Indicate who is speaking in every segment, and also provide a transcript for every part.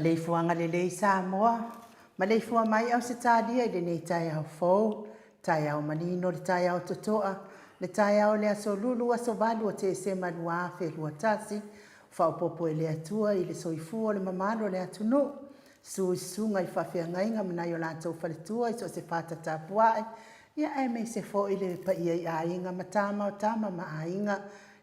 Speaker 1: Maleifua-Nga lelei Samoa. Maleifua-Mai au se tālia i le nei tai au fou. Tai au manino le tai au totoa. Le tai au le aso lulu aso valu o te se manua fe lua tasi. Whaupopo e le atua i le soifua le mamalo le atunu. Sui sunga i whawhia ngainga mana i o lātou whaletua i so se whata tāpuae. Ia e mei se fo i le pa ia i a inga matama o tama ma a inga.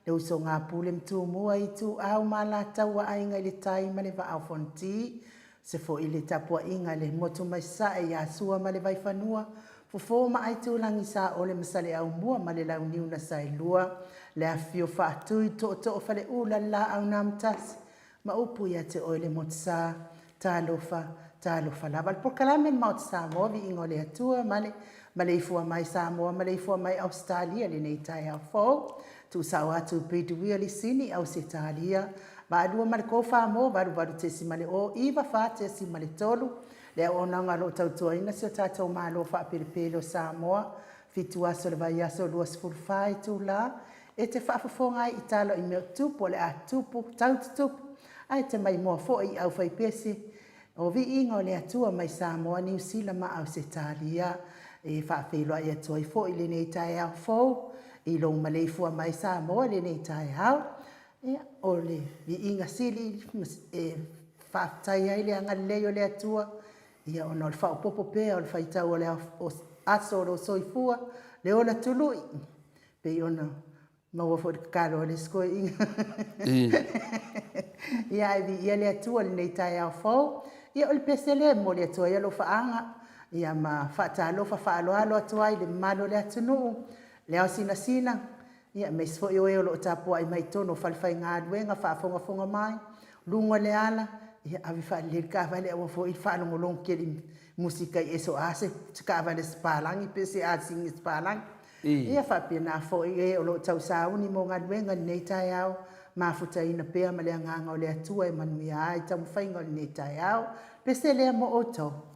Speaker 1: Le uso ngā pule mtu mua i tu au ma la tau a inga i le tai ma le va au fonti. Se fo i le tapua inga le motu mai sa e a sua ma le vai whanua. Fofo ma ai tu langi sa o le masale au mua ma le lau niuna sa i lua. Le a fio whaatui to o fale ula la au namtas. Ma upu ia te oile motu sa tālofa lava. Por kalame maut Samoa vi ingo le atua male. Maleifua-Mai Samoa, Maleifua-Mai Australia le nei tai au fo. Tu sa watu pitu wia li sini au se talia. Ma adua male ko whamo, varu te si male o iwa wha te si male tolu. Le o nanga lo tautua ina si o tātou malo wha perepelo Samoa. Fitu aso le vai aso lua sifurwhai tu la. E te whaafafonga i talo i meo tupu le a tupu, taututupu. Ai te mai mua fo i au whai pesi. O vi ingo le atua mai Samoa New Zealand ma au se talia. E whaafeloa i atua i fo i le nei tai au fo. I lo Maleifua-Mai Samoa le nei tai au. O le vi inga sili e whaatai ai le anga leo le atua. Ia ona o le whaupopo pēa o le whaitau o le aso o soifua. Le ona tului. Pe ona maua fo le kakaro o le skoi inga. Ia e vi ia le atua le nei tai au fo. Ia o le pesele mo le atua ia lo whaanga. Ia ma whaatalofa whaaloalo atua i le malo le atunu. Le au sina. Ia me sfo i oe o lo tapua i mai tono whalwhai ngā duenga whaafonga mai. Lunga le ala. Ia awi whaaliri ka wale awa fo i whaalongolong keri musika i eso ase. Tika wale spalangi pese a singi spalangi. Ia whapina fo i e o lo tau sauni mo ngā duenga nei tai au. Mafuta ina pea ma le anganga o le atua e manuia ai tamu whainga o le nei tai au. Pese lea mo oto.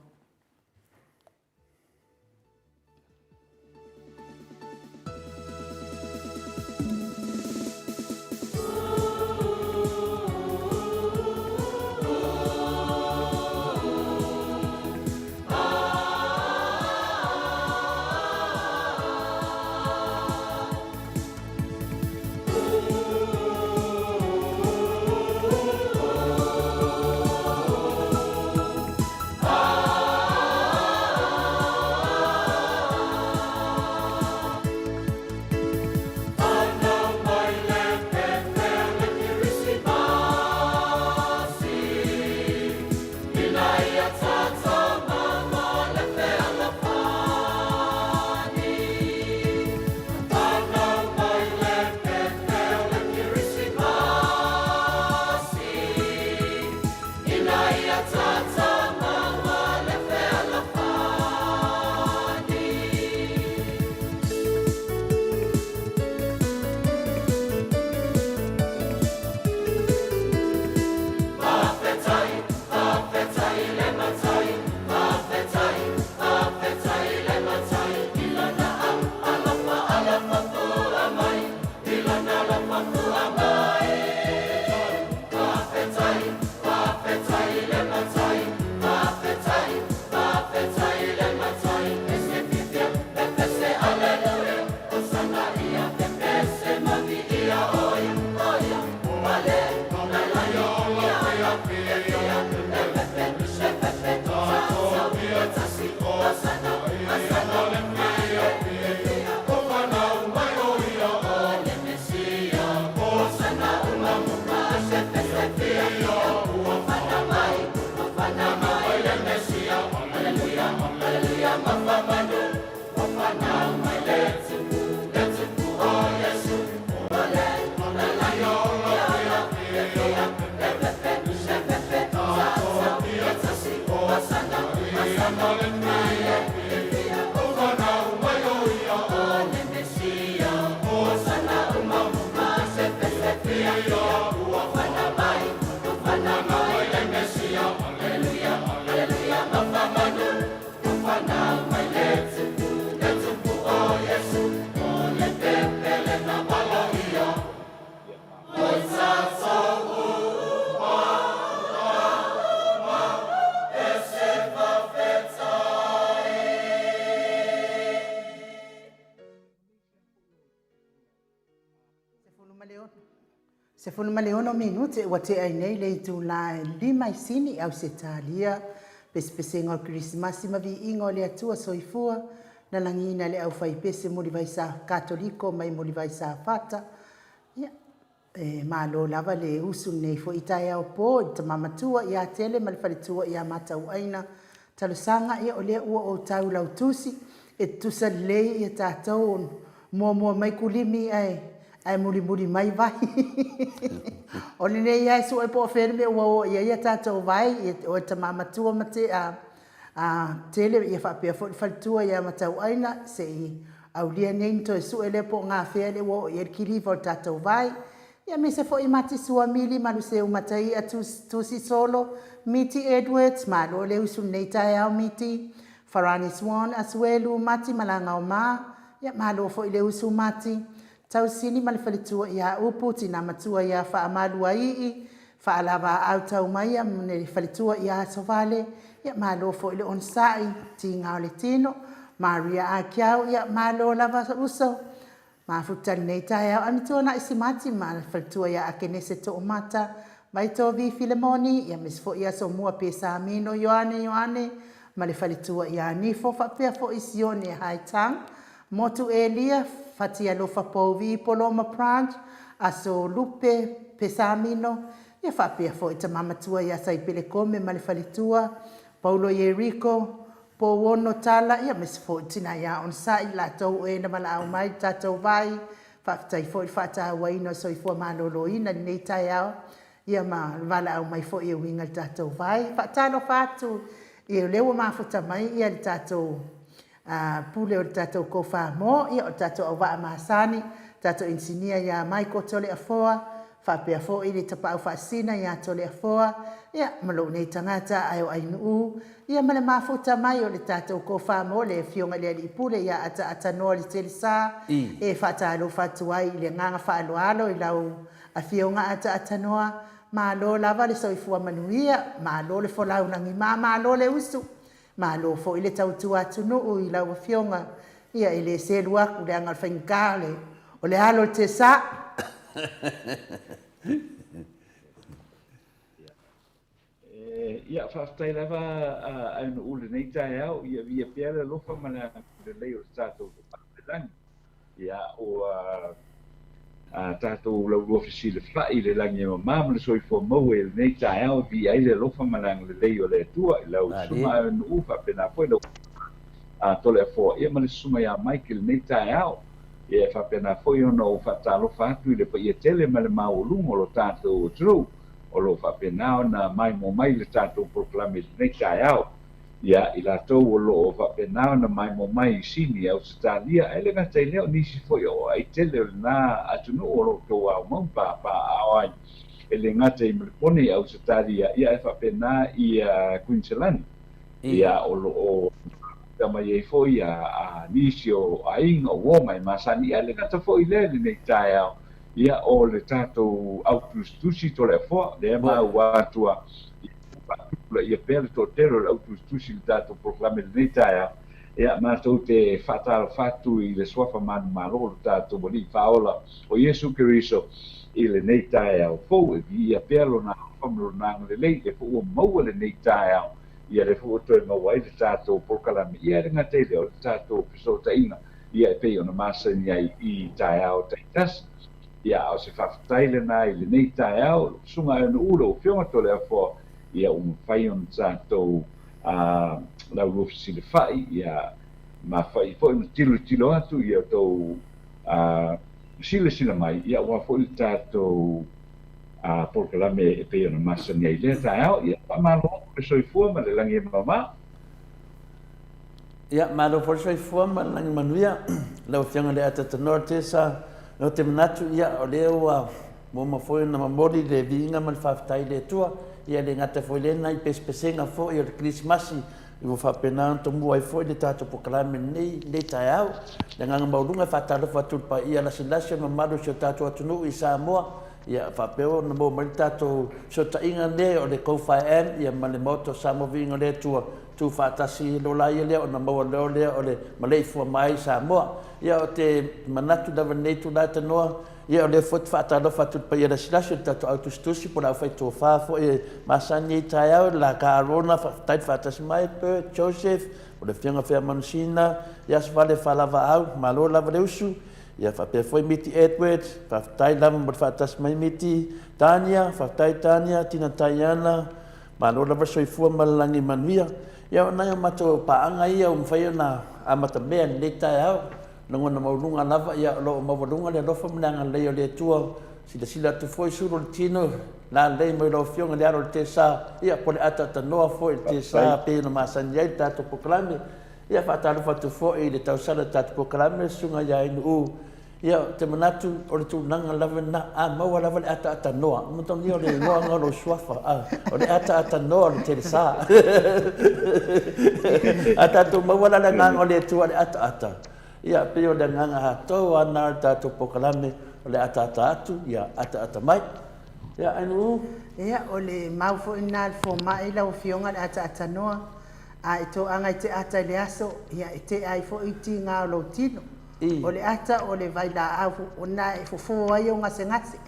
Speaker 1: Se funu maleono minute ua te ai nei le tu la lima isini au se talia pese ngol Krismasi ma vi ingo le atua soifua na langina le au fai pese muli vai sa katoliko mai muli vai sa fata ia malo lava le usu nei fo itai au po i tamamatua ia tele ma le faletua ia matau aina talusanga ia o le ua o tau lautusi e tusa lei ia tātou mua mai kulimi ai muri mai vai. O le nei ai su e po fere me o ia tātou vai o tamamatua mate tele ia whapea faletua ia matau aina se au lia nei to su e le po ngā whea le o ia kiriva o tātou vai. Ia me se fo i mati sua mili malu se umatai a tusi solo miti Edwards malo le usu nei tai au miti Farani Swan asuelu mati malanga o ma ia malo fo i le usu mati tau sini mali falitua ia upu tina matua ia fa amalu ai fa alava au tau mai ne falitua ia sovale ia malo fo i le onsai tinga o le tino Maria Akiau ia malo lava uso ma futani nei tai au amitona isi mati ma falitua ia akenese to mata mai to vi Filemoni ia mes fo ia so mua pesa amino Yohane ma le falitua ia nifo fa pea fo isione haitang motu Elia fatia lo fa povi Paloma Branch aso lupe pesa amino ia fa pea fo ita mamatua ia sai pele kome ma le falitua Paulo Yeriko po wono tala ia mes fo tina ia on sai la tau e na mala au mai tatou vai fa tai fo fa ta waino so i fo malolo ina nei tai au ia ma vala au mai fo i winga tatou vai fa tano fatu ia lewa ma futa mai ia tatou pule o tatou ko fa mo ia o tatou au va masani tatou insinia ia mai ko tole afoa fa pe fo i le tapa au fa sina ia tole afoa ia malo nei tangata ai ai nu ia male mafuta mai o le tatou ko fa mo le fionga le pule ia ata no le telsa e fata lo fatu ai le nganga fa alo i lau a fionga ata noa ma lo lava le soifua manuia ma lo le folau na ma lo le usu ma lo fo ile tautu atu no i lau a fionga ia ile selua ku le anga fengale o le halo te sa
Speaker 2: ia whaftai lava aina ule nei tai au ia pia le lofa mana le leo tātou langi ia o tātou lau ofisi le whai le langi o māma le soifua mau e nei tai au vi ai le lofa mana le leo le tua i lau suma aina ufa pena foi lau tole a fua ia ma le suma ia Michael nei tai au ia whapena foi ona o whatalofa atu i le pa ia tele ma le maulungo lo tātou tru o lo whapena na mai mo mai le tātou proklame nei tai au ia i lātou o lo whapena na mai mo mai sini au Sitalia e le ngata i leo nisi foi o ai tele o na atunu o lo tō au mampa pa au ai e le ngata i Melipone au Sitalia ia e whapena i Queensland ia o lo o tama ye foi a nisi o ainga o woma i masani ia le ngata foi le nei tai au ia o le tātou autustusi to le fo le ma watua ia pele to tero le autustusi le tātou proklame le nei tai ia mātou te whataro fatu i le swafa manu malo le tātou moni whaola o Yesu Keriso i le nei tai au fo e ia pelo na whamro nang le lei le fo ua maua le nei tai au ia le fo to e mawai le tātou proklame ia le ngate le o le tātou pisota inga ia e peo na masani ai i tai au taitas ia o se whaftai le nai le nei tai au sunga anu uro o whionga tole a fo ia whai on tātou lau ofisi le whai ia ma whai fo ina tilo atu ia tau sila mai ia ua fo i tātou porkalame e peo na masani ai le tai au ia pa malo le soifua ma le langi e mama
Speaker 3: ia malo fo le soifua ma le langi manuia lau whianga le atatanor te sa no te manatu ia o leo mo mafoi na mamori le vinga mal whaftai le tua ia le ngata foi le nai pespesenga fo i o le Krismasi i mo whapena tomu ai foi le tātou pokalame nei le tai au le nganga maurunga whatalo whatulpa ia la silasi ma maru si o tātou atunu i Samoa ia whapeo na mo mali tātou so ta inga le o le kowhai ia ma le moto Samoa vinga le tua tu whaatasi lo lai lea o na maua leo lea o le Maleifua-Mai Samoa. Ia o te manatu lawa nei tu lai tanoa, ia o le fwot whaatalofa tu pa ia la silasi o tatu au tustusi po la whai tō whafo e masani e tai au la ka arona tai whaatasi mai pe Joseph o le whianga whea manusina ia se wale whalawa au malo lawa le usu ia whapea foi miti Edward whaftai lama mo whaatasi mai miti Tania whaftai Tania tina Taiana malo lawa soifua malalangi manuia ia o nai o mato paanga ia o mwhaia na amata mea ni tai au nongo na maulunga lava ia lo maulunga le lofa mnanga leo le tua sila tu foi suru le tino la le mo lo fionga le aro te sa ia pole ata tanoa foi te sa pe no masanya ta to poklame ia fatalo fatu foi le tau sala ta poklame sunga ia inu ia te manatu o le tu nanga lava na a mau lava le ata tanoa mo tong ia le ngoa ngalo swafa o le ata tanoa le te sa ata tu mau la nganga le tua le ata ia peo le nganga hatou ana tātou pokalame o le ata atu ia ata mai ia anu
Speaker 1: ia o le mau fo ina fo mai la o fionga le ata noa a ito anga te ata le aso ia te ai fo iti nga lo tino o le ata o le vai la au ona e fo fo ai o ngase ngase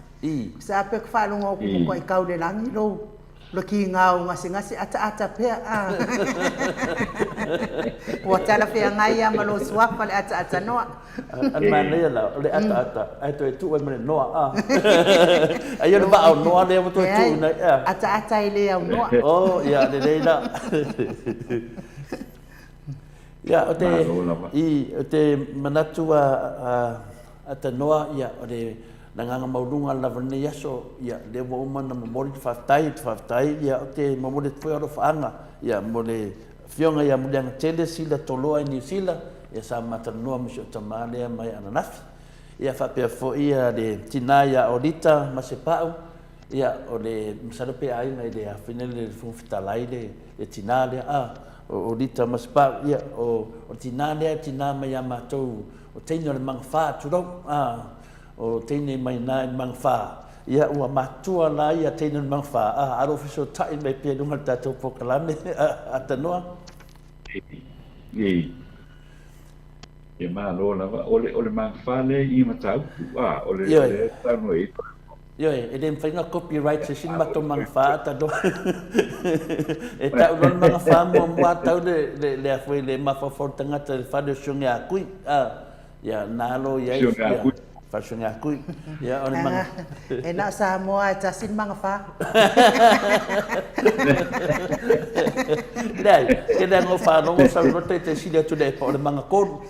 Speaker 1: sa pe fa lo ngo ko i kau le langi lo ki nga o ngase ata pe o tala fe ngai ya malo swapa le ata noa
Speaker 3: an mane la le ata ai to tu e mane noa ai no ba au noa le to tu na
Speaker 1: ata ile au noa
Speaker 3: oh ya le la ya o te manatu ata noa ya o le nanganga maulunga lava nei aso ia le wa uma na mamori te whaftai ia o te mamori te whaero whaanga ia mo le whionga ia muleanga tele sila toloa i New Zealand ia sa matanua misi o tamalea mai ananafi ia whapea fo ia le tina ia o rita masepau ia o le msarape ainga i le awhinele le fungfitalai le tina lea o rita masepau ia o tina lea tina mai a matou o teino le manga wha turau o teine mai na mangfa ia ua matua la ia teine mangfa aro fiso tai mai pe lunga tatou pokalame atanoa
Speaker 2: e malo la ole mangfa le i matau ole tanu e
Speaker 3: yo e dem fainga copyright se sin mato mangfa atanoa e ta ulon mangfa mo tau le foi le mafafortanga te fa de shunga kui ya nalo ya fashion aku ya on mang
Speaker 1: enak Samoa tasin mang fa
Speaker 3: dai keda ngo fa no sa no te sila tu dai po le mang kon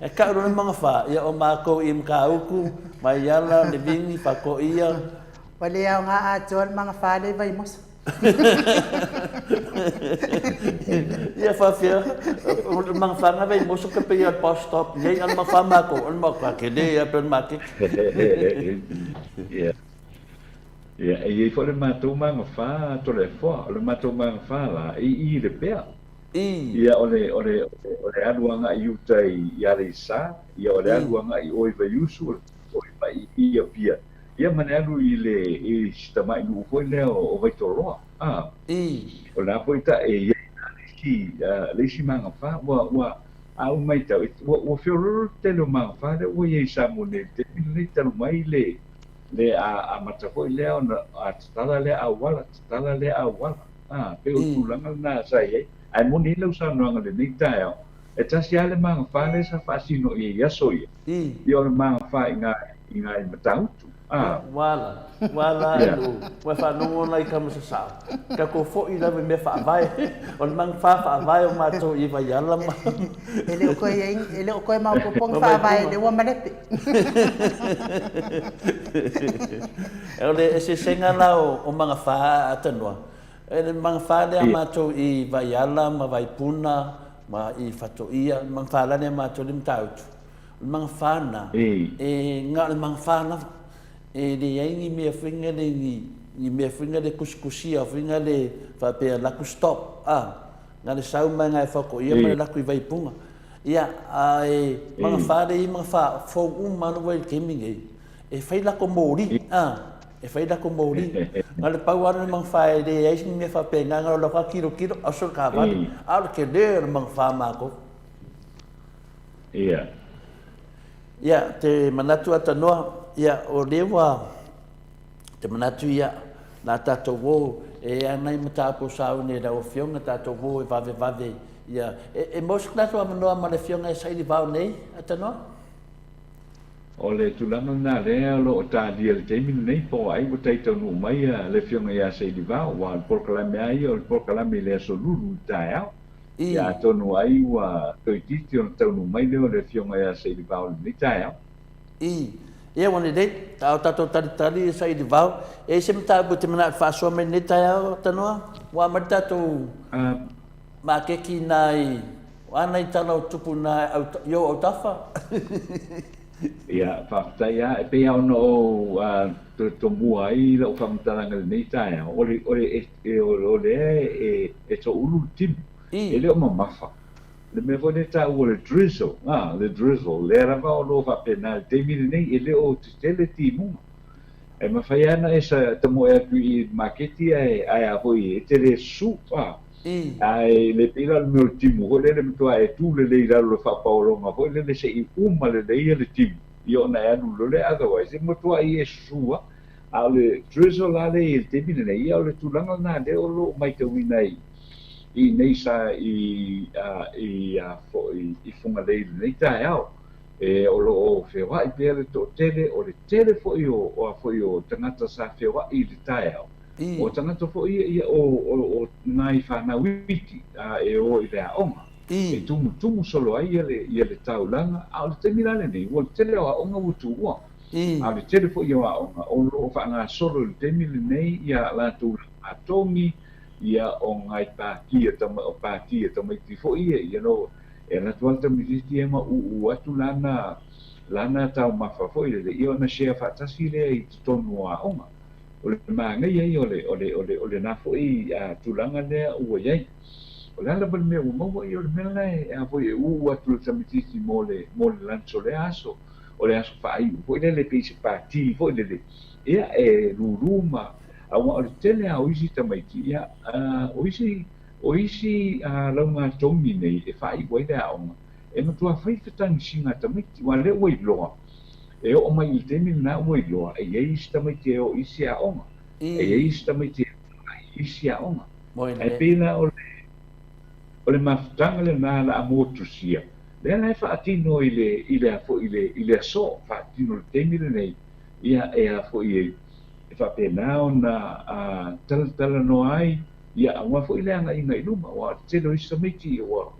Speaker 3: e ka ro mang fa ya o ma ko im ka uku mai yala le vingi fa ko ia
Speaker 1: wale ya nga a ton mang fa le vai mos
Speaker 3: ia fafia o mang fa nga vai mos ka pe ya post stop ye al mang fa ma ko on ma ka ke de ya pen ma ke
Speaker 2: ia e fo le matou mang fa to le fo le matou mang fa la i le pe ia ole aluanga i utai ia le sa ia ole aluanga i oi va yusu oi mai ia pia ia mana alu i le e stama i u foi leo o vai toro o la foi ta e le si manga fa wa au mai ta o fior te lo manga fa le o ye sa mo le te ta mai le a mata foi leo na a tala le a wala pe o tulanga na sai ai mo ni lo sa no ngale ni ta e ta sia le manga fa le sa fa sino i ya so i o le manga fa inga matau
Speaker 3: wala lu wa fa no lai ka masa ka ko fo i lave me fa vai on mang fa vai o mato i vai ala ma
Speaker 1: ele ko ma ko pong fa vai le wa malepe
Speaker 3: ele ese senga la o manga fa atanua ele manga fa le mato i vai ala ma vai puna ma i fato ia mang fa la ne mato lim tau mang fa na e ngal mang fa na e le aingi me finga le ni me finga le kuskusia finga le fa pe la kustop na le sau mai ngai fa ko ia mai la ku vai punga ia ai manga fa de manga fa fo manu vai keming e fai la ko mori e fai da ko mori ngale pauana mang fai de ai sing me fa penga ngalo ka kilo asol ka va al ke de mang fa ma ko ia te manatu atanoa ia o lewa te manatu ia na tatou wo e anai mata po sau ne da o fionga tatou wo e vave ia e mos klatu amanoa ma le fionga e sai di vau nei atanoa
Speaker 2: o le tulanga na le lo ta dia le temi nei po ai o tai tonu mai le fionga ia sei di va wa por kala me ai o por kala me le so lulu ta ia tonu ai wa to titi o tonu mai le fionga ia sei di va le ta
Speaker 3: ia wana dei tau tato tari sai di va e se mta bu te mana fa so me nei ta tanoa wa mata to ma ke ki nai wa nai talo tupu na yo o tafa
Speaker 2: ia whaftaia e pea ono o to mua ai lau whamtaranga nei tae ole e to ulu tim e leo mamafa le me fone ta o le drizzle le drizzle le rava o lo whapena te mire nei e leo te tele timu e mawhai ana e sa tamo e atu i maketi ai a hoi e te le su ai le pila le meu timu ho le mtua e tu le leira lo fa paolo ma ho le se I uma le leira le timu io na anu lo le otherwise mo tua I e sua a le drizzle la le il timu ne ia le tulanga na de o lo mai te winai I nei sa I funga le nei tai au e o lo o fewa I pele to tele o le tele fo o tangata sa fewa I le tai au o tangata fo ia o nai whana wiki e o I rea onga e tumu solo ai ia le taulanga a o le temilane nei o le tele o a onga utu ua a le tele fo ia o onga o lo whanga solo le temile nei ia la tu atongi ia o ngai pātia tama I fo ia no e la tual tamiti e ma u atu lana tau mafa fo ia le ia na share fatasi le I tonu a onga o le manga ia o le na fo I tulanga le ua iai o le ala bal mea ua maua I o le mela e a fo I atu le tamiti mo le lancho le aso o le aso whaai fo le peise pāti fo le ia e luluma a wa o tele a oisi tamaiti ia oisi launga tongi nei e whai wai le aonga e matua whaifetang singa tamaiti wa le ua iloa e o mai I temi na ua iloa e eisi tamaiti e o isi aonga e eisi tamaiti e isi aonga e pēna o le mafutanga le nā la amotusia le lai whaatino I le aso whaatino le temi le nei ia e a fo I e whapena o na tala no ai ia awa fo I leanga inga I luma wa telo isa meiti wa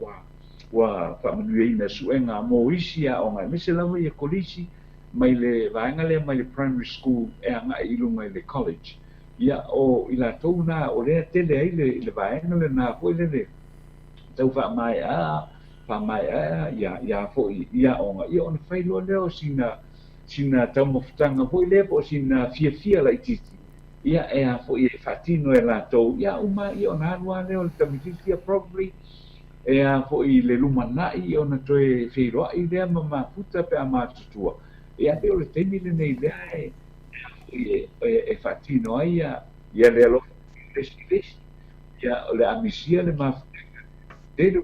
Speaker 2: whamanui ina suenga mo isi a o ngai mese lawa I kolisi mai le vaenga le mai le primary school e anga I lunga I le college ia o I la tau na o lea tele ai le vaenga le na fo le tau whamai ia fo ia o ngai ia o na whailua leo sina tau mafutanga fo I le po sina fia la ititi ia e a fo I fatino e la tau ia uma I o na alua leo le tamititi probably e a fo I le lumanai o na toe wheiroa I lea mamafuta pe a mātutua ia leo le temi le nei lea e fatino ai ia le alo lesi ia le amisia le mafuta tele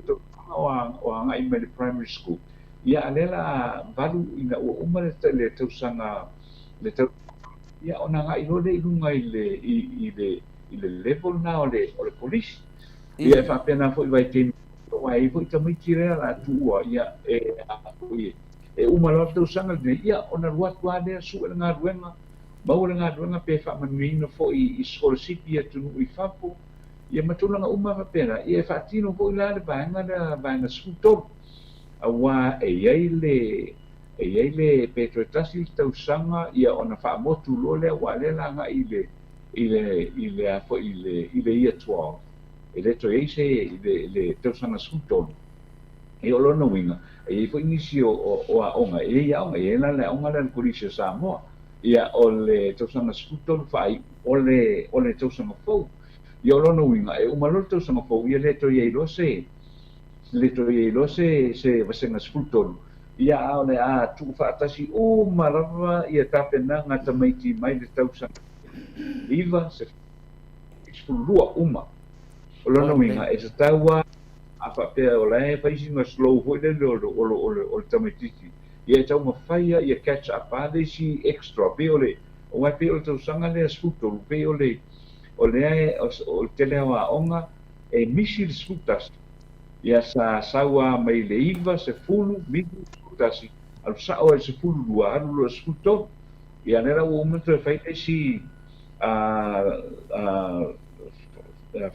Speaker 2: o anga I me le primary school ia alela valu ina uma le tausanga le tau ia ona ngai lo le ilunga I le level na o le police ia fa pena foi vai ter vai foi também tirar la tua ia e uma lo tausanga ia ona lua tua le su nga ruenga ba nga ruenga pe fa manino foi scholarship ia tunu I fapo ia matulanga uma fa pena ia fa tino foi la le vaenga sfuto awa e ai le petrotasi tausanga ia ona whaamotu lo le wa le langa I le afo I le ia 12 e le to eise le tausanga sutonu e o lona winga e fo inisi o a onga e ia onga e la le onga le polisi Samoa ia o le tausanga sutonu fai o le tausanga fo ia o lona winga e umalo tausanga fo ia le to ia lo se vasenga sutonu ia ole a tu fatasi o marava ia tapena ngata maiti mai le tausanga iva se lua uma o lona winga e se taua a whapea o lai paisi ma slow hoi le o le tamatiti ia tau mawhaia ia catch up a le si extra pe o le o ngai pe o le tausanga le asfuto pe o le ai o le tele awa onga e misi le sfutas ia sa saua mai le iva se fulu misi sfutasi alu sao e se fulu lua alu lo sfuto ia nera o umento e whaite si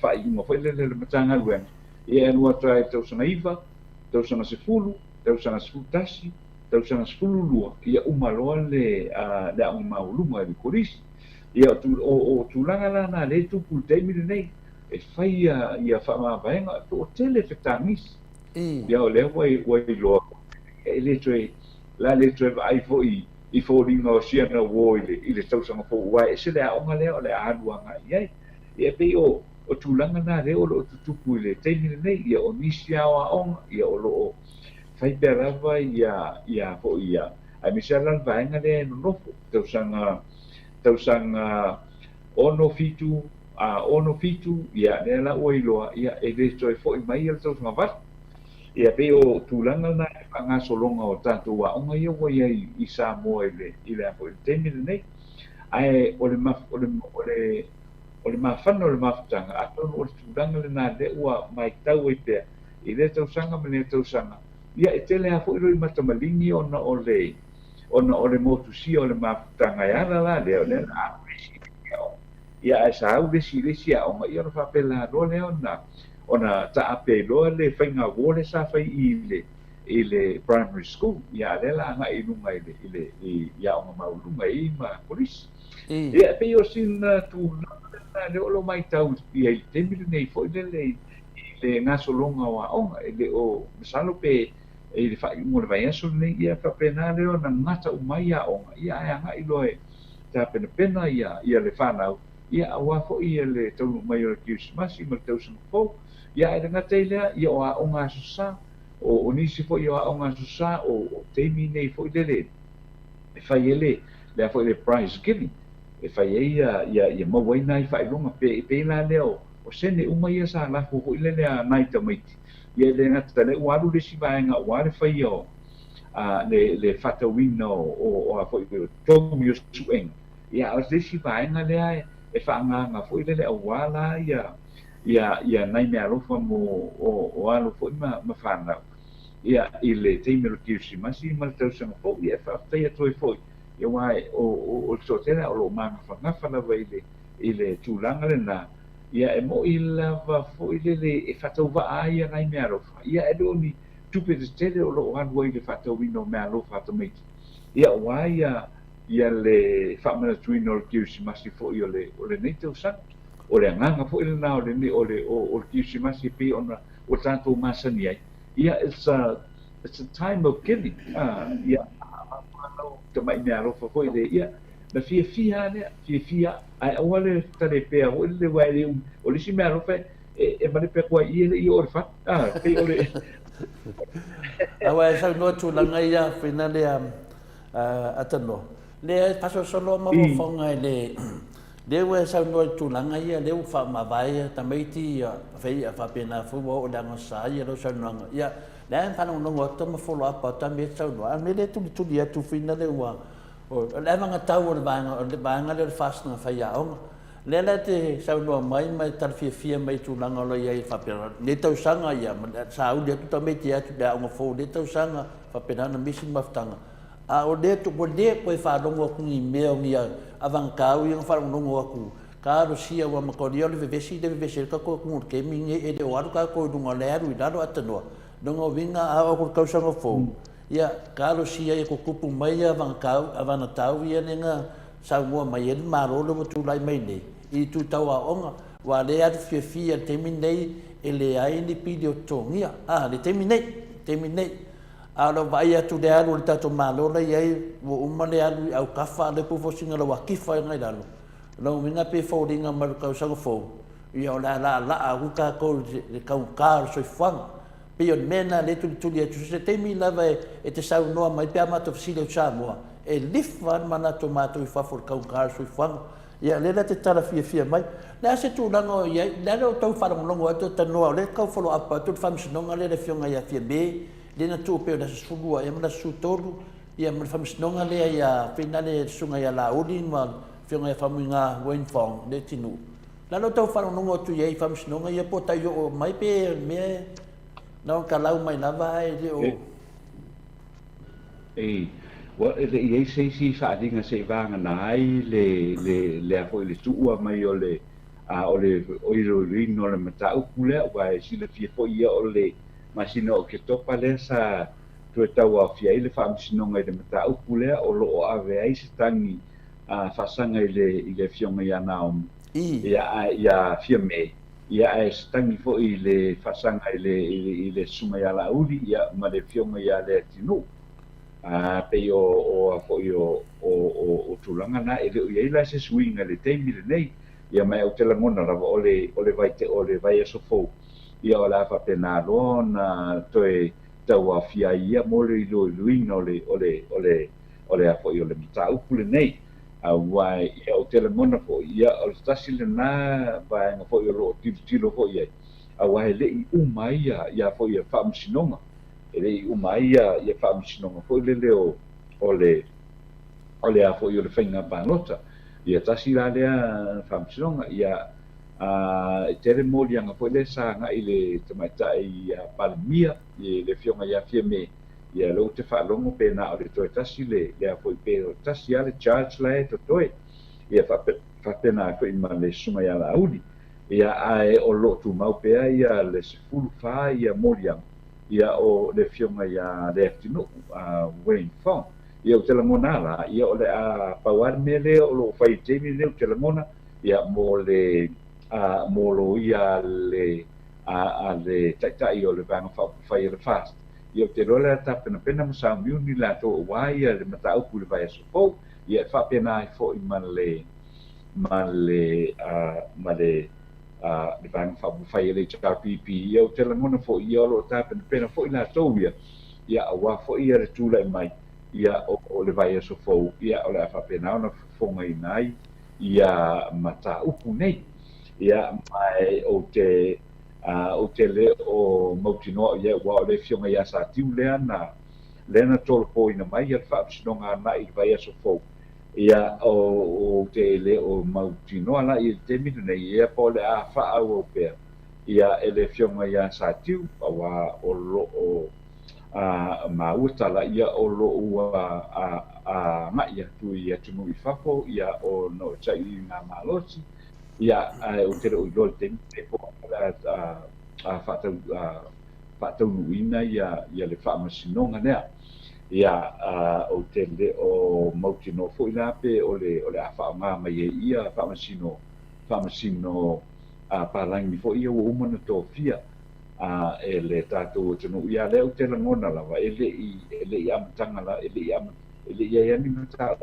Speaker 2: whai ingo whaile le matanga luenga ia anua trae tausanga iva, tausanga se fulu, tausanga se futasi, tausanga se fulu lua, ia umaloa le ang maulunga e korisi. Ia o tūlanga lana le tupu teimi le nei, e whai ia whamavaenga, o tele whetangis. Ia o lea wai loa, e le toe vai fo i fōringa o sianga wō i le tausanga fō uai, e se lea onga lea o le aduanga iai. Ia pei o tūlanga nā reo o tutupu i le teimi nei ia o nisi awa onga ia o loo whaipea rawa ia po ia ai misia lan vaenga le no nofo tausanga ono fitu ia le la oiloa ia e le toi fo i mai ia tausanga vat ia pe o tūlanga nā e whanga solonga o tātou wa onga ia wa ia i Samoa i le apo i teimi nei ai o le mawhana o le mawhatanga, atono o le tūranga le nā le ua mai tau e pēr, i le tausanga me le tausanga. Ia e tele a fo i roi matamalingi ona o le motusia o le mawhatanga e ala la leo, le na au resi o. Ia e sa au resi a o ma i ona whapela ro le ona ta ape loa le whainga wole sa whai i le primary school. Ia le la anga i lunga i ia o ma maulunga i ma polisi. Ia e pe o sina tūranga le o lo mai tau ia i temile nei fo le ngasolonga wa onga le o masalo pe e le fai mo le vai aso nei ia fa pena le o na ngata o mai a onga ia ai anga i loe ta pena ia le fanau ia awa fo ia le tau mai o Christmas i mo tau sang fo ia e ngata ile ia o onga sa o nisi fo ia onga sa o temi nei fo le e fai ele le fo le prize giving e fai ia mawai nai fai longa pe la leo o sene uma ia sa la fo ile le nai tamaiti ia le ngata le waru le si vaenga ware fai o le fata wino o fo i tomu yo sueng ia o le si vaenga le e whaanga fo ile le wala ia nai me alofa mo o alo fo ma whana ia ile teimero kirsimasi ma tausanga fo ia fa tai atoi fo ia wai o sotela o lo manga whangafa na vai i le tūlanga le nā ia e mo i lava fo i le e whatau wa aia ngai mea rofa ia e do ni tupe te tele o lo anua i le whatau wino mea rofa atameiti ia wai ia le whamana tuino o le kirsimasi fo i o le nei tau sang o le anganga fo i le nā o le nei o le kirsimasi pe ona o tātou masani ai ia it's a time of giving ia te mai mea rofa fo i le ia na fia ai awa le tale pea o le wai o le si mea rofa e mane pea kua i le i o le fat pe o le
Speaker 3: awa e sau noa tūlanga ia whina le atano le paso solo mawawhonga le ua sau noa tūlanga ia le uwha mawai tamaiti whai a whapena fuwa o le angosa ia lo sau noanga ia le an whanau nongo tama follow up ta me sau noa me le tuli atu whina le ua le manga tau o le vaenga le whasnga whai aonga le te sau noa mai tarfia mai tūlanga lo ia i whapena le tau sanga ia sa au le tuta meti atu le aonga fo le tau sanga whapena na misi maftanga a o le tu po le koe whanongo aku ni mea ngia avankau i whanongo aku ka rosia wa makoria le vevesi ka ko ngur ke minge e de waru ka ko dunga le aru i lalo atanoa donga winga a o kausanga fo ia ka rosia e ko kupu mai avankau avana tau ia nenga Samoa mai ele marolo mo tu lai mai nei i tu tau a onga wa le atu fia temi nei ele ai ni pidio tongia le temi nei alo vai atu de alu le tato malola iai wo uma le alu au kafa le pufo singa lo wakifa ngai lalo lo minga pe foldinga mar ka sa fo ia la au ka ko le ka so fang pe on mena le tu se temi lava e te sau noa mai pe amato fisile Samoa e lifan mana tomato i fafo ka so fang ia le la te tala fia mai na se tu langa ia na lo tau whalongonongo atu tanoa le kau follow up atu whamsinonga le whionga ia fia me le na tu peo na sulua ia mana sutolu ia mana whamsinonga le ia whina le sunga ia la uli ma whionga ia whamuinga Wenfong le tinu na lo tau whalongonongo atu ia i whamsinonga ia po tai o mai pe me na ka lau mai lava ai le o
Speaker 2: wa le si whaadinga se vanga nai le a foi le tuua mai o le oiro rino le mata upule wa si le fia foi ia o le masina o ke topa le sa tu tau a fia ile fa msinonga le mata upule o lo ave ai se tangi fasanga ile fionga ia na ia fia me ia ai se tangi foi le fasanga ile suma ia la uli ia ma le fionga ia le tinu pe o tulanga na ele ia ila se swinga le temi le nei ia mai o te langona rava ole vai e sofo ia ola fa pena lona toe tau a fia ia mole i luina ole a foi ole mita upule nei a wai ia o te langona fo ia o stasi le na vai nga foi o tilo fo ia a wai le i umai ia foi e fa msinonga ele umai ia fa msinonga foi le ole a foi o le fainga panota ia tasi la lea fa msinonga ia tere moli anga foi le sa nga ile tamaita ia palmia le fionga ia fia me ia lo te fa longo pe na o le toi tasi le a foi pe tasi ale charge la to toi ia fa pena ko ima le suma ia la uli ia ai o lo tu mau pe ia le sefulu fa ia moli anga ia o le fionga ia le tino Wenfong ia o te lamona la ia o le a pawar mele o lo fai temi le o te lamona ia mo lo ia le le tai o le vanga fai le fast ia o te rola ta pena masa miuni la to wai ia le mata upu le vai so ia fa pena ai fo i le vanga fai le chaka pipi ia o te lamona fo ia lo ta pena fo i la to ia wa fo ia le tula mai ia o le vai so fo ia o le fa pena ona fonga inai ia mata upu nei ia mai o te le o mautino ia wa le fionga ia sa tiu lena tolo po ina mai ia fa sinonga na i vai so fo ia o te le o mautino ala i te mi nei ia po le a fa au pe ia ele fionga ia sa tiu wa o lo o ma utala ia o lo ia tu ia tunu i fafo ia o no chai na malosi ia o te o lo te po fa nuina ia le fa masinonga nea ia o te le o mautino fo ina pe o le a fa nga mai ia fa masino palangi fo ia o umana tofia e le tatou tunu ia le o te langona lava ele i amatanga la ele ia ni mata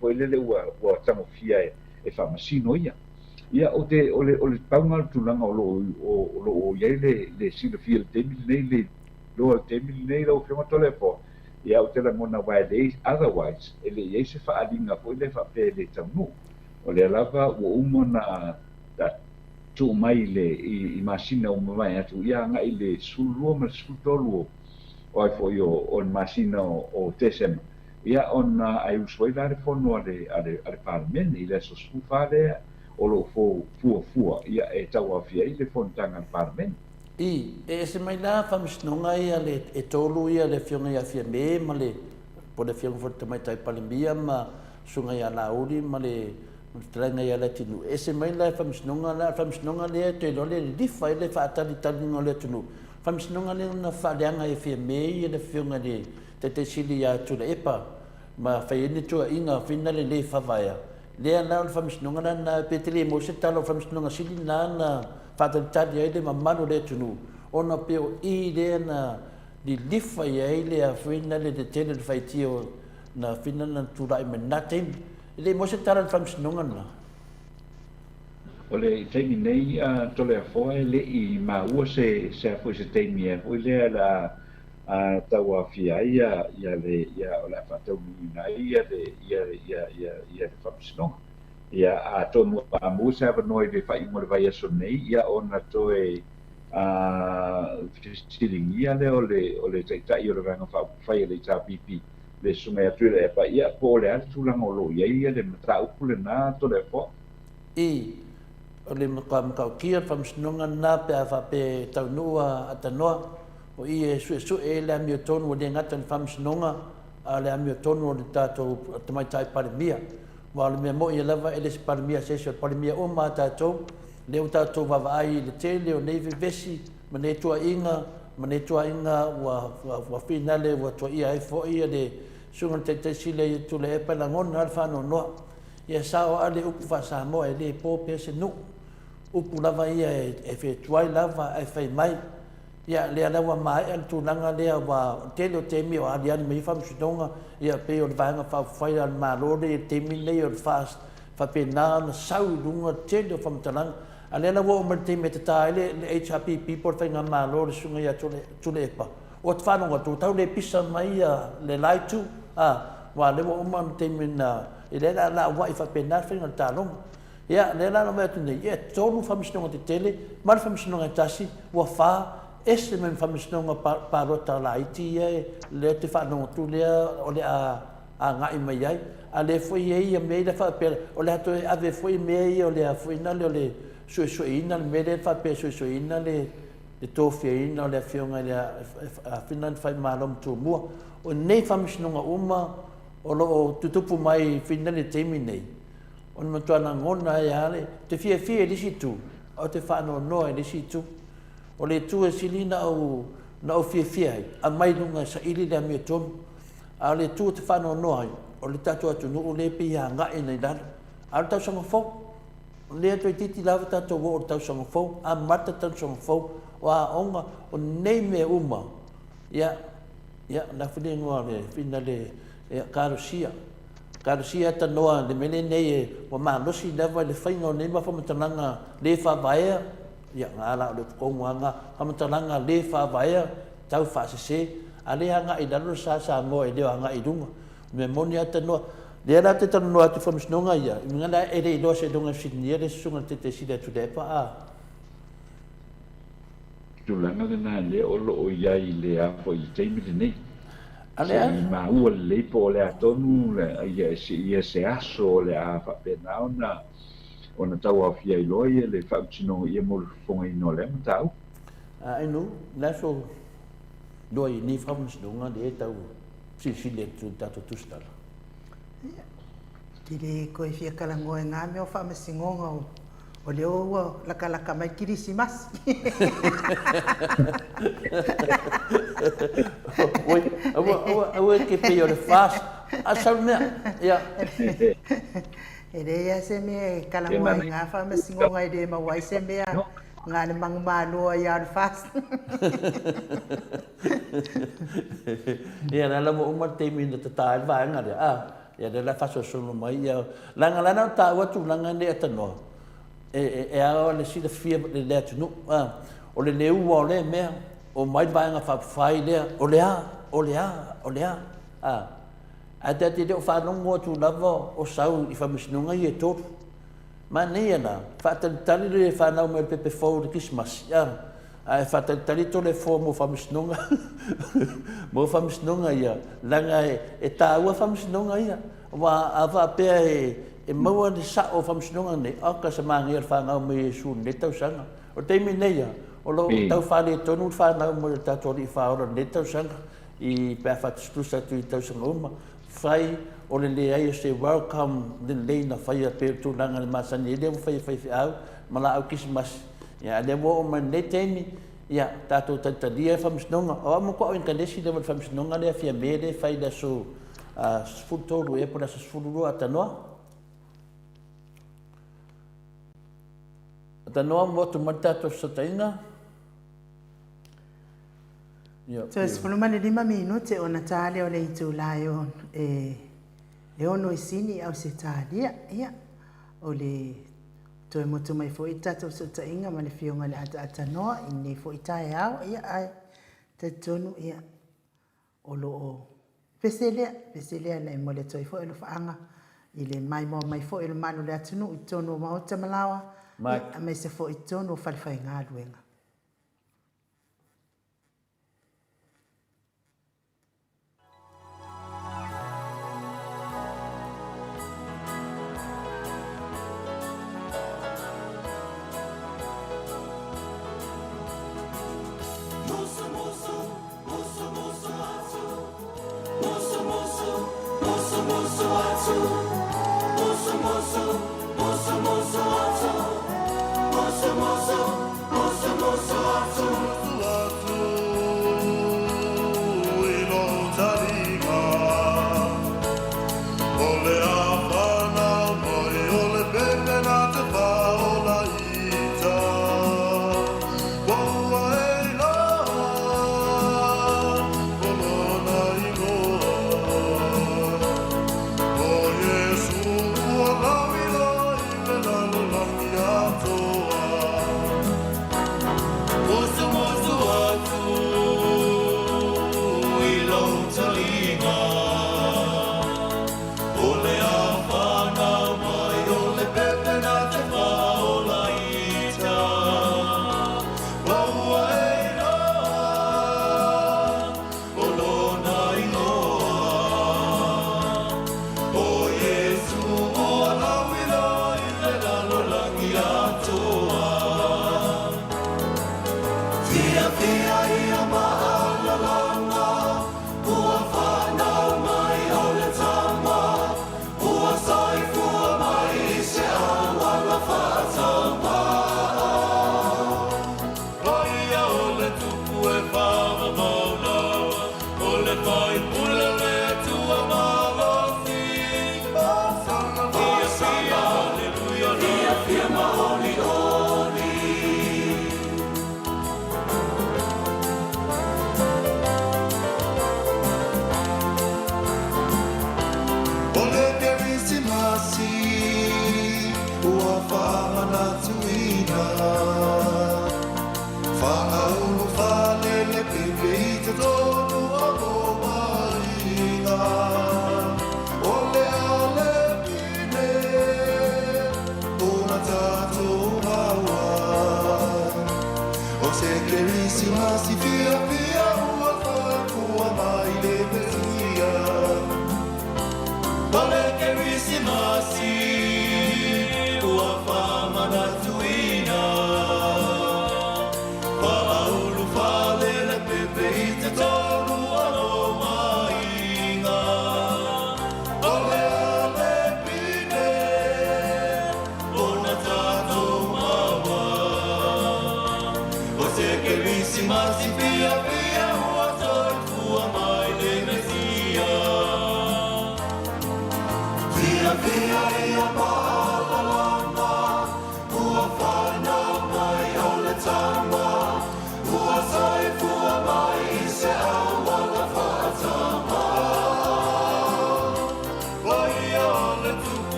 Speaker 2: o ele ua tango fia e fa masino ia o le paunga tulanga o lo ia le sila fia le temi nei le temi nei lo fiona tole po ia o te langona vai le otherwise ele ia se fa alinga po le fa pe le tamu o le lava o umona tu mai le i masina o mai atu ia nga i le sulua ma sultolu o ai foi o masina o tesem ia on ai usoi la fono ale parmen i le sosufa le o lo fua ia e taua fia i le fontanga parmen
Speaker 3: e se mai la famsnonga ia le e tolu ia le fionga ia fia me ma le po le fionga fo mai tai palembia ma sunga ia la uri ma le tranga ia le tinu e se mai la famsnonga le te lo le difa le fa tali le tinu famsnonga le na fa leanga e fia me ia le fionga le te sili ia tu le epa ma fa ni tu inga fina le fa vaia le ana famsnonga na petele mo se talo famsnonga sili na fa tali ia le mamano le tinu ona peo i le na di difa ia le a fina le te tele fa tio na fina na tu dai menatem le mo se tala famsnonga na
Speaker 2: o le taimi nei tole a foa le i ma ua se fo se taimi e o le la taua fia ia o le fatau ina ia le famsnonga ia a tonu a musa pa noi de fai mo vai aso nei ia ona toe a silingia le o le tai o le vanga fa fai le ta pipi le sume atu le pa ia po le atu la ngolo ia le mata upu le na to le po
Speaker 3: I o le makam kia whamsinonga nā pe a whape taunua atanoa o i e su e le ami o tonu o le ngata ni whamsinonga a le ami o tonu o le tātou tamaitai parimia wa le mea mo i lava e le si parimia se o parimia o mā tātou le o tātou wawaai le tele o nei vesi ma ne tua inga wa finale wa tua ia e fo ia le sunga te sile i tu le epa la ngona al whano noa ia sao ale upu fa Samoa e le po pese nu upu lava ia e fe tuai lava e fai mai ia le alawa mai al tunanga lea wa tele o temi o aliani mai whamsidonga ia pe o le vanga whawhai al malore e temi nei o le fa pe nā na sau lunga tele o whamtalanga a le alawa o mara temi te tā le HRP people whai ngā malore sunga ia tule epa o te whanonga tu tau le pisa mai le laitu wa le wa umana temi na e le la wa fa pena finga talong ya le la no metu nei e tonu famisnonga te tele mar famisnonga tasi wa fa ese men famisnonga pa rota la iti le te fa no tu le o le a nga i mai ai a le foi e me le fa per o le to ave foi me o le foi na le so ina me le fa pe so ina le to ina le fionga le a finan fa malom tu mo o nei famisnonga uma o lo tutupu mai fina le temi nei on matuana ngona e ale te fia le situ o te whano noa le situ o le tua silina au na o fia a mai lunga sa ili le mea tom a le tua te whano noa o le tatu atu no o le pia nga e nei dana a le tau sanga fau le atu i titi lava tatu o tau sanga fau a mata tau sanga fau o a onga o nei mea uma ia na whine ngoa le fina le karusia ta noa le mele nei wa ma losi leva le fainga nei ma famatalanga le fa vaia ia ngala le konga famatalanga le fa vaia tau fa se ale anga i dalo sa mo e le anga i dunga me monia ta noa le ra te ta noa te famisnonga ia ngana e le do se dunga sinia le sunga te sida tu depa
Speaker 2: tu langa na le o lo o ia i le a fo i teimi nei
Speaker 3: ale
Speaker 2: ma ua le po le atonu le ia se aso le a whapena ona tau a fia i loi le whautino ia mo fonga i no le matau
Speaker 3: inu la so doi ni whamsnunga le tau si le tu tatu tustala
Speaker 1: tiri koe fia kalangoe ngā mea o whamasingonga o leo ua laka mai kirisimas.
Speaker 3: Oi, awa ke pe o le fast. Asal mea, ia.
Speaker 1: E rea se mea kalangoe ngā whamasingonga i re mawai se mea ngā le mangumaloa i ar fast.
Speaker 3: Ia, nala mo umar te mina te tae vaenga rea. Ia, nala faso solo mai. Ia, langa ta watu langa ne atanoa. E a le sida fia le le tunu o le leu o le mea o mai vaenga whai lea o lea a te leo whanongo tu lava o sau i whamisinunga i e toru ma nei ana whaatalitali le whanau me pepe fau le Christmas a e whaatalitali to le fo mo whamisinunga mo whamisinunga ia langa e tāua whamisinunga ia wa a whapea e maua ni sa o whamsinonga nei, aka sa mangi ar whanau me Jesu ne tau sanga. O teimi nei o lo tau whale tonu whanau mo le tatori i whaora ne tau sanga, i pēr whatistusa tu i tau sanga uma. Whai o le leai o se welcome le leina whai a pēr tūnanga le masani, e leo whai au, ma la au Christmas. Ia, le wo o ma ne teimi, ia, tātou tantalia e whamsinonga. O amo kua o inkanesi le whamsinonga le a fia mere, whai la so sfutolu e po la sa sfutolu atanoa. Ta noa mo tu mata to sataina.
Speaker 1: So es fuluma le 5 minuti o Natale o le itu laio e ono isini au se talia ia o le to mo tu mai foi tato satainga ma le fionga le ata noa inni foi tae au ia ai te tonu ia o lo peselea le mo le toi foi lo faanga I le mai mo mai fo i le manu le atunu i tonu o maota malawa.
Speaker 3: Mai.
Speaker 1: A me se fo i tonu o falifai ngā luenga.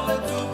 Speaker 4: Let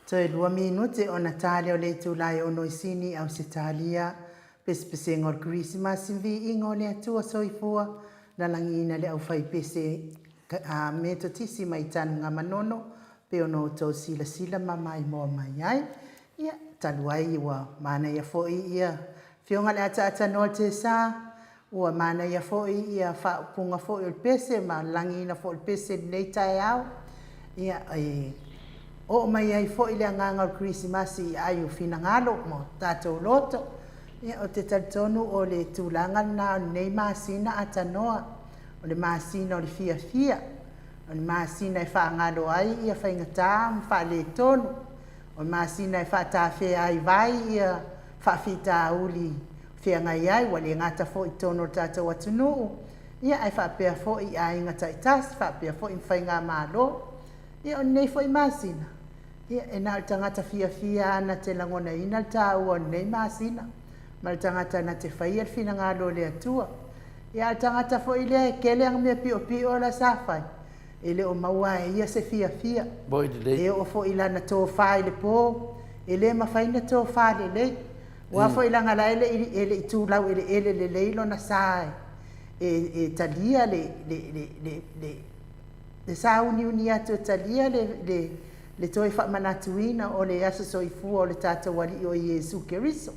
Speaker 1: Toi lua minute o na tale o le tūlai o noisini au se talia. Pese ngor Christmas vi ingo le atua soifua. Na langina le au fai pese me to tisi mai tanu ngā manono. Pe ono tau sila mamai mo mai ai. Ia taluai ua mana ia foi ia. Fionga le ata no te sa. Ua mana ia foi ia whaapunga foi o pese. Ma langina foi o pese nei tai au. Ia o mai ai foi le nganga o Christmas i ai o fina ngalo mo tātou loto. Ia o te tatonu o le tūlanga na nei masina atanoa. O le masina o le fia. O le masina e whaangalo ai ia whaingatā mwha le tonu. O le masina e whaatawhea ai vai ia whaafita uli whiangai ai wa le ngata fo i tono tātou atunuu. Ia ai whaapea fo i ai ngata i tas, whaapea fo i mwhainga mālo. Ia o nei fo i masina. Ia e nā tangata fia ana te langona ina tā ua nei masina. Ma tangata na te whaia whina ngalo le atua. Ia tangata fo i lea e kele ang mea pio la sāwhai. E le o maua e ia se fia. E o fo i lana tō whai le pō. E le mawhaina tō whai le lei. Wa fo i langa la ele i tūlau ele le leilo na sāe. E talia le sā uni atu talia le toi whamanatuina o le asa soifua o le tata wali o Iesu Keriso.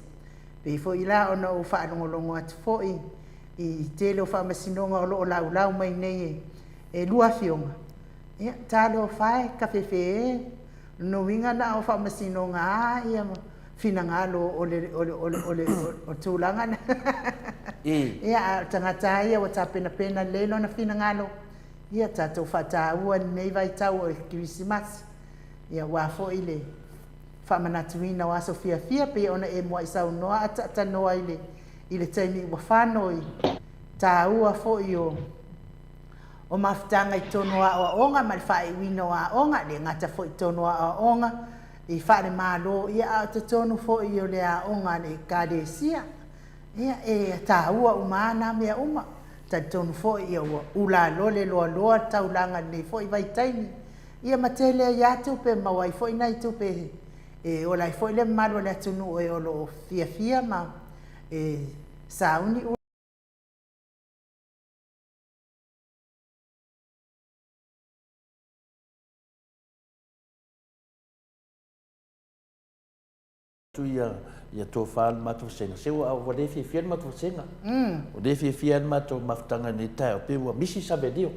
Speaker 1: Pe fo i la ona o whaanongolongo atu fo i tele o whamasinonga o loo lau mai nei e lua fionga. Ia, tālo whae, kawhewhe no winga na o whamasinonga ia fina ngalo o tūlanga na. Ia, tangata ia o tā pena leilo na fina ngalo. Ia, tātou whatāua nei vai tau o Christmas. Ia, wafo i le whamanatuina o aso fia pe ona e mua i sau noa ata noa i le taimi ua whanoi. Tāua fo i o mafutanga i tono a onga, ma le whae wino a onga, le ngata fo i tono a onga, i whae malo, ia a te tono fo i o le a onga le kādesia. Ia e tāua umana mea uma, ta tono fo i o ula lole loa taulanga nei fo i vai taimi. Ia matele ia tu pe mawai fo i nai tu pe e o lai fo i le malo le atunu e o lo fia ma e sauni
Speaker 3: tu ia tō whāl mātou senga. Sewa o wale whiawhian mātou senga. O le whiawhian mātou mafutanga ni tai o pewa misi savedio.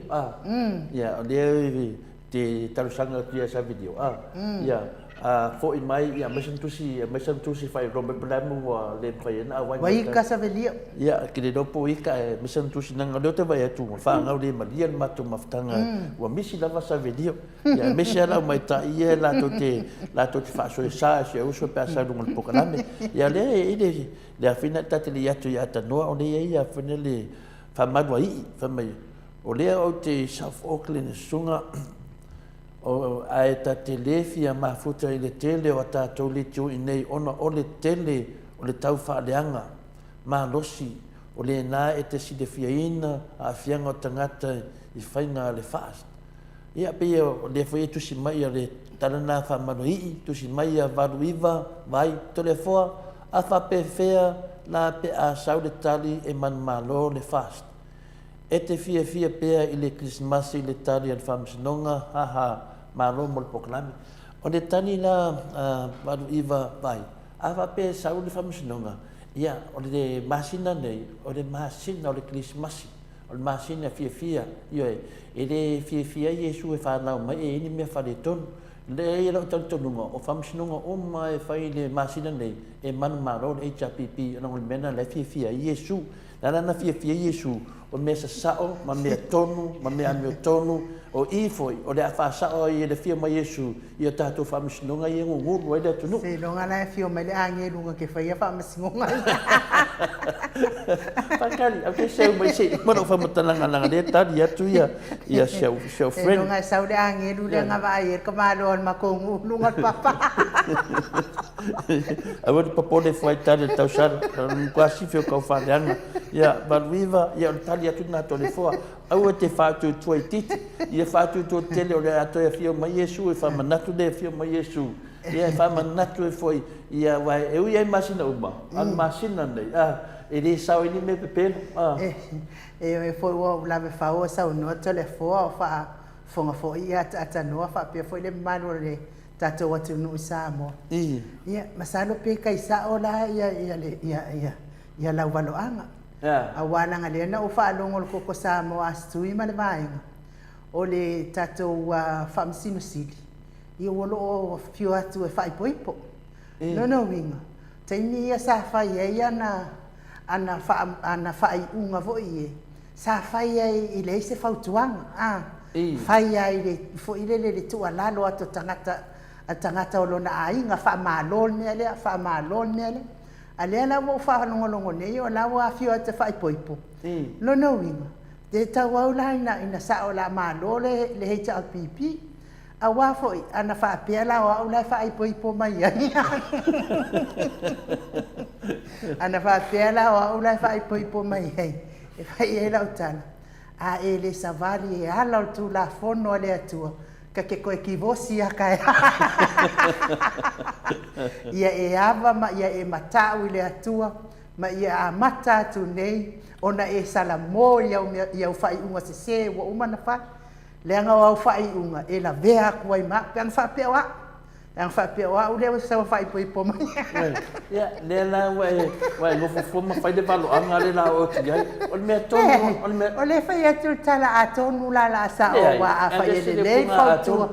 Speaker 3: Ia, o le te tarusanga tia savedio. Ia, fo i mai, ia, mesan tusi whai rombe blamu wa le whaiena.
Speaker 1: Waika savedio.
Speaker 3: Ia, ki le ropo ika e mesan tusi nanga leo te vai atu. Whaangau le malian mātou mafutanga wa misi lava savedio. Ia, mesi ala mai ta ia lato te whaasoe saa se uso pe asa runga le pokalame. Ia le awhina tate le atu i ata noa o le ia awhina le whamadwa ii. O lea o te South Auckland sunga o ae tate le fia mafuta i le tele o tātou le tiu i nei ona o le tele o le tau whaaleanga ma losi o le nā e te side fia ina a fianga o tangata i whainga le fast. Ia pe o le fwoi tusi mai a le talana whamano ii, tusi mai a varu iwa, vai, tole foa, a whape fea la pe a sau le tali e man malo le fast. E te fia pea i le Christmas i le tali al whamsinonga, malo mo le pokalame. O le tani la varu iwa, vai, a whape sau le whamsinonga. Ia, o le masina nei, o le masina o le Christmas. O le masina fia, ioe, e le fia Iesu e whanau mai e ini mea whare tonu. Le e rau tautonunga, o whamsinunga o mai whai le masina nei, e manu maro le HRPP, anong le mena le fia Iesu. Nana fia Iesu, o mea sa sao, ma mea tonu, ma mea mea tonu, o ifoi, o le a whasao i le fia mai Iesu, i o tātou whamsinunga i ngunguru, e le atunu.
Speaker 1: Se longa la fia mai le angelunga ke whaia whamasinunga.
Speaker 3: Pakari, au ke seu mai se, mano whamatananga le tari atu ia seu friend.
Speaker 1: Se longa sau le angelu le ngava ayer ka malo ma kongu lunga papa.
Speaker 3: Awa papo le foi tari tau sara, quasi fio kau whaleanga. Ia, baluiva, ia o tali atu nā tole foa. Aua te whātu tua i titi. Ia whātu tua tele o le atoia fio mai Iesu, e whamanatu le fio mai Iesu. Ia whamanatu e foi. Ia wai e ui ai masina uma. An masina nei. E le sao ini me pepeno.
Speaker 1: E foi o lave whao sau noa tole fua o wha whonga fo ia ata noa wha pia foi le manu le tatou atu nui Samoa. Ia masalo pe kai sa o la ia lau waloanga. A wananga le na o wha alongo le koko Samoa astui ma le vaenga. O le tatou whamsino sili. Ia wolo o fiu atu e whai poipo. No winga. Taimi ia sa whai e ia ana whai unga vo i e. Sa whai e i le se whautuanga. Whai ai le fo i le tua lalo ato tangata o lona ainga wha maalol mea lea, wha maalol mea lea. A lea la wo wha longo nei o la wo a fiu atu whai poipo. No winga. Te tau au la ina sa o la maalol le heita al pipi. A wā foi, ana wha pia la o au lai wha ipo mai ai. Ana wha pia la o au lai wha ipo mai ai. E whai e lau tana. A e le savali e ala o tu la fono le atua. Ka ke koe ki vosi a kai. Ia e ava ma ia e matau i le atua. Ma ia a mata atu nei. Ona e salamo ia u whai unga se wa umana wha. Leanga o whai unga, e la vea kuai ma, peang whapea wa. Peang whapea wa, ule o sa whai po mai.
Speaker 3: Ia, le la wai ngofo fuma whai de valo anga le la o ti ai. O le mea tonu,
Speaker 1: o le whai atu tala a tonu la la sa o wa a whai e le whautua.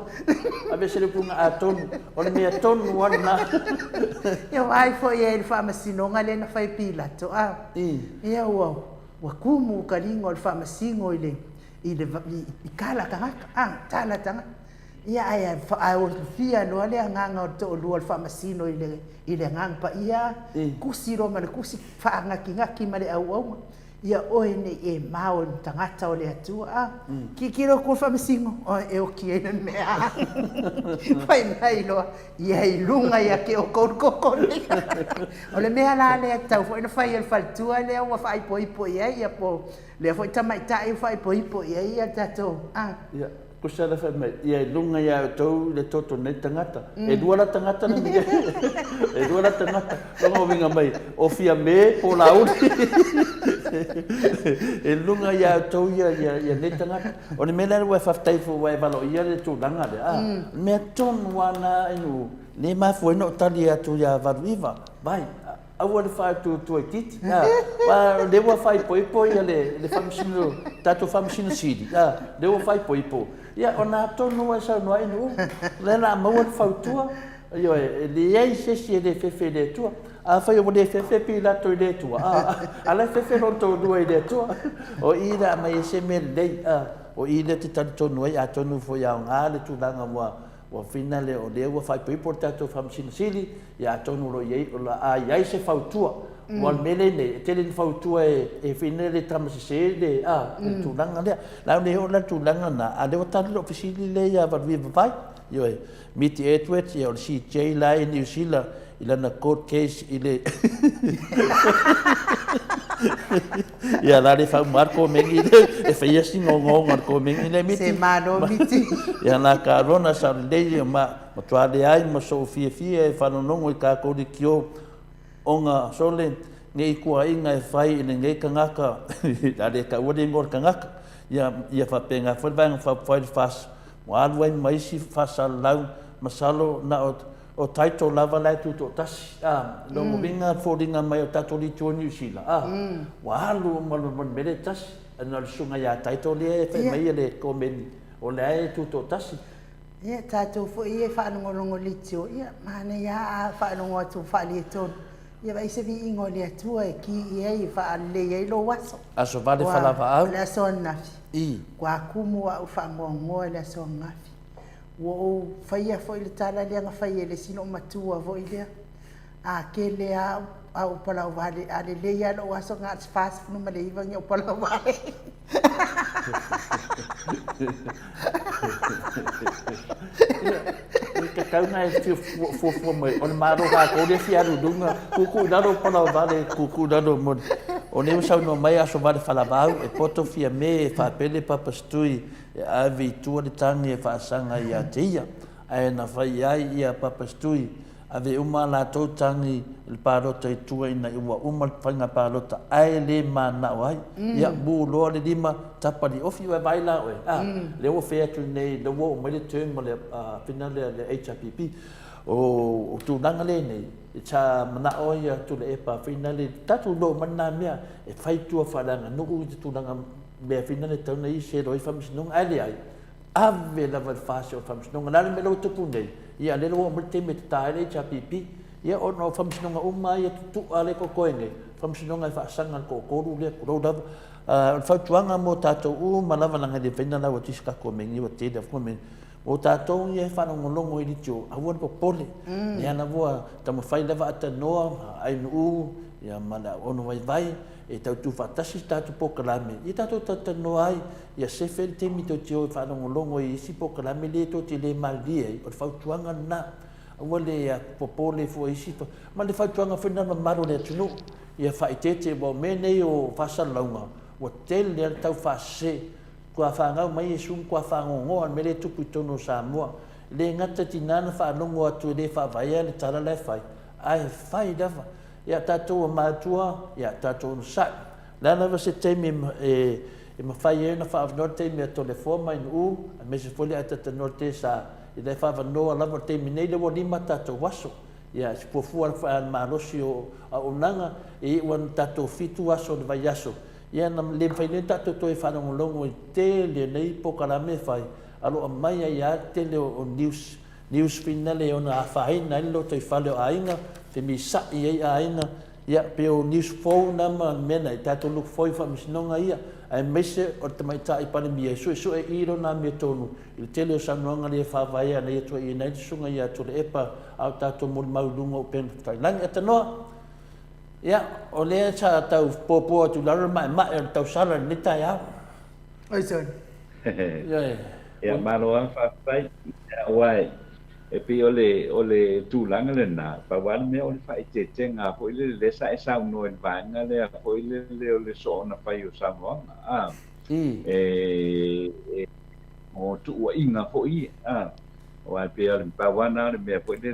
Speaker 3: A vese le punga a tonu, o le mea tonu wana.
Speaker 1: Ia wai fo e le whamasinonga le na whai pila to a. Ia ua, wa kumu ka ringo le whamasingo i le. I kala tangaka, tala tanga. Ia ai o fia no le nganga o to lu al famasino i le nganga pa ia kusi ro male kusi fa ngaki male au. Ia o ne e mau tangata o le atua. Ki kiro ko famasino o e o ki ene mea. Fai mai lo ia i lunga ia ke o ko. O le mea la le tau foi no fai el faltua le o fai po ia po le foi tamai tai fai po ia tato.
Speaker 3: Ia ko sa la fai mai ia lunga ia tau le toto nei tangata. E dua la tangata na mia. E dua la tangata. Longo vinga mai o fia me po la uri. E lunga ia tau ia nei tangata. O ne mena wa faftai fo wa valo ia le tu langa le. Me ton wana inu. Ne ma foi no tali atu ia valuiva. Vai. Awa le whai tu e titi. Wa lewa whai poipo ia le whamsino, tato whamsino siri. Lewa whai poipo. Ia o nā tonu e sau noa inu. Le nā maua le whautua. Ia le ei sesi e le fefe le tua. A whai o le fefe pi lato i le tua. A le fefe ronto dua i le tua. O i la mai e se me lei. O i le te tani tonu e a tonu fo ia o ngā le tūlanga mua. Wa fina le o le wa fai po tato whamsino siri ia tonu ro iei o la a iai se whautua. Wa mele ne te le whautua e fina le tamasese le tūlanga lea. Lau le o la tūlanga na a le o tali lo fisili le ia varui vavai. Yo e miti etuet ia o le CJ la e New Zealand i lana court case i le ia la le whau marko mengi le e whaia singo marko mengi le miti.
Speaker 1: Se mano miti.
Speaker 3: Ia la ka rona sa le ma tuale ai ma so fia e whanonongo i ka kori ki o onga sole ngei kua inga e whai i ngei kangaka a le ka ure ngor kangaka ia whapenga whaivanga whai fas mo aluai maisi fasa lau masalo na o taito lava lai tu to tasi no vinga foringa mai o tato li tu New Zealand wa alu mo mele tasi na sunga ya taito le fe mai le komen o le tu to tasi
Speaker 1: ia tato fo ia fa no litio ia mana ia fa no tu fa li to ia vai se vi ingo le tu e ki ia fa le ia lo waso
Speaker 3: aso vale fala va
Speaker 1: la sonna
Speaker 3: i
Speaker 1: kwa kumu wa fa ngo le sonna wo faia foi le tala le nga faia le sino matua vo ile a ke le a o pala vale a le ia lo waso nga fast no male iva nga o pala vale
Speaker 3: ke kau na e fo mai on maro ka ko le fia ru dunga ku da ro pala vale ku da ro mo o ne usau no mai aso vale fala va e poto fia me fa pele papastui a vi tu de tangi e fa sanga ia tia ai na fai ai ia papastui ave uma la to tangi il parota e tua ina ua uma fanga parota ai le mana wai ia bu lo le dima tapa di ofi wa baila we le o fe tu nei le wo mo le term le final le HPP o tu nanga le nei cha mana o ia tu le pa final tatu lo mana mea e fai tu fa danga no u tu nanga be final te nei se roi fam snung ai ai ave la va fasio fam snung la me lo tu punei ia le lo mo te me ta le HPP ia o no fam snung uma ia tu ale ko koenge fam snung ai fa sanga ko ko le ko da fa tuanga mo tato u malava nanga de final la o tiska ko mengi o te da ko men o tatou ia whanongo longo i ritio, a wana po pole. Ia na wua, tamo whai lewa ata noa, ai nu ia mala ono vai, e tau tu whatasi tātu pokalame. I tātou tata noa ai, ia se wheri te mito tio i whanongo longo i isi pokalame le to te le malia i, o whautuanga na. A wale ia popole fua isi, ma le whautuanga whenana maro le atunu. Ia whaitete wa menei o whasalaunga, wa tele le tau whase, kua whangau mai e sum kua whangongoa me le tupu tono Samoa. Le ngata tinana whanongo atu le whawaya le tara le whai. Ai whai dawa. Ia tātou a mātua, ia tātou no sai. Lana wa se teimi e mawhai e na whaavanoa teimi a tole forma in u, a me se foli a tatanoa te sa i le whaavanoa lama teimi nei le wa lima tātou waso. Ia si pofua whaan marosi o unanga e wan tātou fitu waso le vai aso. Ia na le whaine tātou toi whanongo longo i te le nei pokalame whai. Alo a mai ai a te leo o news fina le ona a whaina i lo toi whale o ainga. Te mi sai ai a ainga. Ia pe o news phone nama mena i tātou luk foi whamisinonga ia. Ai mese o te mai tā i pane mi e so e iro nā mea tonu. I te leo sanuanga le whawai ana ia tua i nei sunga ia to le epa au tātou mori maulunga o pena whailangi ata noa. Ia, o lea sa tau popo atu lara mai tau sala ni tai au.
Speaker 1: Oi son.
Speaker 2: Ia maloa whawhai, ia wai. E pi o le tūlanga le nā, pa wana mea o le whai te ngā po i le sa e sau no en vanga le po i le o le so na whai o Samoa. O tu ua inga po i. O ai pe ale pa wana le mea po le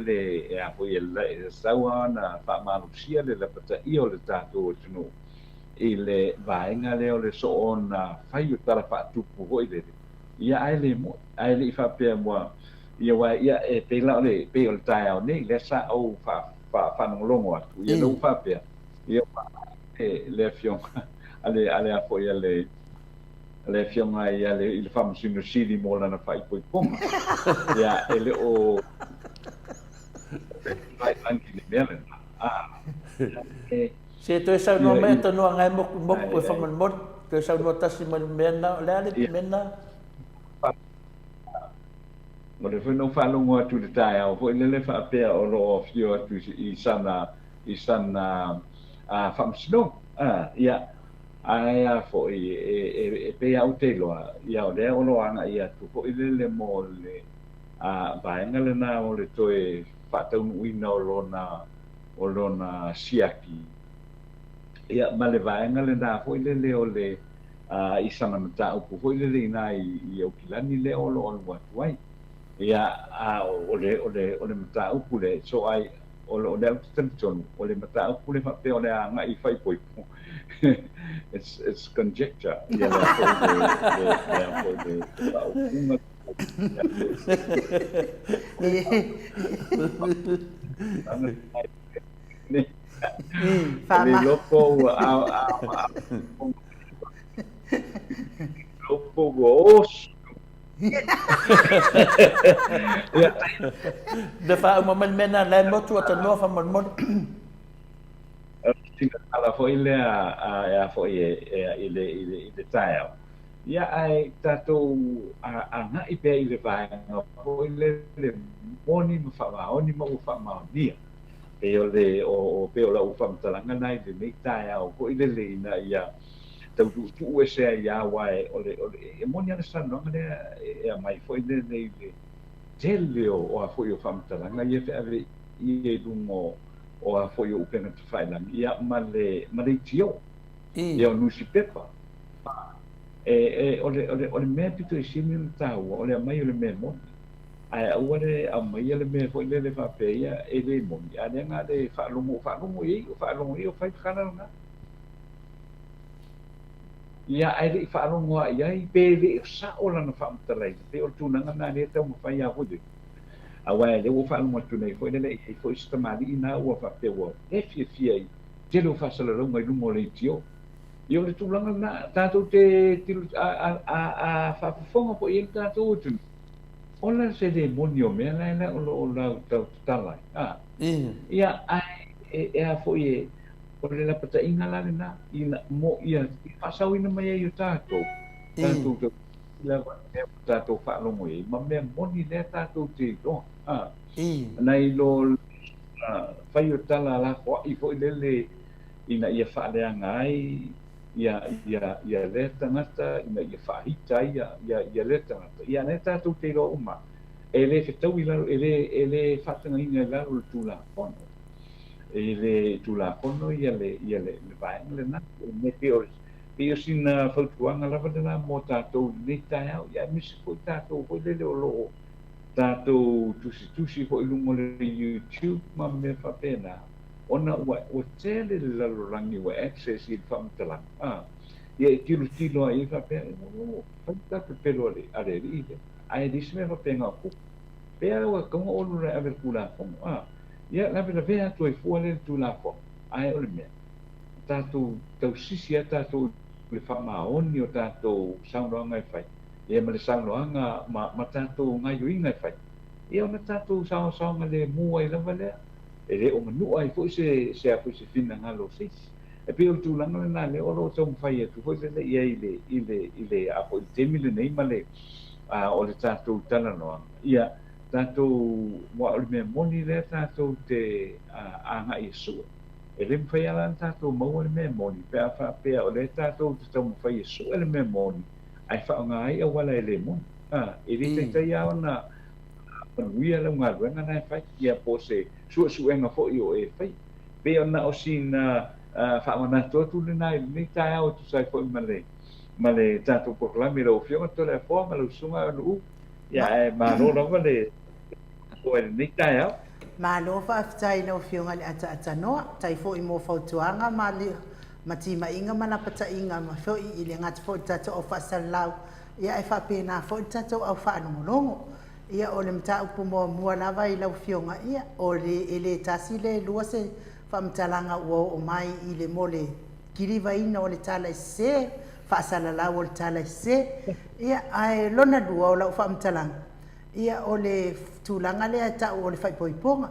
Speaker 2: e a po i le saua na fa malusia le la pata i o le tātou tunu i le vaenga le o le so na fai o tala fa tupu ho i le ia ai le mo ai le fa pe mo ia wa ia e pe la le pe o tai o nei le sa o fa no longo atu ia no fa pe ia le fion ale a po ia le fionga ia le fam sino sili mo la na fai poi pom ia ele o vai anki le mele
Speaker 3: se to sa no me to no ngai mok ko fam mo to sa no tasi man mena le mena
Speaker 2: mo le no fa longo atu le tai o foi le fa pe o lo fio atu i sana fam sino ia ai fo e pe au te loa ia o le ono anga ia tu fo le mo le vaenga le na o le toe fatau uina o lona siaki ia ma le vaenga le na fo le o le i sana mata o fo le na i o kilani le o lo wa tuai ia o le mata o le so ai o le tension o le mata o le fa pe o le anga i fai poi it's conjecture. Yeah,
Speaker 3: Defa uma mena la moto ata no fa mon
Speaker 2: ala foi le a foi le taio ia ai tato a nga i pe i le vai nga foi le moni ma fa oni ma u fa ma dia pe o le o pe o la u fa mtalanga nai le me taio ko i le na ia tau tu ese ia wai o le e moni ana sa no le e mai foi le tele o a foi o fa mtalanga ia fe ave i e dungo o a foi o pena te whaina ia ma le tio ia o nusi pepa o le mea pito i simi o tau o le mai o le mea moni ai au le a mai le me foi le fa pe ia e le mo ia le nga le fa longo i o fai kana nga ia ai le fa longo ia I pe le sa o la na fa mtalai te o tu nga na le te mo fai a hodi a wa le o fa longo tu nei foi le e foi sta mali ina o fa pe o e fia ai te lo fa sala longo I lungo le tio io le tu langa na tato te a fa fonga po il tato tu ona se de monio me na o la tala ia ai e a foi o le la pata inga la na ina mo ia fa sau ina mai ai tato tato la tato fa lo mo ma me moni le tato te do nai lo fai o tala la ko I foi le ina ia fa le ngai ia le tangata ina ia whahita ia le tangata ia ne tātou te roa uma e le whetau I laro e le whatanga inga I laro le tūla pono e le tūla pono ia le vaenga le nā me pe o sina whautuanga lava le nā mō tātou nei tai au ia misi ko tātou ko le o loo tātou tusi ko I lungo le YouTube ma me whapena ona o tele le lalorangi wa access I whamtala ia tilo ai whapea whaita pe pelo are ri ai disme whapenga ku pea wa kongo olu re ave kula kongo ia la vea tu I fua le tu la fo ai ole me tātou tau sisi a tātou le whamaoni o tātou saunoanga I whai ia ma le saunoanga ma tātou ngai uinga I whai ia ona tātou saunoanga le mua I lava lea e le o manua I foi se a foi se fina ngalo sis e pe o tūlanga na le olo tau mwhai atu foi le ia I le a foi temi le nei ma le o le tātou tala noa ia tātou mua o le mea moni le tātou te anga I sua e le mwhai ala tātou maua le mea moni pea whapea o le tātou te tau mwhai sua le mea moni ai whaonga ai a wala e le moni e le teitai au na panuia le ngā ruenga nai whai ia po se suenga fo I o e whai pe ona o sina whaamana tu le nai ni tai au tu sai fo ma le tātou poklami lau whionga tole a fōa ma lau sunga anu ia e maro lava le o e ni tai au
Speaker 1: Malo whaafitai no whionga le ata noa tai fo I mō whautuanga ma le matima inga mana pata inga ma fo I le ngata fo tato o whaasalau ia e whaapena fo tato au whaanongolongo ia o le mta upu mua lava I lau whionga ia o le ele tasi le lua se whamtalanga ua o mai I le mole kiriva ina o le tala se whaasala lau o le tala se ia ai lona lua o lau whamtalanga ia o le tūlanga le ata o le whaipoiponga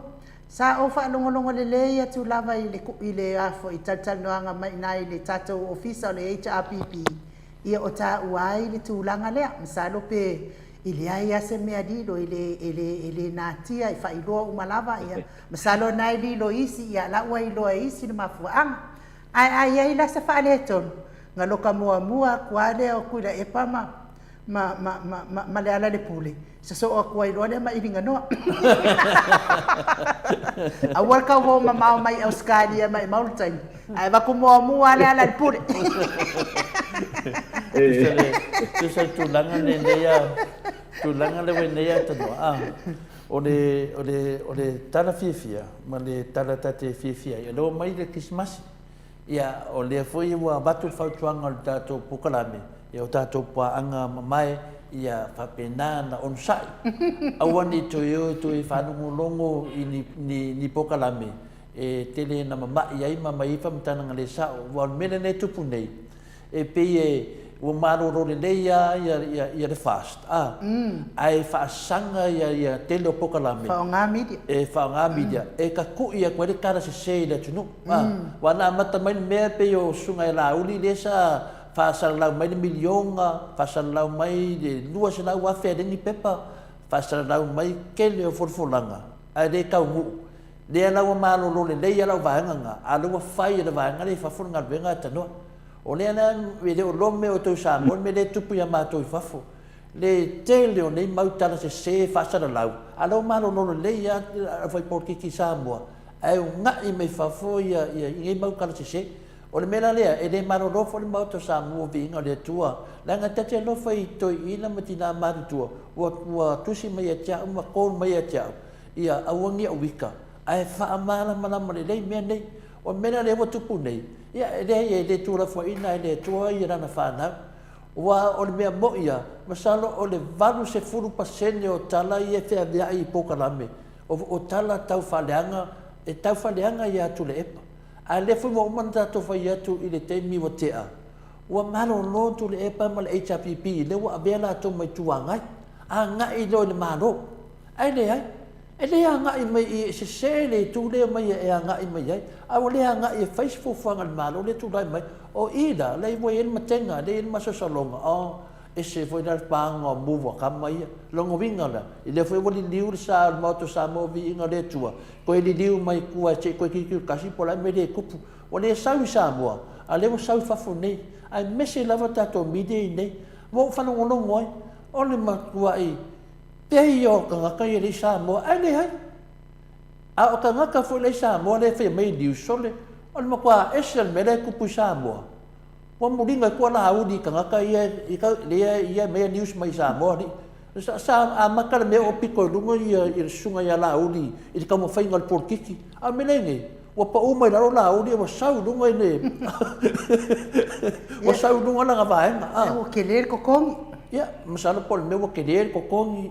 Speaker 1: sa o whaalongolongo le ia tūlava I le afo I tatanoanga mai nai le tatou ofisa o le HRPP ia o tā uai le tūlanga lea misalo pe ile ai ase mea dilo ile natia I whailoa umalava ia masalo nai lilo isi ia la ua iloa isi ni mafuanga ai la sa whaale tonu nga loka mua kua le o kuira e pa ma le ala le pule sa so o kua iloa le ma iringa noa a warka wo mamao mai Australia mai Maultain ai va mua le ala le pule
Speaker 3: tu sai tu langa le lea tu langa le wenea tanoa o le tala fifia ma le tala tate fifia ia lo mai le Christmas ia o le foi ua batu fautuanga o le tātou pukalame ia o tātou puaanga mamae ia whapena na onsai awani to yo to I whanungolongo I ni pokalame e tele na mama ia ima maifa mtana ngale sa wan mele ne tupu nei e pe o maroro le leia ia le fast ai whaasanga ia tele o pokalame
Speaker 1: whaonga media
Speaker 3: whaonga media e ka ku ia koe le kara se le tunu wana mata mai mea pe o sunga e la uli le sa whaasalau mai le milionga whaasalau mai le lua se lau afe ni pepa whaasalau mai kele o forfolanga ai le kau ngu le alau maroro le leia lau vaenganga alau whai le vaenga le whafonga venga tanoa o le ana le o lome o tau sa mo me le tupu ia mātou I whafo le tele o nei mautala se whaasara lau alau maroro le ia whai porkiki Samoa ai o ngai me whafo ia ngai maukala se O le mela lea, e le marorofo le mauto Samoa viinga le tua. Langa tate lofa I toi ina matina maritua. Ua tusi mai a tia, ua kōn mai a tia. Ia awangi a wika. Ai wha mana malama le lei mea nei. O mela le watupu nei. Ia e le tura fo ina e le tua I rana whanau. Ua o le mea mo ia, masalo o le valu se furu pasene o tala I e whea vea I pokalame. O tala tau whaleanga, e tau whaleanga I atu le epa. A le fu mo umana to fa yatu I le teimi wa tea. Ua malo no tu le epa ma le HPP, le wa abela to mai tuangai. A ngai lo le malo. Ai le ai. E le a ngai mai I se le tu le mai e a ngai mai ai. A o le a ngai e Facebook fanga le malo le tu lai mai. O ida, le wa en matenga, le en masasalonga. O e se foi na panga muwa kamai longo winga la I le foi wali liu sa moto sa mo vi inga le tua ko e liu mai kua che ko ki kasi pola me le kupu o le sau sa mo a le mo sau fa fone ai mese lava tato mide nei mo fa no ngoi o le ma kua I pe yo ka ka I le sa mo ai le hai a o ka ngaka foi le sa mo le fe mai liu sole o le ma kua esel me le kupu sa mo wa muringa ko la audi ka ngaka ia me news mai Samoa ni sa a makala me o piko lungo ia sunga ia la audi I ka mo fainga porkiki a menenge wa pa o mai la audi wa sau lungo ne wa sau lungo la vaenga
Speaker 1: o keler ko kongi
Speaker 3: ya masala pol me wa keler ko kongi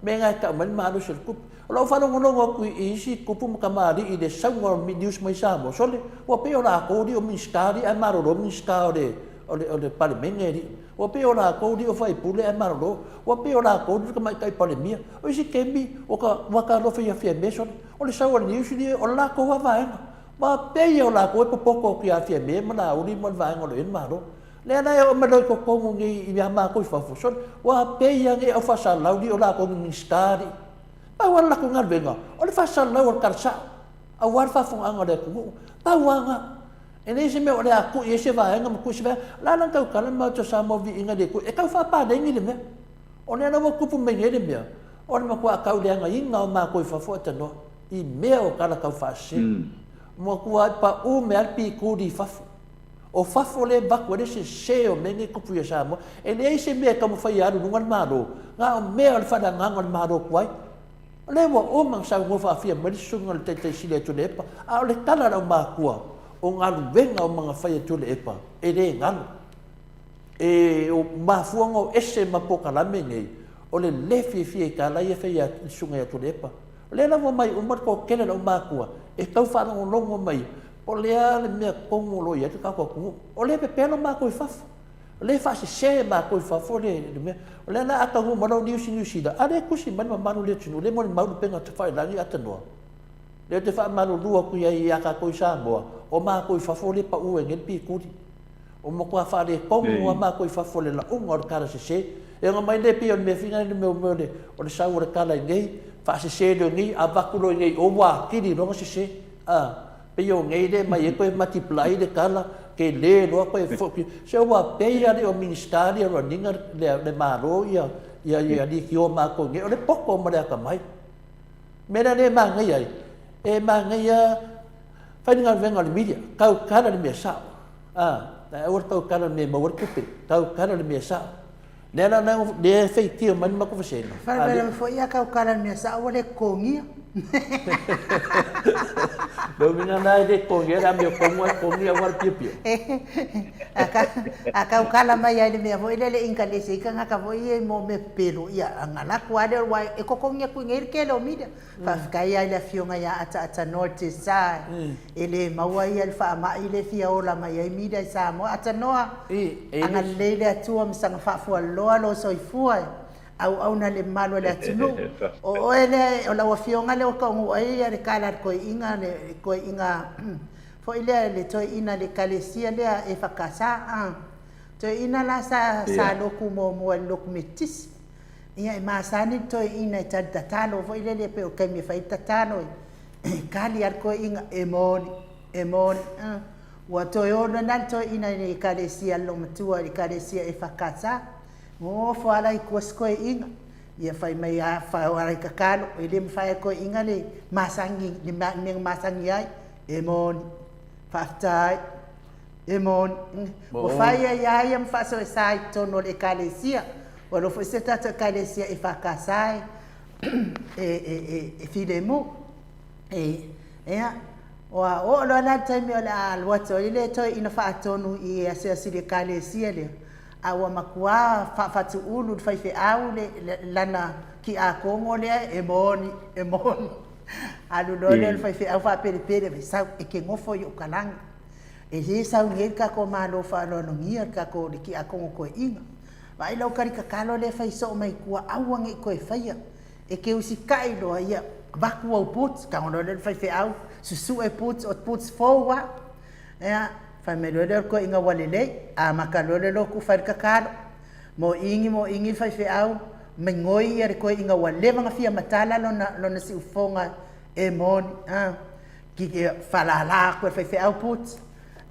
Speaker 3: me nga ka man malu sel kup lo fa no ngo ku isi kupu makamari I de sangwa mi news mai Samoa sole wa pe ora ko di o miskari a maro ro miskari o le palemengeri wa pe ora ko di o fai pule a maro wa pe ora ko di ka mai kai palemia o isi kembi o ka wa ka lo fia fia meso o le sawa news ni o la ko wa va pe o la ko poco ki a fia me mana o ni mo va ngo le maro le na o me lo ko ko ngi I ma ko fa fo son wa pe ya ngi o fa sa la di o la ko miskari Pawala ko nga benga. O le fasal na o karsa. A war fa fong anga le ko. Pawanga. Ene se me o le aku ye se va nga mo ku se la lang ka kala ma to sa mo vi inga de ko. E ka fa pa de ngi le me. O ne na mo ku pu me ngi le me. O ma ko ka u le nga inga ma ko fa fo ta no. I me o kala ka fa se. Mo ku pa u me al pi ku di fa. O fa fo le ba ko de se o me ngi ku pu ya sa mo. Ene se me ka mo fa ya ru ngal ma do. Nga o me al fa da ngal ma do kwai. Le wa o mang sa ngo fa fia mai sunga le te sile tu lepa a le tala la ma kua o ngalu venga o manga fa tu lepa e le ngalu e o ma fuanga ese ma poka la mengi o le lefi fie ka la ia fa ia sunga tu lepa le la mai o mar ko kele la ma kua e tau fa no longo mai o le ale me kongo lo ia ka ko o le pe pelo ma ko fa le fa se ma ko fa fo le le na ata ho mo ni usi da ale ku si man ma le tunu le mo ma lu penga te fa la ni ata no le te fa ma lu ku ia ka ko sa mo o ma ko fa fo le pa u en pi ku o mo ko fa le ko mo ma ko fa fo le la un or kara se e nga mai le pi on me fina ni me le o le sa o kala ngai fa se le ni avakulo ngai o wa ki di no se pe yo ngai le mai e ko multiply le kala ke le lo ko e foki se wa pe ya le o ministeri ro ninga le maro ia di ki o ma ko nge o le poko ma le ka mai me na le ma ngai ai e ma ngai ya fa ninga venga le media ka kana le me sa ta o to kana me mo wor kupe ka kana le me sa le na le fe ti man ma ko fa se no
Speaker 1: fa le fo ia ka kana me sa o le kongi
Speaker 3: Domina na de kongera me kongia war pipi.
Speaker 1: Aka kala mai ai me vo ile inka le se kan aka vo ie mo me pelo ia angala kwale wa e kokongia ku ngir kelo mida. Fa kai ai la fionga ya ata norte sa. Ele maua ia fa ma ile fia ola mai ai mida sa mo ata noa. Anga le atu am sanga fa fu lo so ifua. Au na le malo le atunu o ele o la wafionga le o ka ngu ai le kala ko inga fo ile le to ina le kalesia le e fakasa to ina la sa loku mo loku metis ia ma sani to ina tatalo fo ile le pe o kai me fai tatalo kali ar ko inga emon wa to yo na to ina le kalesia lo mtua le kalesia e fakasa mo fo ala ko inga ia fai mai a fa ala kakalo ele fai ko inga le masangi ni masangi ai emon faftai e mo o fai ia mfaso e sai tono le kalesia o lo foi se tata kalesia e fakasai e filemo o lo na taimi o la alwato ile to ina fa tonu i ase le kalesia le awa makua fatu ulu fai fe au le lana ki a kongo le e moni alu le fai fe au fa pere ve sa e ke ngofo yo kalanga e he sa ngel ka ko malo fa lo no ngia ka ko le ki a kongo ko inga vai lo kari ka kalo le fai so mai kua au ngi ko e fai e ke usi kai lo ia baku au put ka ono le fai fe au su e put o put fowa fa me lo ko inga walele a makalole lo ku fa ka kalo mo ingi fai fe au me ngoi ia ko inga wale vanga fia matala lo na si ufonga e mon ki fala la ko fai fe au put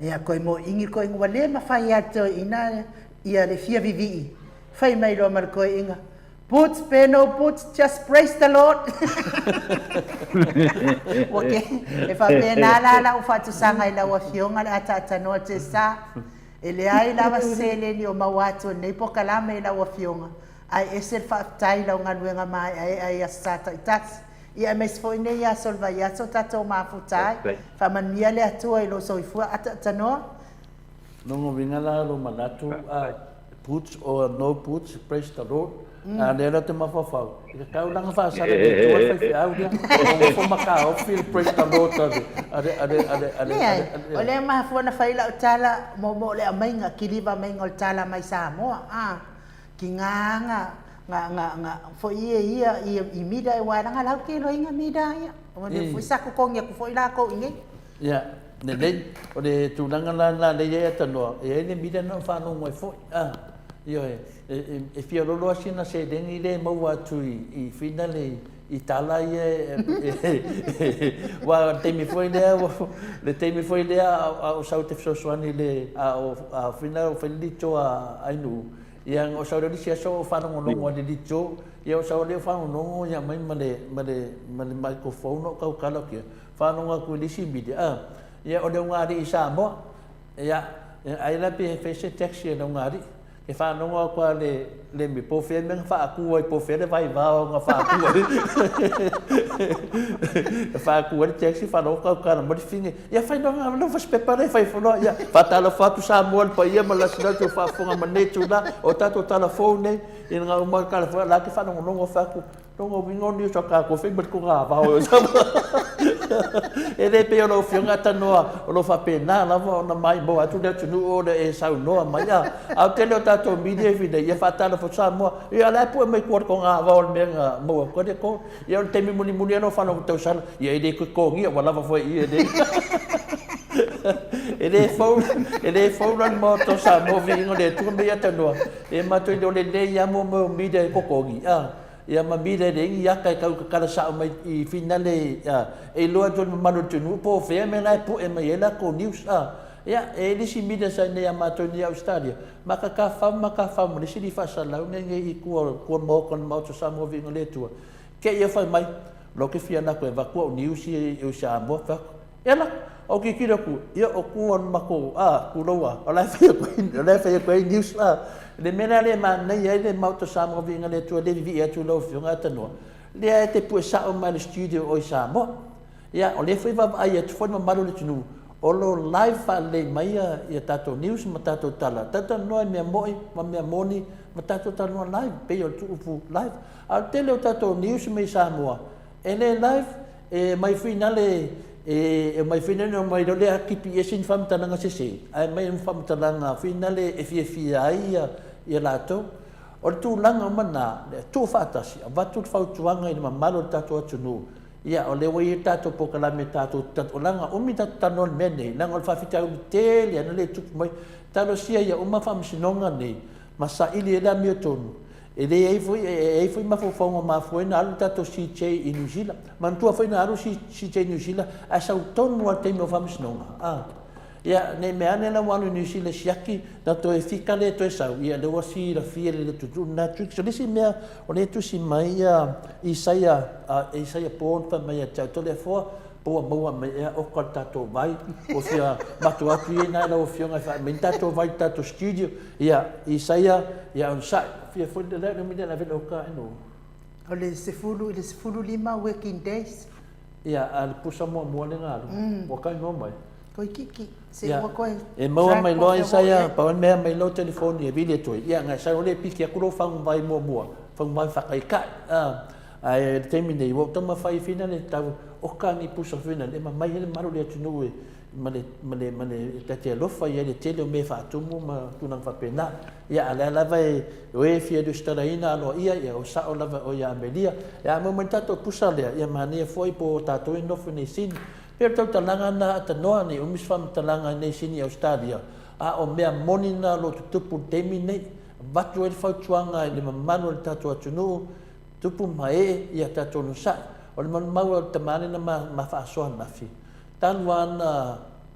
Speaker 1: ia ko mo ingi ko inga wale ma fai ato ina ia le fia vivi fai mai lo mar ko inga put peno put just praise the Lord okay e fa pena la o fa tu sanga ila wa fionga le ata no te sa ele ai la vasele ni o mawato nei po kalame ila wa fionga ai ese fa tai la nga luenga mai ai asata itas ia mes foi nei ya solva ya so tato ma futai fa man mia le atua ilo so ifu ata no
Speaker 3: no vinga la lo manatu puts or no puts praise the Lord Nela te mawhawhau. Kau langa whaasara ni tua whaiwhi au nia. O fo makao, feel praise the Lord.
Speaker 1: O le maha fuana whaila o tala, mo le a mainga, ki riva mainga o tala mai Samoa. Ki nganga, fo ia i mida e wairanga lau ki lo inga mida ia. O le fuisako kongia ku fo ila ko inge.
Speaker 3: Ia, ne lei, o le tūnanga la le ia tanoa. E ne mida no whanau ngoi fo. Io e fia lolo asina se dengi le mau atu I fina le I tala wa temi foi le temi foi le o sau te fsoani le a fina o felito a ainu yang o sau le sia so fa no no le dito ia o sau le fa no ia mai male microphone o kau kala kia fa no ku lisi media ia o le ngari Samoa ia ai la pe face taxi no ngari e fa no ko le mi po fe men fa ku e po fe le vai va nga fa ku fa ku e taxi fa no ka ka mo finge ya fa no fa prepare fa no ya fa ta la fa tu sa mo pa ia ma la sina tu fa fonga manetu la o ta to telefone e nga mo ka fa la ki fa no fa ku no vingo ni so ka ko fe bet ku nga va o e le pe no fionga ta no o lo fa pena la vo na mai bo atu de tu o de e sa no mai a te lo ta to mi de vide ia fa ta lo fa mo ia la pu me ko nga va o me nga mo ko de ko ia te mi muni no fa no to sal ia de ko ngi wala va foi ia de e le fo mo to sa mo vingo de tu me ta no e ma to de le ia mo mi de ko ngi ia mabida de ia kai kau kala sa mai I finale e loa ton manu tunu po fe me lai po e mai ela ko news ia e lisi mida sa ne amato ni Australia maka ka fam ni si fa sa lau ne I ko mo kon mo to sa mo vingo le tua ke ia fa mai lo ke fia na ko e va ko news I o sa mo fa ela o ki kira ku ia o ku on mako ku loa o la fa ko news le mena le ma nei le mauto Samoa vinga le tua le vi tu lo fionga tano le te pu sa o mal studio o Samoa ya o le foi va ai tu foi ma malo le tunu o lo live fa le mai ia tato news ma tato tala tato no me moi ma me moni ma tato tala live pe o tu fu live al tele o tato news me Samoa ele live e mai finale e mai finale no mai le KPS in fam tanga se ai mai fam tanga finale e fia ia lato o tu langa mana tu fatasi va tu fautuanga I mamalo tato atunu ia o le wai tato pokalame tato langa o mi tato mene langa o fafita tele ana le tu mai talo sia ia uma fam sinonga nei masa ili ela miotonu e le ei foi ma fofonga ma foi na alu tato CJ I New Zealand man tu foi na alu CJ New Zealand a sa tonu o te mo fam sinonga ia ne me ane la wanu New Zealand siaki na to e fika le to e sau ia le wasi la fia le tutu na trick so lisi mea o le tu si mai Isaia pon pa mai tau to le fo po mo me o ka tato vai o fia matu atu ina la o fia ngai fa me tato vai tato studio ia isaia ia on sa fia foi de la me la velo ka no
Speaker 1: o le se fulu lima working days
Speaker 3: ia al pusa mo le ngalo o ka no mai
Speaker 1: ko kiki se o ko
Speaker 3: e mo mai lo isaia pa me mai lo telefone e vile to ia ngai sa o le piki ku fa vai mo fa vai fa kai ka ai termine wo tama fai fina le tau o ka ni pusa fina le ma mai le maru le tunu e male te lo fa ia le tele me fa tumu ma tunang fa pena ia ala vai o e fia do staraina lo ia o sa o lava o ia melia ia momentato pusa le ia mania foi po tato no fini sin per tau talanga na tanoa ni o misfam talanga nei sini Australia a o mea monina lo tupu termine vatu e fa tuanga le manuel tato atunu tupu mai ia tato no sa o le mau te mane na ma fa so na fi tan wan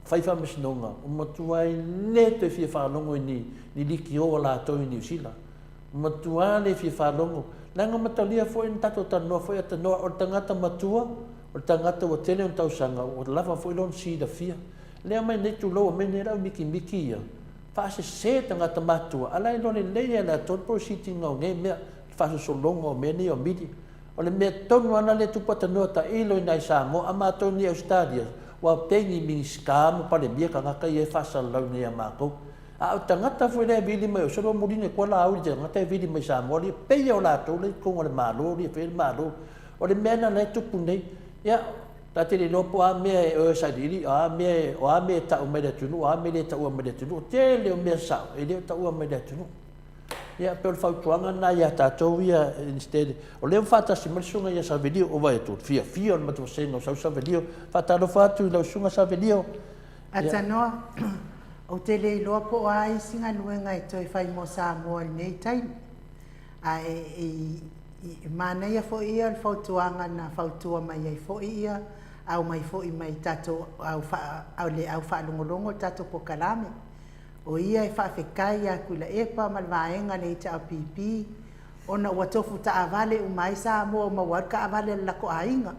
Speaker 3: faifa mesnonga o matuai le te fi fa longo ni liki o la to ni sila matua le fi fa longo langa matalia foi en tato tano foi atano o tangata matua o tangata o tele on tau sanga o lava foi lon si da fia le mai ne tu lo me ne ra miki ia fa se tangata matua ala lo le la to pro sitting o nge me fa so longo me ni o midi o le me tonu ana le tupata no ta ilo nai Samoa ama to ni Australia wa pengi mi skam pa le bia ka ka ye fa sa lo ni ama ko a tangata foi le vili mai so mo dine ko la au je ngata vili mai Samoa li pe yo la to le ko le malo li fe malo o le mena le tupu nei ya ta te le lopo a me o sa diri a me ta o me de tunu a me le ta o me de tunu te le o me sa e le ta o me de tunu ia pe fa tuanga na ia tatou ia instead o le fata si mersunga ia sa video o vai tu fia ma tu se no sa video fata lo fatu lo sunga sa video
Speaker 1: atano o te le lo po ai singa nuenga e toi fai mo Samoa nei tai ai mana ia fo ia le fautuanga na fautua mai ai fo ia au mai fo i mai tato au fa longolongo tato po kalame o ia e whaafekai a kula epa malvaenga nei te apipi ona ua tofu ta avale umai Samoa ma warka avale lako ainga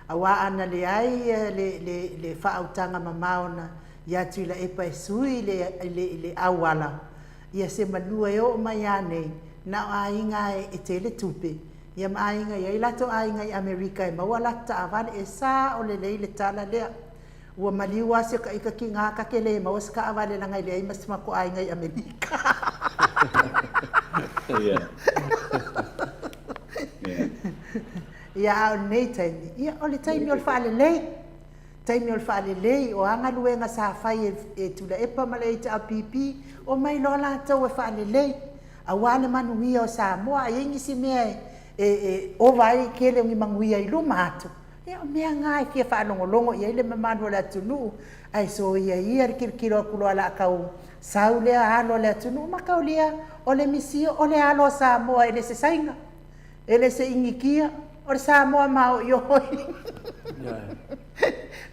Speaker 1: awa ana le ai le whaautanga mamaona ia tuila epa e sui le awala ia se manua e o mai anei na ainga e tele tupe ia ma ainga ia ilato ainga i Amerika e mawala ta avale e sa o le leile tala lea ua maliwa se ka ika ki ngā kakele ma was ka avale na ngai lei mas mako ai ngai Amerika. Ia nei taimi. Ia ole taimi ol faale lei. Taimi ol faale lei o anga luenga sa fai e tula epa malei te apipi o mai lola tau e faale lei. A wale manuia o Samoa e ingisi mea o vai kele ngi manguia i lumatu. Ia mea ngai fia whaalongolongo ia ile mamanu le atunu ai so ia kirikiro kulo ala kau sau lea alo le atunu makau lea o le misio o le alo Samoa ele se sainga ele se ingikia o le Samoa mau ioi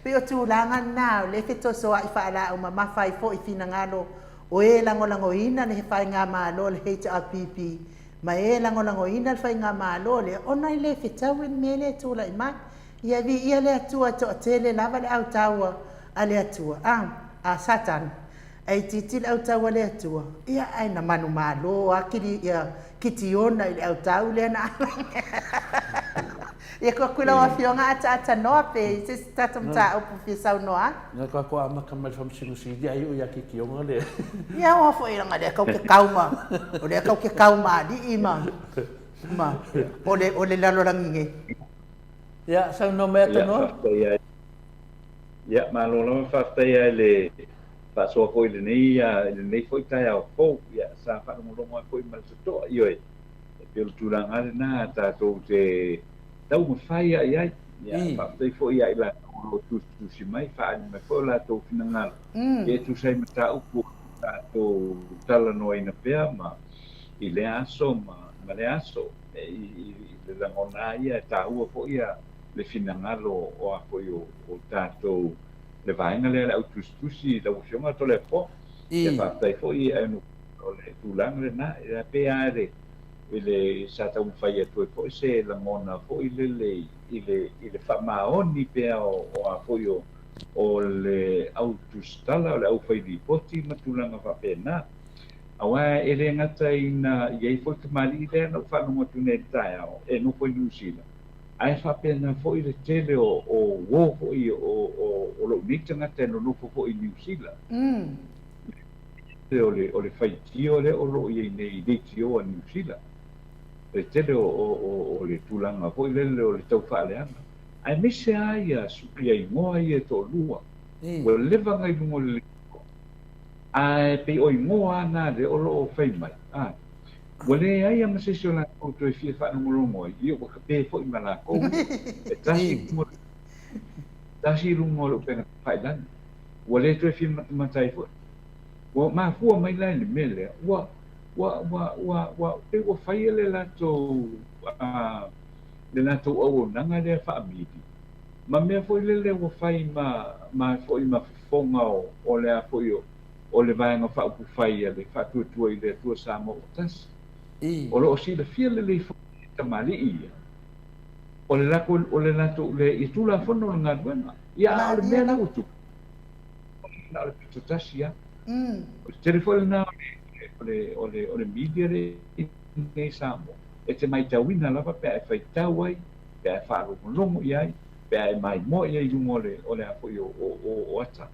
Speaker 1: pe o tūlanga nao le feto soa i whaala o mamawhai fo i fina ngalo o e langolango ina le he whai ngā malo le heita a pipi ma e langolango ina le whai ngā malo le ona i le fetau en mele tūla i mai ia vi ia le atua to tele lava le autaua a le atua a satan ai titil autaua le atua ia ai na manu malo akiri ia kitiona le autau le na ia ko kula wa fionga ata no pe se tatum ta o pu sau no a
Speaker 3: na ko ama kamal fam sinusi dia ai ia kikionga le
Speaker 1: ia wa fo ira ngade ko ke kauma o le ko ke kauma di ima ma o le lalo rangi
Speaker 3: ya sa no me to no
Speaker 2: ya ma lo no fa tai le fa so ko le nei foi tai au ko ya sa fa no lo mo foi mal to yo e pe tu la ngale na ta to te tau mo fai ai ya fa tai foi ai la tu si mai fa me fo la to finanga e tu sai mata u ta to tala no ina pe ma i le aso ma le aso i le ngona ia ta u fo ia le finangalo o apoio o tatou le vainga le autustusi la usionga to le fo e fa tai foi e no o le tulang le na e pe are ile sa tau fai atu po se la mona po ile fa maoni pe o a po o le autostala o le au fai di poti matulanga fa pena awa ele ngata ina ye fo te mali le no fa no tune tai e no po New ai fa pena fo i le tele o wo fo i o lo mitanga te no fo i New Zealand o le fai tio le o lo i nei de tio a New Zealand le tele o le tulanga fo i le o le tau fa le ana ai mise ai a supi ai ngoa i e to lua o le vanga i lungo le ai pe o ngoa na le o lo fai mai wale ai ama se sio la o to fi fa no mo i o ka pe fo i mala ko e tasi lungo lo pe fa dan wale to fi matai fo wa ma fu mai la le mele wa pe o fai le la to o nanga le fa mi ma me fo le o fai ma fo i ma fonga o le fo io o le vai nga fa ku fai le fa tu i le tu Samoa tas o lo si le fia le fo tamali ia o le lako o le nato le i tu la fono nga buena ia o le mena utu na le pitasia o le telefone na o le media le nei Samoa e te mai tawina lava pe ai fai tawai pe ai fa ro longo ia pe ai mai mo ia i lungo o le apo o ata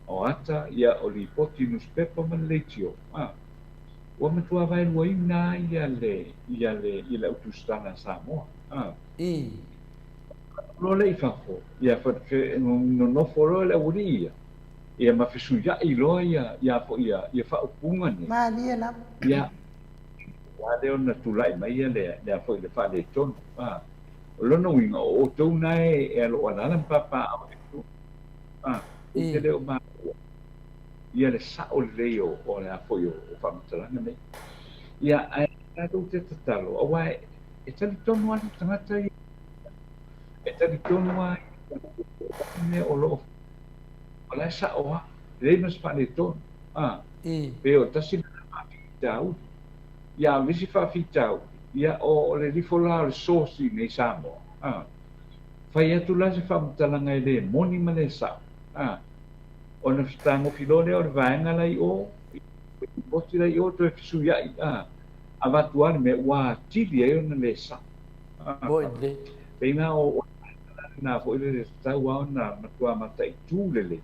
Speaker 2: o ata ia o li poti newspaper man leitio o me tua vai lo ina ia le utustana Samoa lo le fafo ia fa no foro le uria ia ma fisu ya i lo ia fo ia fa upunga ni
Speaker 1: ma lia la
Speaker 2: ia le ona tulai mai ia le fo le fa le ton lo no winga o to nai e lo ana papa o te leo ma ia le sa o leo o le apoio o whamatalanga nei. Ia ai tātou te tatalo, awa e tali tonu anu tangata i, e tali tonu ai, me o loo, o lai sa oa, rei mas whane tonu, pe o tasi na whawhitau, ia visi whawhitau, ia o le rifola o le sosi nei Samoa, whai atu la se whamatalanga i le moni ma le sa, o na fitango filone o le vaenga lai o poti lai o to e fisu iai a vatuane me ua tili e ona le sa peina o na fo ile le tau au na matua matai tūlele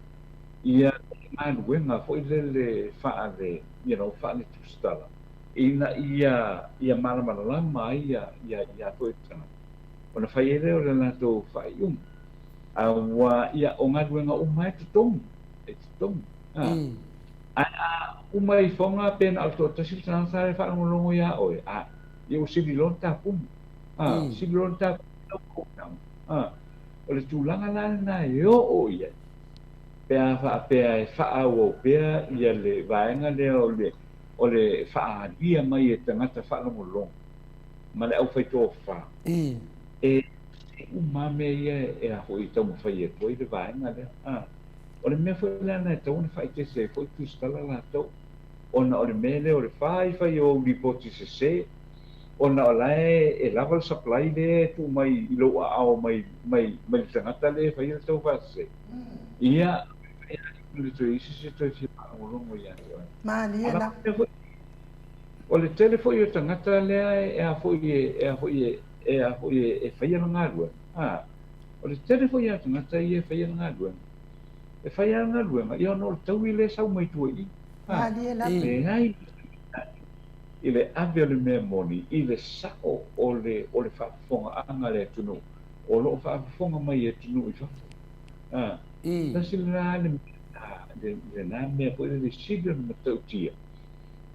Speaker 2: ia manuenga fo ile le faa le faa le tustala ina ia malamalama ia fo i tana ona fai ele o le nato fai awa ia o ngaduenga umai tutongu tom umai fonga pen alto tasil sana sare fa ngolongo ya oi eu sidilonta pum sidilonta ko o le tulanga na yo oia pe fa o pe ia le vaenga le o le fa dia mai e tangata fa ngolongo ma le au fai to fa umame ia e a hoi tau fai e toi le vaenga le o le mea foi lana e tau na whai te se foi tu stala la tau ona o le mele o le whai o ripoti se ona o lae e lava le supply le tu mai ilo a ao mai tangata le whai le tau whase ia le tu isi se tu si paongo ia
Speaker 1: ma lia la
Speaker 2: o le tele foi o tangata le e a foi e whai ana ngadua o le tele foi a tangata e whai ana ngadua e fai anga luenga ia no tau i le sau mai tuai e ai i le ave le mea moni i le sao o le whaafonga anga le tunu o lo whaafonga mai e tunu i whaafonga nasi le nā mea po i le sida na tau tia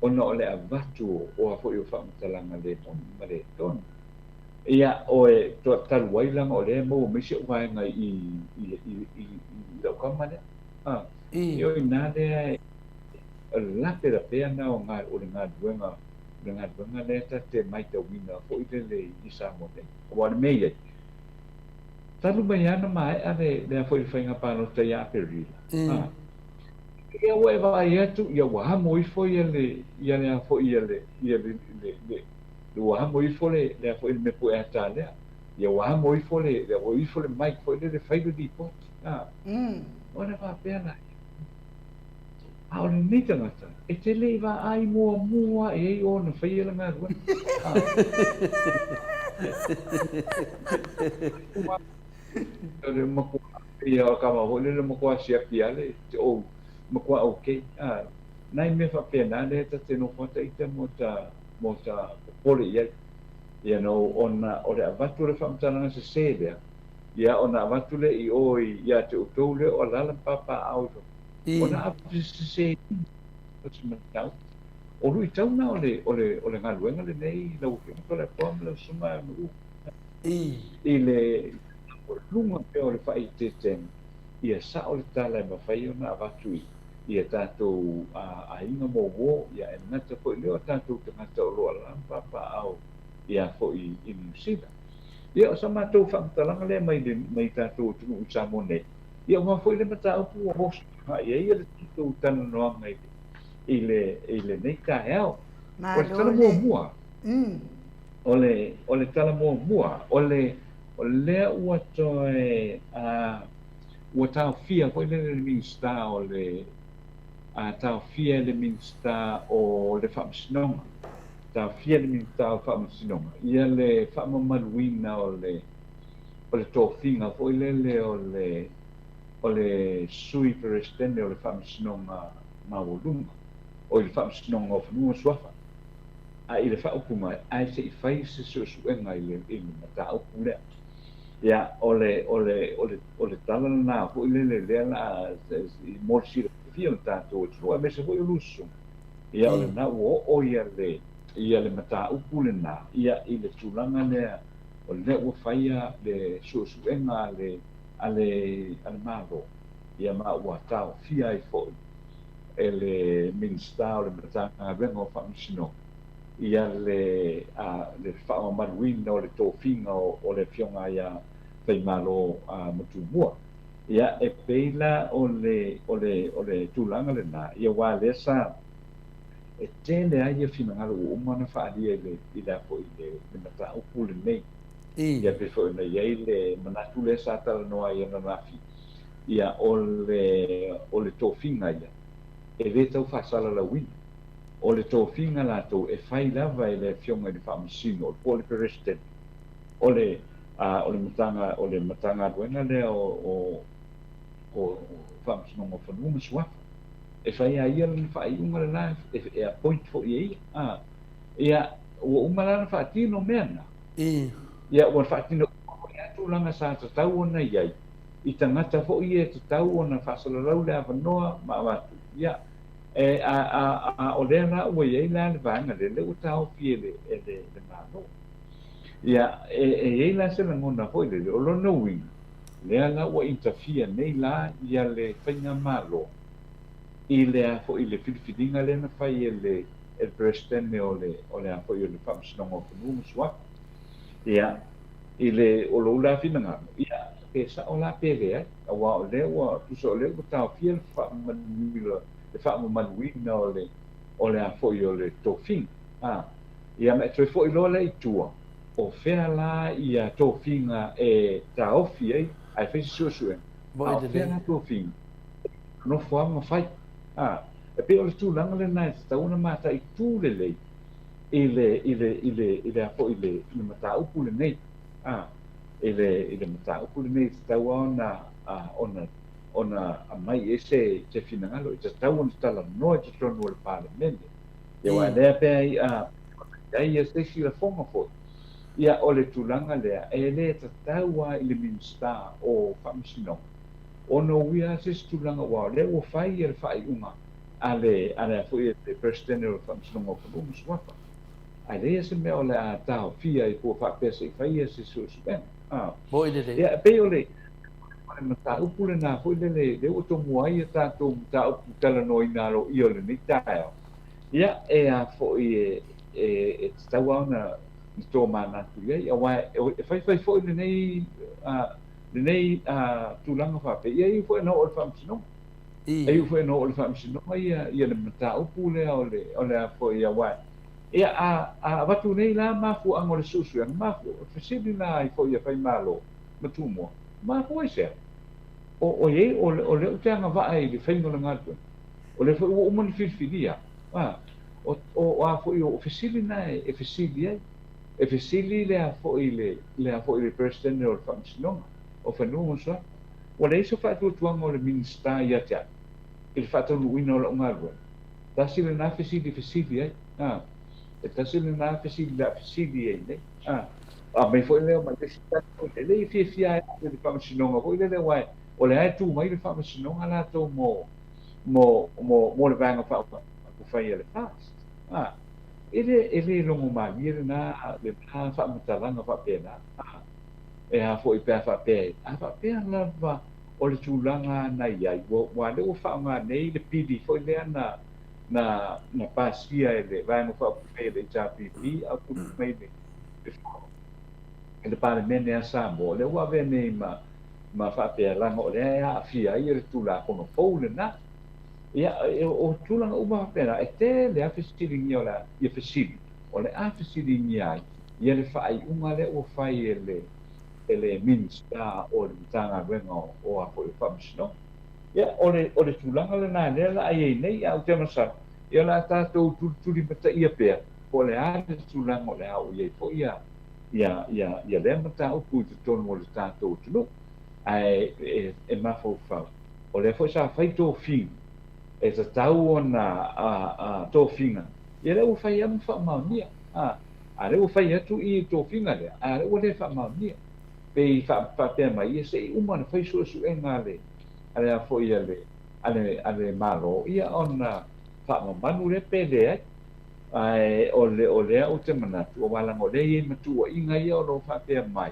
Speaker 2: ona o le avatu o a po i o whaamatalanga le tonu ia oe to talu ai langa o le mo me se waenga i lau kamane io ina le la pera pena o nga o nga duenga le te mai te wina fo i le i Samoa o le mei talu mai ana mai ave le fo i fainga pano te ia perila ia o eva ia tu ia wa mo i fo i le fo i le wa mo I fole le fo il me pu e ta le ia wa mo I fole le o I fole mai fo le fai di po ona va pena a o ni tangata e te le va ai mua e ona fai le nga rua le mo ko ia ka ma ho le mo ko sia pia le o mo ko okay nai me fa pena le ta te no fata ita mo ta pole ia no ona o le avatu le whamtana se sebea ia ona avatu le I oi ia te utou le o lala papa au ona avatu se o te matau o lui tauna o le ngaluenga le nei lau ke mo le pom le suma no I le lunga pe o le whai te ten ia sa o le tala ma whai ona avatu ia tātou a inga mō wō ia e ngata po I leo tātou te ngata o loa lala papa au ia fo I New Zealand. Ia o sa mātou whakatalanga lea mai tātou tunu usamo nei. Ia o fo I le mata upu o host. Ia le tātou tana noa ngai I le nei ka heao. O le tala mua mua. O le tala mua mua. O lea ua toe ua tau fia fo I le minsta o le tau fia le minsta o le whamsinonga. Tau fia le minsta o whamsinonga. Ia le whamamaluina o le tōwhinga fo I le o le sui perestene o le whamsinonga mawolunga. O le whamsinonga o whanua swafa. A I le whaupuma, ai se I whai se suenga I le mata upu lea. Ia o le tala na fo I le lea la I morsi le fia o tātou e trua me se fo I lusu. Ia o le na o ia le mata upu le na. Ia I le tulanga lea o le ua whaia le suenga ale malo. Ia ma ua tau fia I fo e le minsta o le matanga rengo whamsino. Ia le whaamaruina o le tōwhinga o le fionga ia whai malo matumua. Ia e peila o le tūlanga le nā. Ia wā lesa e tēle ai ia whinangaro o umana whaalia I le apo I le mata upu le nei. Ia pe fo ina iai le manatu le sātara noa ia na rafi. Ia o le tōwhinga ia. E le tau whasala la wina. O le tōwhinga lātou e whai lava I le fionga I le whamasino, o le pole perestet. O le matanga ruenga lea o whamasino mo whanunga suafa. E whai a ia le whai unga le lai, e a point fo I ia. Ia, ua unga lana whaatino meana. Ia, ua whaatino ia tūlanga sa tatau ona iai. I tangata fo I e tatau ona whasalarau le awanoa ma watu. Ia, e o le la ua iai la le vanga le ua tau fie le nāno. Ia, e iai la se langona hoi le o lona winga. Lea la ua interfere nei la ia le whainga malo. I lea fo I le whiriwhiringa le na whai e presidente o le a fo I le whamsinonga o whanunga suaka. Ia, I le o lo ula whinanga. Ia, ke sa o la pere ai. A wā o le ua tusa o le ua tau fie le whamanila le whaamanuina o le a fo I o le tōwhinga. Ia me toi fo I loa le I tua. O whea la I a tōwhinga e ta ofi ai, ai whaisi suasue. A o whea la tōwhinga. No whaama whai. E pe o le tūlanga le nai, tauna mata I tū le lei. I le a fo I le mata upu le nei. I le mata upu le nei, taua ona a mai ese te finangalo I te tau ona tala noa te tonu o le parlamene. Ia wa lea pe ai e stesi la fonga foi. Ia o le tūlanga lea, e le te taua I le minsta o whamisinonga. Ona uia se tūlanga wao, le ua whai e le whai unga, ale a foi e le presidente o whamisinonga o whanunga suafa. Ai lea se mea o le a tau fia I kua whapesa I whai e se suasupenga. Ia pe o le, mata upu le nā fo le o tomu ai tātou mata upu tala no I naro I o le ni tāo. Ia e a fo I e tau au na tō mānatu iai. E whai fo I le nei tūlanga whape. Ia I fo e no o le whamsinonga. E I fo e no o le whamsinonga ia le mata upu le o le a fo I a wai. ia a watu nei la mafu ang ole susu ang mafu fasili na I fo ia fai malo matumo mafu ai se o ye o le utanga va ai le fai ngol ngatu o le fo o mon filfilia o a fo io fasili na e fasili ai e fasili le a fo ile president o function o fa no so o le so fa tu tuang o le minister ia tia il fatto luino lo ngalo tasi le na fasili ai e tasi le na fasili ai nei me foi le ma tesi le fia le function o le wai o le ai tu mai le function ala to mo le vanga fa fai ele fast ele longo mai ele na le fa mutalanga fa pena e a foi pe fa pe la va o le tulanga na ia wa le o fa nga nei le pidi foi le na pasia ele vanga fa pe le JPP a pu mai le parlamento a Samoa le wa vene ma fa pe la ngo le a fia ia tula kono foule na ia o tulanga uma pera e te le afisiri nyola ia fisiri o le afisiri nyai ia le fai unga le o fai ele minsta o le tanga wengo o a po famsno ia o le tulanga le na le la ai nei au te masa ia la ta to tuli mata ia pe o le a le tulanga le au ia po ia le mata o pu ton mo le ta to tulu ai e mafo fa o le fo sa fai to fin e ta tau ona tofinga ia le ufai am fa mamia a le ufai atu I tofinga le a le ule fa mamia pe fa pe mai se uma na fai su engale ale a foi ale malo ia ona fa manu le pele ai ole o te manatu o wala ngole I matu inga ia o fa pe mai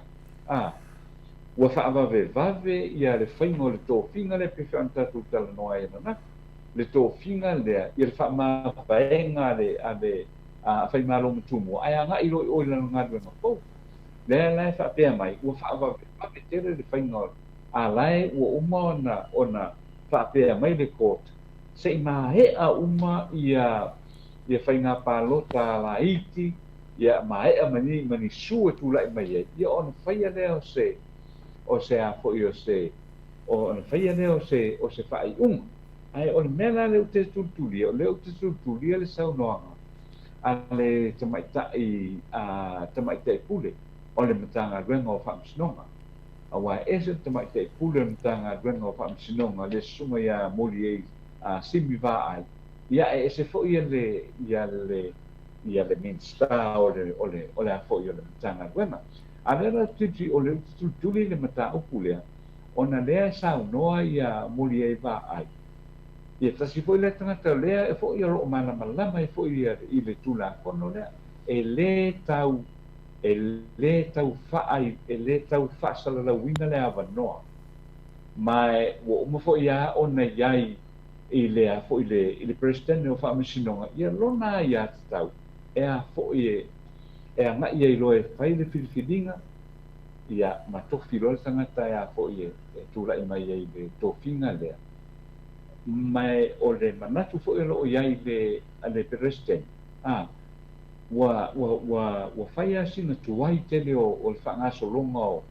Speaker 2: ua fa vave ia le fai ngole tofinga le pe fa antatu tala noa ia na le tofinga lea ia le faamafaega ale fai malo matumu ai aga I loi oi lana galu ega fou lea lae faapea mai ua faavavevave tele le faiga alae ua uma ona faapea mai le court seʻi maheʻa uma ia faiga palota laiti ia maheʻa mani su e tulaʻi mai ai ia ona faia lea o se a foʻi ona faia lea o se faaiʻuga ai o le mea le te tutulia o le te tutulia le saunoaga a le tamaitai pule o le matagaluega o faamasinoga auā ese tamaitai pule o le matagaluega o faamasinoga le susuga ia moli ai simi vaai ia e ese foʻi ia le minsta o le a foʻi o le matagaluega a le la titi o le tutuli le mataupu lea ona lea saunoa ia moli ai vaai ia tasi foi le tangata lea e foi o loo malama e foi I le tulakono lea e lē tau faai e lē tau faasalalauina le avanoa ma ua uma foi a ona iai I lea foi le presidente o faamasinoga ia lona ia tatau e a foi e agaʻi ai loa e fai le filifiliga ia matofi loa le tagata e a foi e tulaʻi mai ai le tofiga lea mai o le manatu fo elo iai le president wa faia sina tuai tele o le whangasolonga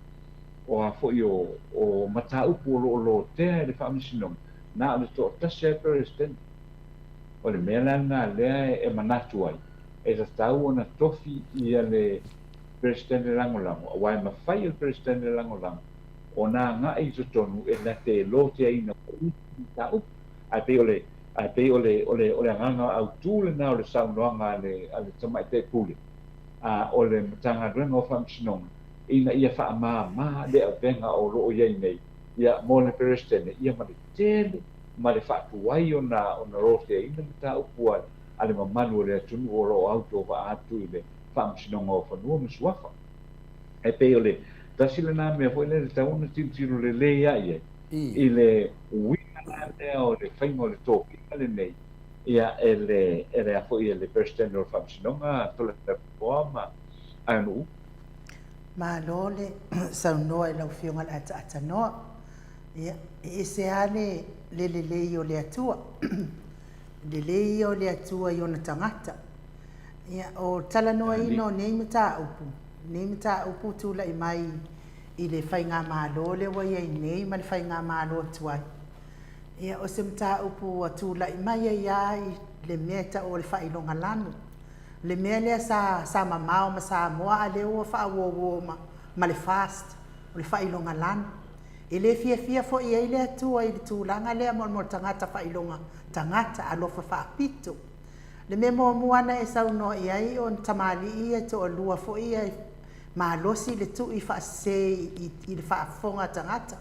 Speaker 2: o a fo o mataupu o lo te le whaamisino na le to tase president o le mea na lea e manatu ai e ta tau ona tofi ia le president langolango wai mawhai le president langolango o nā ngā I tonu e na te lo te aina tau ai pe ole nganga au tule na ole saunoanga ale tamaite pule ole matanga rengo functionong ina ia fa ma le venga o lo ia nei ia mo le president ia ma tele ma le fa tuai ona rote ina ta upua ale manu le tunu o lo auto va atu ile functionong o fa no mswafa e pe ole tasile na me foi le tauna tiro le ia ile o le whaingo le tōki ale nei ia ele a fo ia le president o whamsinonga tole le poa ma anu
Speaker 1: ma lo le saunoa lau fionga le ata noa ia e se ale le o le atua le o le atua I ona tangata Ia o talanoa ino nei mata upu. Nei mata upu tula I mai I le whainga mālo le wai ai nei ma le whainga mālo tuai. Ia o se mata upu a tula I mai ai ai le mea ta o le whailonga lanu. Le mea lea sa mamao ma Samoa a le ua wha ma le fast o le whailonga lanu. I le fia fo I ai lea tua I le tūlanga lea mo tangata whailonga tangata alofa whaapito. Le me moana e sauno I ai o tamali ia to o lua fo ia malosi le tu I whaase I le whaafonga tangata.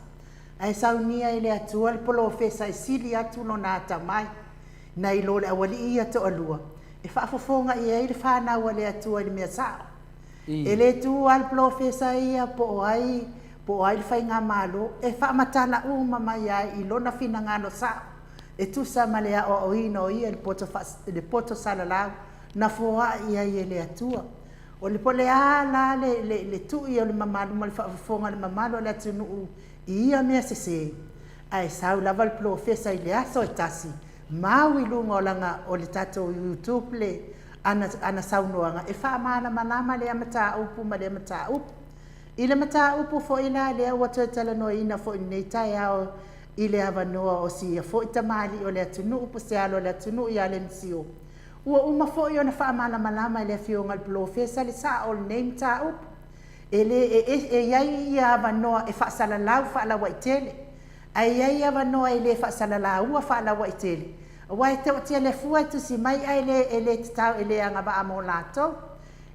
Speaker 1: Ai saunia I le atua le polo fesa I sili atu no nā tamai. Na I lo le awali ia to o lua. E whaafonga I ai le whanau le atua I le mea sao. E le tu al polo fesa ia po ai le whainga malo. E whaamatala mai ai I lona fina ngano sao. E tu sa malea o ino ia le poto salalau na foa ia ia le atua. O le pole la le tu ia le mamalu ma le whaafonga le mamalu le atunu ia mea sese. Ai sau lava le profesa I le aso e tasi. Mau I lunga o langa o le tato YouTube le ana saunoanga. E wha maana manama le amata upu ma le amata upu. I le mata upu fo ina le watu e tala no ina fo nei tai ao I le avanoa o si fo I tamali o le atunu upu se alo le atunu I ale msio. Ua uma fo I ona wha maana manama I le fionga le profesa le sa o le nei mata upu. E iai I avanoa e wha salalau wha ala waitele. Ai ai avanoa I le wha salalau ua wha ala waitele. Wai te o tia le fua I tusi mai ai le titau I le anga ba amo lato.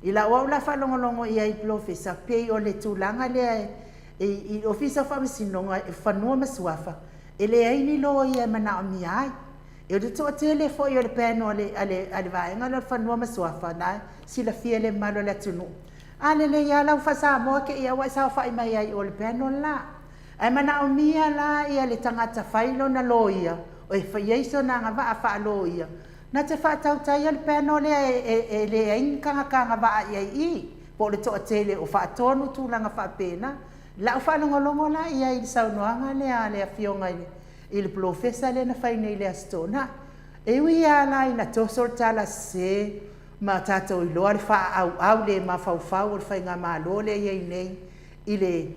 Speaker 1: I la waula wha longolongo I ai profesa pei o le tūlanga le I ofisa wha masinonga e whanua masuafa. E le aini lo I e mana o mi ai. E o te toa tele fo I o le pēno ale vaenga le whanua masuafa na sila fia le malo le tunu. Ale le ia lau wha Samoa ke ia wai sao whai mai ai o le pēno la. Ai mana o mia la ia le tangata whailo na lo ia. O e whaieiso na ngā waa wha lo ia. Na te wha tau tai o le pēno le e le aini kanga waa ia I. Po le toa tele o wha tonu tūlanga wha pēna. La o whanongolongo la ia I saunoanga le a fionga I le profesa le na whaine I le astona. E ui a la I na tosor tala se ma tato I loa le wha au le ma whau le whainga ma lo le iei nei I le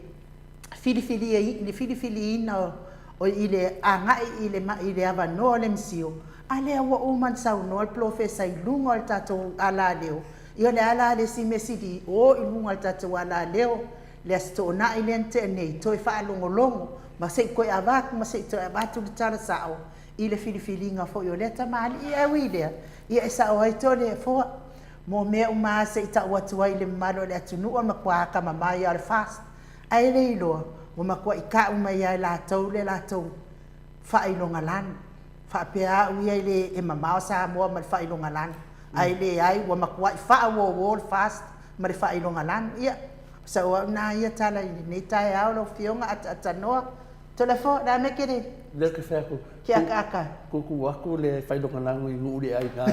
Speaker 1: filifili ina o I le angai I le avanoa le msio. A le awa uman saunoa le profesa I lunga le tato ala leo. I o le ala le si mesidi o I lunga le tato ala leo. Le astona I le ante nei toi whaalongolongo ma se koe avaku ma se toi abatu le tala sao I le filifilinga fo I o le tamali I awi lea I e sao haito le foa mo mea uma se I tau atua I le malo le atunua ma kua haka mamai al fast ai le iloa mo ma kua I ka umai ai lātou le lātou whailonga lanu whaapea ui ai le e mamao Samoa ma le whailonga lanu ai le ai wa ma kua I whaawo le fast ma le whailonga lanu ia so na ia tala ni tai ao lo fionga atanoa telefo da me kere
Speaker 3: Le ke whaku.
Speaker 1: ki aka
Speaker 3: Kuku aku le whailonga langu I nguri ai ngā.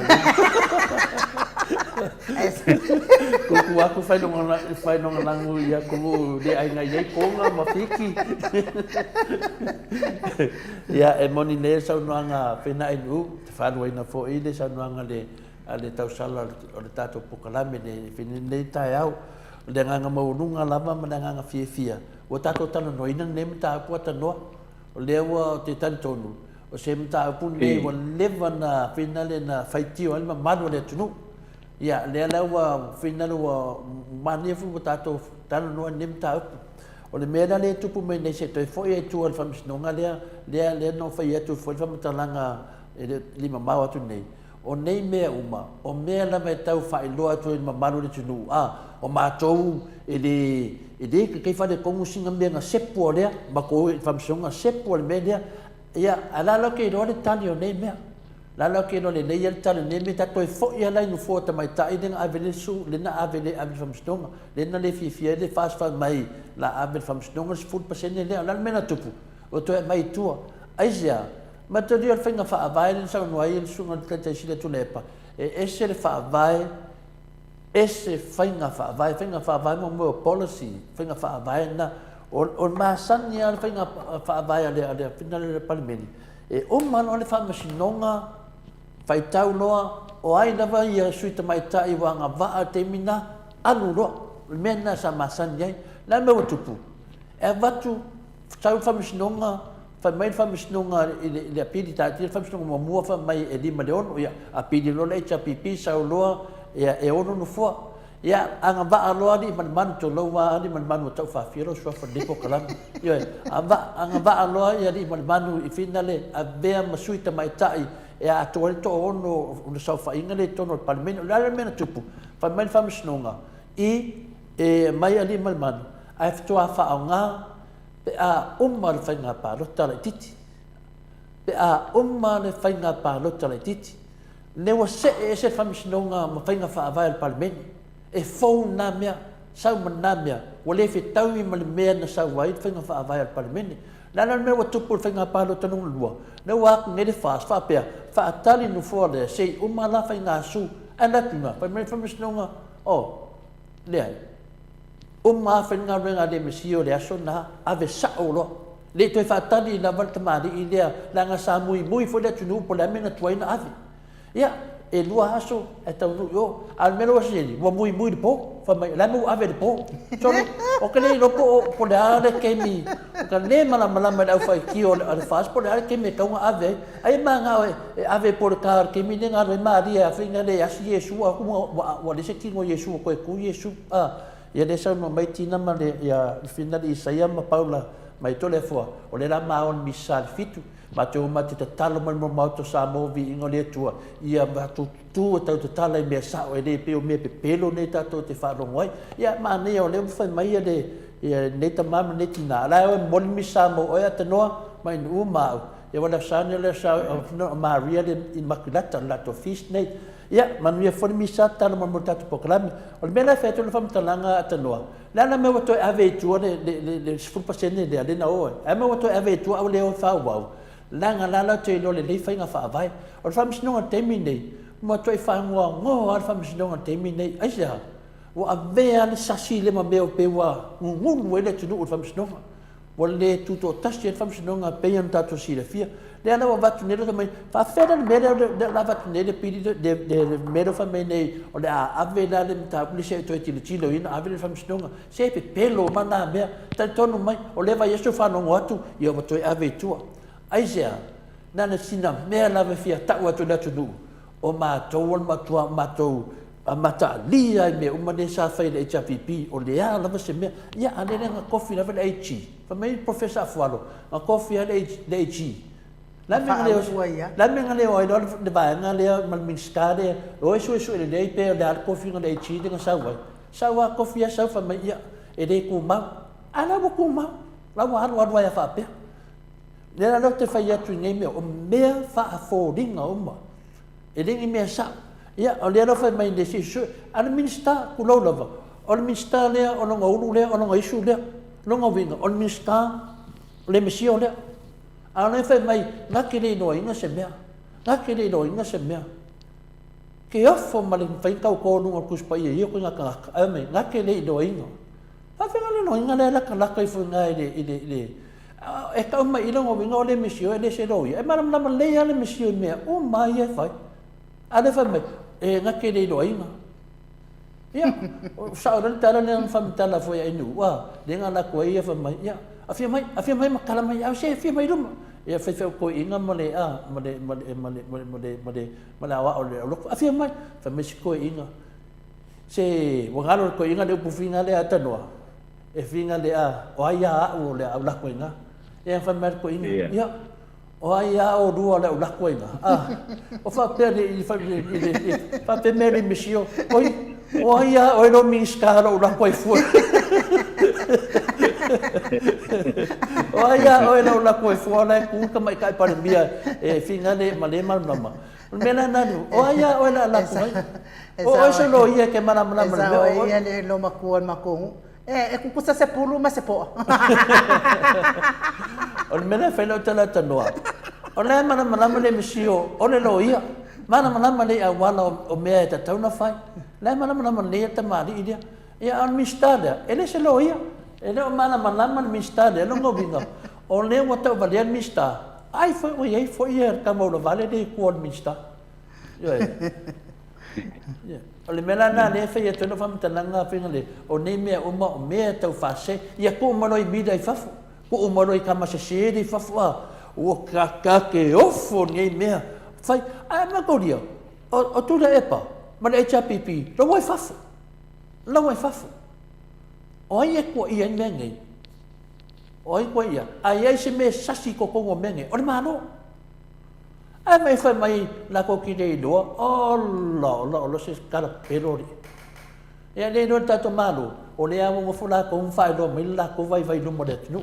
Speaker 3: Kuku aku whailonga langu I a kungu le ai ngā iei konga ma whiki. Ia e moni ne sau noanga whena inu. Te whanua ina fo I le sau noanga le tausala o le tātou pukalame ne whene nei tai au. Le nganga maununga lava ma nganga fia. O tātou tala noina ne mta apu atanoa. O lewa te tani tonu. O se mta apu nei wa lewa na whenale na whaitio alima manu le tunu. Ia, lea lewa whenale wa maniefu o tātou tala noa ne mta apu. O le mea le tupu me nei se toi foi e tua le whamisinonga lea no whai atu foi whamatalanga lima mau atu nei. O nei mea uma, o mea lama e tau whailoa atu i mamaru le tunu. O mātou e le kei whare kongu singa mea ngā sepu o lea, ma ko e whamsonga sepu o le mea lea, ia, a lalo ke roa le tani o nei mea. Lalo ke roa le nei al tani o nei mea, tato e fo i alai nu fo ta mai tai denga avele su, le na avele whamsonga, le na le fifia, le whaswha mai, la avele whamsonga, si full pasene lea, lalo mena tupu, o to e mai tua. Aizia, ma to rio whainga whaavai, le sa unuai, le sunga le taisile tu lepa, e ese le whaavai, ese whainga whaavai mo mo policy, whainga whaavai na o masani a whainga whaavai ale finale le palimeni. E o man o le whamasinonga, whaitau loa, o ai lava ia sui te mai tai wanga va te mina alu ro mena sa masan yai la me tupu e vatu sau famisnonga fa mai famisnonga ile apidi ta ti famisnonga mo fa mai e di maleon ia apidi lo le cha pipi sau lo ia e ono no fo ia anga va alo di man to lo wa di man to fa firo so fa depo kalam ia anga va alo ia di man i finale a bea masui te mai tai e a to ono no sau fa ingale to no parlamento la mena tupu fa mai famisnonga e mai ali man ai to fa anga pe a umma le whainga pā rota lai titi. Pe a umma le whainga pā rota lai titi. Newa se whamisinonga ma whainga whaavai al palimeni. E fau nā mea, sau man nā mea, wa le whi taui ma le mea na sau wai whainga whaavai al palimeni. Nana mea wa tupu le whainga pā rota nunga lua. Newa aku ngere whaas whaapea, whaatali nu fua lea, sei umma la whainga su, anatunga, whamisinonga, lea. Umma whainga renga de mesio le aso na ave sao lo. Le toi whaatari na valtamari i lea langa sa mui fo le tunu po le amena tuaina ave. Ia, e lua aso e tau nu yo, al melo asili, wa mui de po, fa mai, la mu ave de po. Sori, o ke le lopo po le ale kemi, o ka le malama le au fai ki o le fas po le ale kemi kaunga ave, ai manga ave po le kar kemi le ngaro e maria, whainga le asi Yesu, a kuma wa le se kingo Yesu, koe ku Yesu, ia le sau mai tina ma le ia finali Isaia ma Paula mai tole fo o le la maon misal fitu ma te ma te talo ma mo to Samoa vi ingo le tua ia ma tu te tala me sa o le pe o me pe pelo ne ta to te fa lo ngoi ia ma ne o le fa mai le ia ne ta ma ne tina la o mo misal mo o ia te no mai nu ma ia wala sa ne le sa no Maria de Immaculata la to feast ne ia manuia fo misa tala mo tatu poklami o le mena fetu le famtalanga atanoa lana me wato ave tu le 10% de alena o e me wato ave tu o le o fa wa langa lala te lo le fainga fa vai o famsino temine mo to fa ngo al famsino temine ai ja o ave al sasi le ma be o pe wa ngun le tu o famsino o le tuto tasi famsino pe yan tatu si le fia le ana watu nele também fa fera mele de la watu nele pidi de mele fa mene o le ave la le ta polisi to ti tilo ina ave le fa msnonga se pe pelo mana me ta tonu mai o le va yesu fa no watu io watu ave tua aisia nana sina me la ve fia ta watu la tu o ma to won ma tua ma to mata lia me o mane sa fa le HPP o le ala va se me ya ale nga kofi la le HG fa me professor fualo ma kofi le HG la menga leo ai lo de ba nga leo mal minskade o eso le dei pe le al kofi nga dei chi de sa wa kofi sa fa mai ia e dei ku ma ala bo ku ma la wa ya fa pe le la lo te fa ia tu nei me o me fa fo dinga o ma e dei me sa ia o le lo fa mai de si al minsta ku lo lava o minsta le o no ngulu le o no isu le no ngovinga o minsta le misio le ana fa mai nakile no inga se mea nakile no inga se mea ke ofo mali fa ka ko no ku spa ye ko nga ka mai nakile no inga fa fa no inga le la ka fu nga ile e ka mai ilo ngo vinga le misio le se do e maram na le ya le misio mea o mai e fa ana fa mai e nakile no inga ya sa ora tala le fa tala fo ya inu wa le nga la ko ia fa mai ya afia mai makala mai au se afia mai ruma ia fe ko inga mole awa o le afia mai fa me ko inga se wangalo ko inga le pufinga le atanoa e finga le o ia o le au la ko inga e fa mer ko inga ia o ia o dua le au la ko inga o fa per fa per me misio o ia o no mi scala o la ko fu Oia no la ko fu la ku ka mai kai par bia e finga le male mal mama mena nanu oia la ku o so lo ia ke mana
Speaker 1: o ia le lo makuan maku e ku kusa se pulu ma se po
Speaker 3: o mena fe lo tala tanoa o le mana le misio o le lo ia mana le a wala o mea ta tauna fai le mana le ta mari ia ia al mistada ele se lo ia ele o mana mistada ele ngo binga o le wata valian mista ai foi o ia ka mo vale de ko mista O le mela na le fai atu no whamitananga whinga le, o nei mea uma o mea tau whase, ia ko umaroi mida i whafu, ko umaroi ka masasere i whafu a, o kakake ofo nei mea, whai, a makoria, o tūra epa, ma le HRPP, lo wai whafu, lo wai whafu, o ai e kua ia i mea ngei, o ai kua ia, ai ai se me sasi ko kongo mea ngei, o le mano, ai mai fai mai la ko ki dei do lo se kala perori e le no tato malu o le amo mo fula ko un fai do mai la ko vai vai no mo det no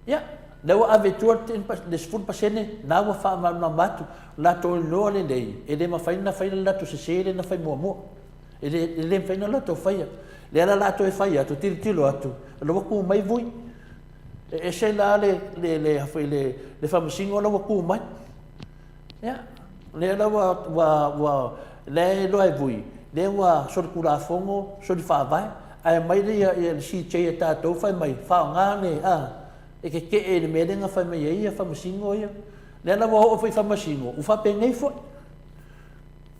Speaker 3: ya le wa ave tuor tin pas des fun pasene na wa fa ma na matu la to no le dei e le ma fai na la to se sere na fai mo e le fai na la to fai le la to e fai atu tilo atu lo ko mai vui e se la le fai le fa singo lo ko mai ya le la wa le lo ai vui le wa so kula fongo so di fa vai ai mai le si che ta to fai mai fa nga ne e ke e me le nga fai mai ia fa masingo ia le la wa o fa masingo u fa pe nei fo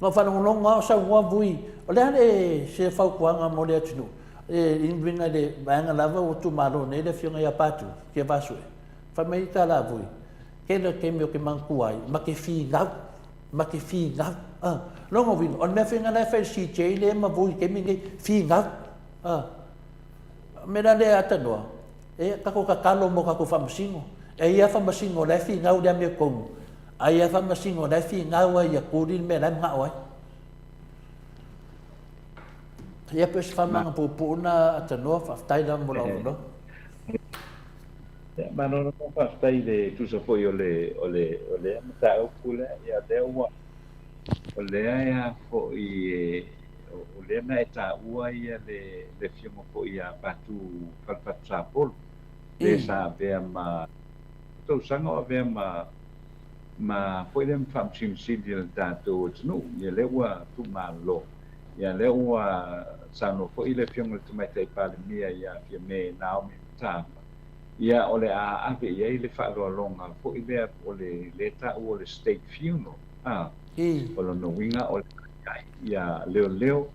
Speaker 3: no fa no nga sa wa vui o le se fa ku nga mo le tunu e in vinga le ba nga lava o tu malo ne le fionga ya patu ke va su fa mai ta la vui kena ke me ke mangkuai ma ke fi ngau lo ngo vin on me finga na fa si che le ma vui ke me fi ngau me na le atanoa e ka ko ka kalo mo ka ko fa masingo e ia fa masingo le fi ngau le me ko ai ia fa masingo le fi ngau ia ko din me la ngau ai ia pes fa mang pu na atanoa fa tai da mo lo
Speaker 2: ma no fa stai de tu so foi ole ta o kula ya de wa ole ya fo i ole na ta ua ia le fimo fo ia patu fa sapol le sa be ma to sango be ma foi dem fam sim sim de ta to no ia le wa tu ma lo ia le wa sano fo ile fimo tu mai te pa mia ia fi me na me ta ia ole a ave ia le fa lo longa fo ile ole le ta ole state funeral o no winga o ia leo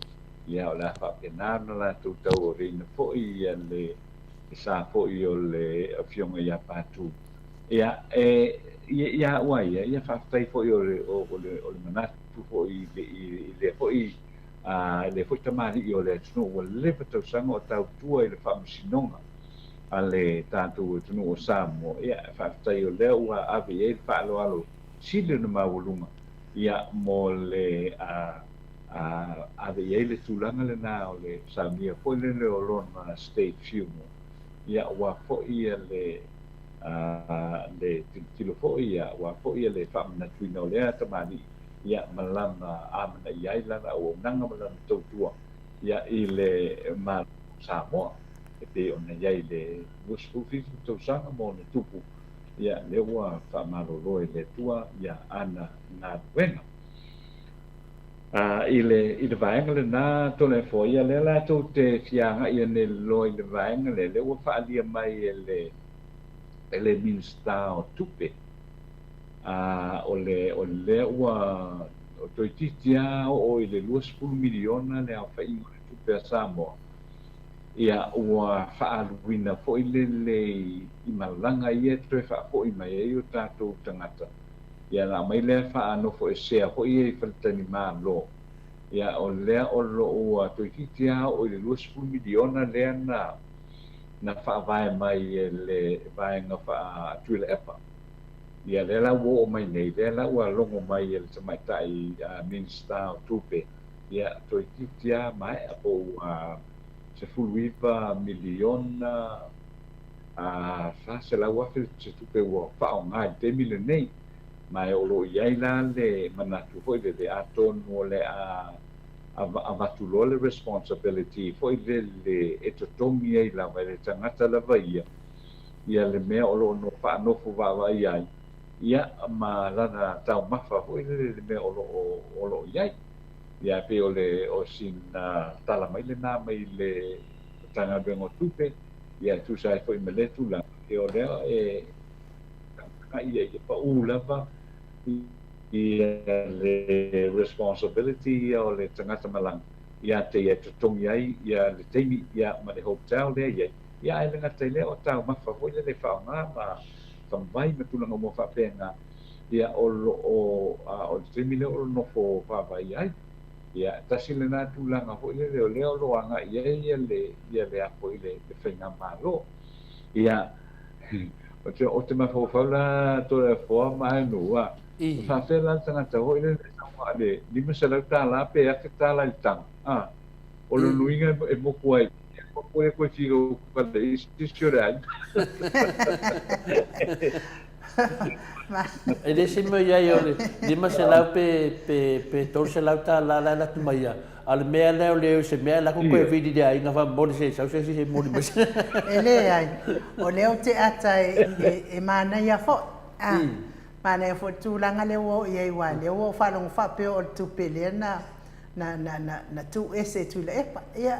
Speaker 2: ia o la fa penana la tu tau o rina fo ia le sa fo i o le afionga ia patu ia ia wa ia fa fai fo i o le manatu fo i le fo i le fo tamani i o le tunu o le pato sango tau tua i le fa masinonga ale tatu tunu o Samoa ia fa fai o le ua ave ia fa alo sile no mawulunga ia mo le ave ia le tulanga le na o le Samia foi le olona state funeral ia wa fo ia le tilo fo ia wa fo ia le famna tuina o le tamani ia malama amana ia lana o nanga malama totua ia i le ma Samoa te ona ia le usfu fi to sanga mo le tupu ia le ua fa malolo le tua ia ana na wenga i le vaenga le na tole fo ia le la to te fianga ia ne lo i le vaenga le ua fa alia mai ele minsta o tupe o le ua o to titia o i le 2 miliona le au fa i tupe a Samoa ia ua fa'aluina fo'i le i malanga ia toe fa'afo'i mai ai o tatou tagata ia la mai lea fa'anofo e sea fo'i ai faletani mālo ia o lea o lo'u toititia o i le 2 miliona lea na fa'avae mai e le vaega fa'atui le epa ia lea lau o'o mai nei lea lau alogo mai e le tamaita'i minista o tupe ia toititia mae a pou se fuluiva miliona fa se la ua se tupe ua fa'aoga i te mile nei ma e o lo'i ai la le manatu fo'i le atonu o le avatuloa le responsibility fo'i le e totogi ai lava i le tagata lava ia le mea o lo'o fa'anofo va'ava'i ai ia ma lana taumafa fo'i le mea o lo'o i ai ia pe o sin tala mai le na mai le tanga bengo tupe ia tu sai foi mele tu la e o lea e ka ia pa u lava ia le responsibility ia o le tangata malang ia te ia tutongi ai ia le teimi ia ma le hotel le ia ai le ngata le o tau mafa hoi le whaonga ma whamai me tulanga mo whapenga ia o le teimi le o nofo whawai ai ia tasi le nā tulanga hoi le leo loanga ia le apo i le whainga malo ia o te mawhawhau la to le fōa mai nua whawhela tangata hoi le Samoa le lima sa lau tā la pe ake tā la i tang o le nuinga e moku ai moku e koe whigo kata i sure ai
Speaker 3: e le sima iai o le lima se lau pe tolu se lau tā la tumaia ale mea leo leo se mea lako koe vidi de ai ngā whamori se sau se mori mas
Speaker 1: e le ai o leo te ata e mana ia fo mana ia fo tūlanga leo o iai wa leo o whanong whapeo o tupe lea na tu ese tu le epa ia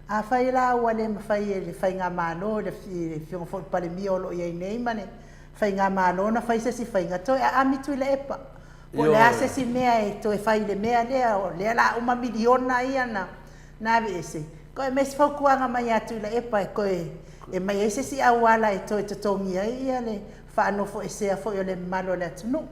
Speaker 1: a whai la ua le mawhai e le whai ngā mālo le whionga fo pale mi o lo iai nei mane whai ngā mālo na whai se si whai ngā toi a amitu le epa o le ase si mea e to e whai le mea lea o lea la uma miliona ia na ese koe mesi whaukuanga mai atu le epa e koe e mai ese si awala e to e tatongi ai ia le whaanofo e sea fo i o le malo le atunu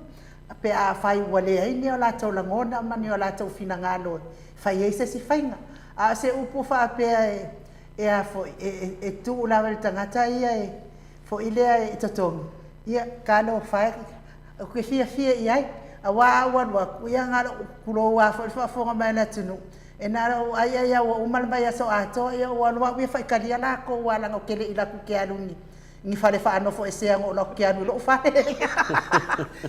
Speaker 1: pe a whai ua le ai ni o la tau langona mani o la tau fina ngalo whai ese si whainga a se upu wha pea e a fo e tu lawa le tangata ia e fo i lea e tatongi ia kano whai o ke fia i ai a wa kuia ngalo kulo wa fo mai na tunu e na o ai o umal mai so ato e o wa wi fa kalia la ko wa la ngokele ila ku ke aluni ni fa le fa no fo e se ngo lo ke alu lo fa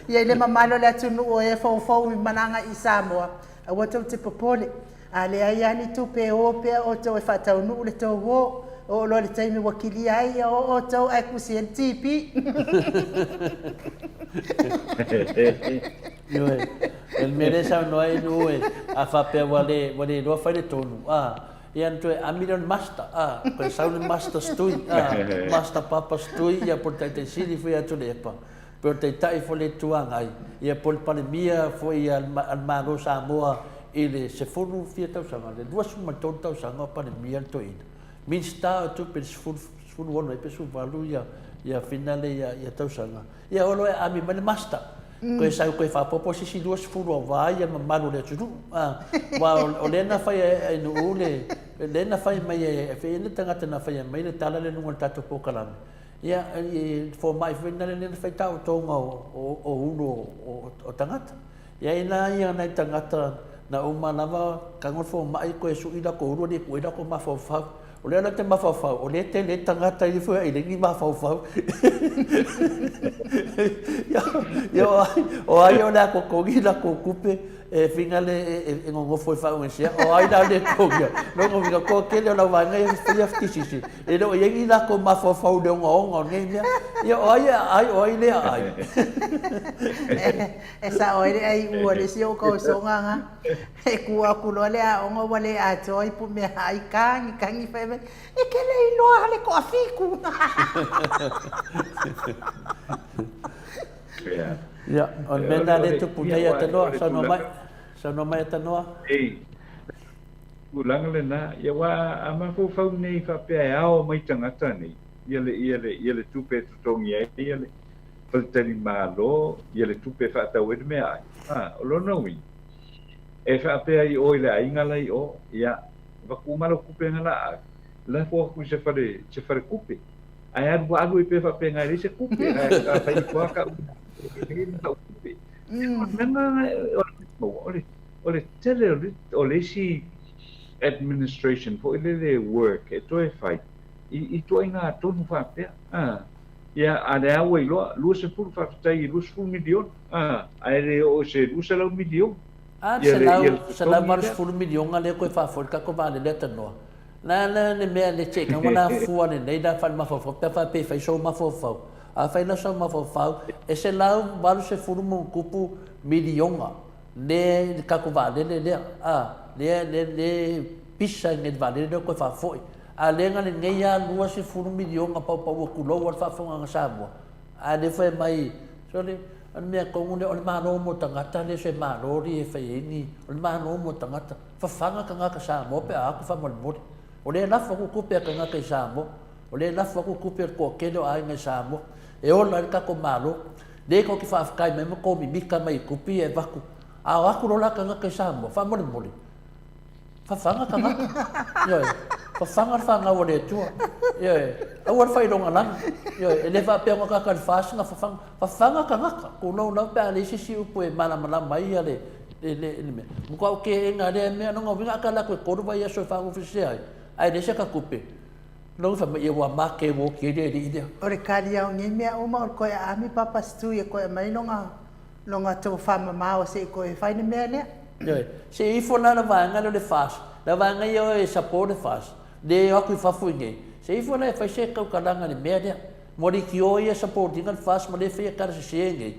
Speaker 1: ye le mamalo la tunu o e fo mananga i Samoa a wa te popole a le ai ani tu pe o to e fa tau nu le to o lo le taimi wakili ai o to e ku CNTP
Speaker 3: Yoi, el meresa no ai nue a fape wale no fai le tonu ia nto a million master ko sauni master stui master papa stui ia por te sili foi atu le pa por te tai fo le tuanga ai ia por pandemia foi al mago Samoa ele se foru fieta usanga le duas uma tonta usanga pandemia to ina min sta tu per sfur wono e pesu valu ia finale ia tausanga ia olo a mi man master ko sa ko fa popo si duas furu vai ia malu le tudu wa o le na fai e no le na fai mai e fe le tanga na fai mai le tala le no tato pokalam ia for my finale le fai tau tonga o uno o tangata ia ia na tangata na uma lava kangol fo mai ko su ida ko ro ni ko ida ko ma fo fa o le te ma fo fa o le te le tangata i fo i le ni ma fo fa o ai o la ko gila ko kupe e finale e ngo fo fa un sia o ai da le ko ya no ngo vi ko ke le la va ngai fia fitisi e no ye ni la ko ma fo fa de ngo ngai ya o ai le ai
Speaker 1: esa oi ai u le si o ko so nga e ku a ku lo le a ngo wale a toi pu me ai kangi fe e ke le no ale ko afiku
Speaker 3: ya on mena le tu puta ya te no sa no mai te no
Speaker 2: ulang le na ya wa ama fo fa nei fa pe ao mai tangata ni ele tupe tutongi ele faltani malo ele tupe fa ta wed me ai lo no wi e fa pe ai o ile ai ngala i o ya va ku malo kupe ngala la fo ku se fare kupe ai alu i pe fa pe ngai se kupe ai fa i ko ka ole tele ole si administration for ile work e to e fai i to inga to no fa pe ia ada we lo se fu fa tai lo fu milion ai le o se usa lo milion
Speaker 3: se la mar fu milion ale ko fa for ka ko vale le tano na ne me le che ka wala fu ane nei da fa ma fa fa pe fa so ma fa a fai na so ma fa e se la valu se fu mo kupu milion ne ka ko vale le le pisa nge vale le ko fa foi a lenga le ngeia lua se fu milion pa ku lo wa fa fonga Samoa a le foi mai so le Ana mea kongu o le malo mo tangata le se malo ri e faini. O le malo mo tangata. Fafanga ka ngaka Samoa pe a ku fa mo mo. O le lafa ku kupe ka ngaka Samoa. O le lafa ku kupe ko kelo ai ngai Samoa. E o la ka ko malo. Le ko ki fa afkai me ko mi bika mai kupi e vaku. A aku lo la ka ngaka Samoa fa mo mo. Fafanga ka ngaka. Yo. Fafanga o le tua. Yo. Awar fai longa lang. Yo, ele va pe nga ka fas nga fafanga ka ngaka. Ko no pe ale si upo e mala mai ale le me. Mo ko ke nga le me no nga ka la ko vai ya so fa oficial. Ai de ka kupe. No fa me wa ma ke wo ke de ide.
Speaker 1: Ore kali au ngi me o ma ko ya ami papa stu e ko mai longa to fa ma o se ko e fai me le.
Speaker 3: Yo, se I fo na va nga le fas. La va nga yo e support fas. De o ku fa fu ngi. Se I fo na fa se ka kalanga le me le. Mori ki o ia supporting al fast mo le fe ka se ngi.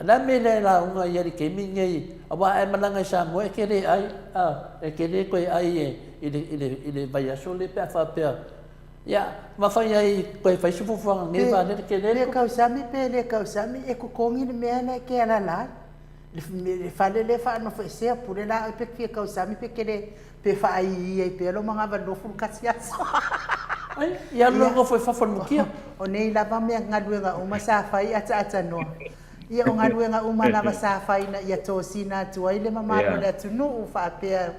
Speaker 3: Na me le la unga ia ke mi ngi. Aba e malanga Samoa ke le ai e ke le ko ai ile vai a so le pe fa pe. Ya, ma fa ai ko fa se fu fa ngi va le ke le
Speaker 1: ka usami e ko kongi me na ke ala la. Le fa no fa se pure la pe ke ka usami pe ke le pe fa ai pe lo manga va do fu ka sia.
Speaker 3: Ai, ia longo foi fa fo mukia.
Speaker 1: O nei lava mea ngaluenga uma sa fai ata noa. Ia o ngaluenga uma lava sa fai na ia tosina tua ile mamalo le tunu u fa pea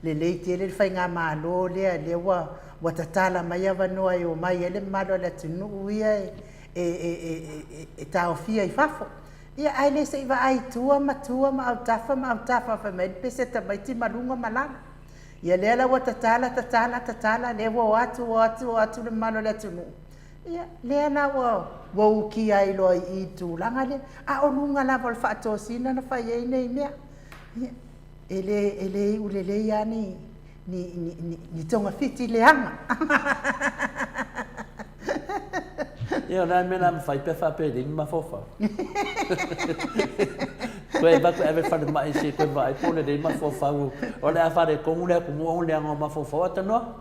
Speaker 1: le leite le fai nga malo le wa tatala mai ava noa o mai ele malo le tunu ia e taofia I fafo. Ia ai le se va ai tua ma au tafa fa mai pese ta mai ti malunga malanga. Ia lela wa tatala le wa atu le malo le tunu. Ia lena wa uki ai lo I tu langa le a o lunga la vol fa to sina na fa ye nei mea. Ia ele ulele ya ni tonga fiti le anga.
Speaker 3: Ia na me na fai pe fa pe ding ma fofa. Koe ba ko ave fa de mai se ko vai pole de ma fofa o le afa de ko le ko mo le ngo ma fofa ta no.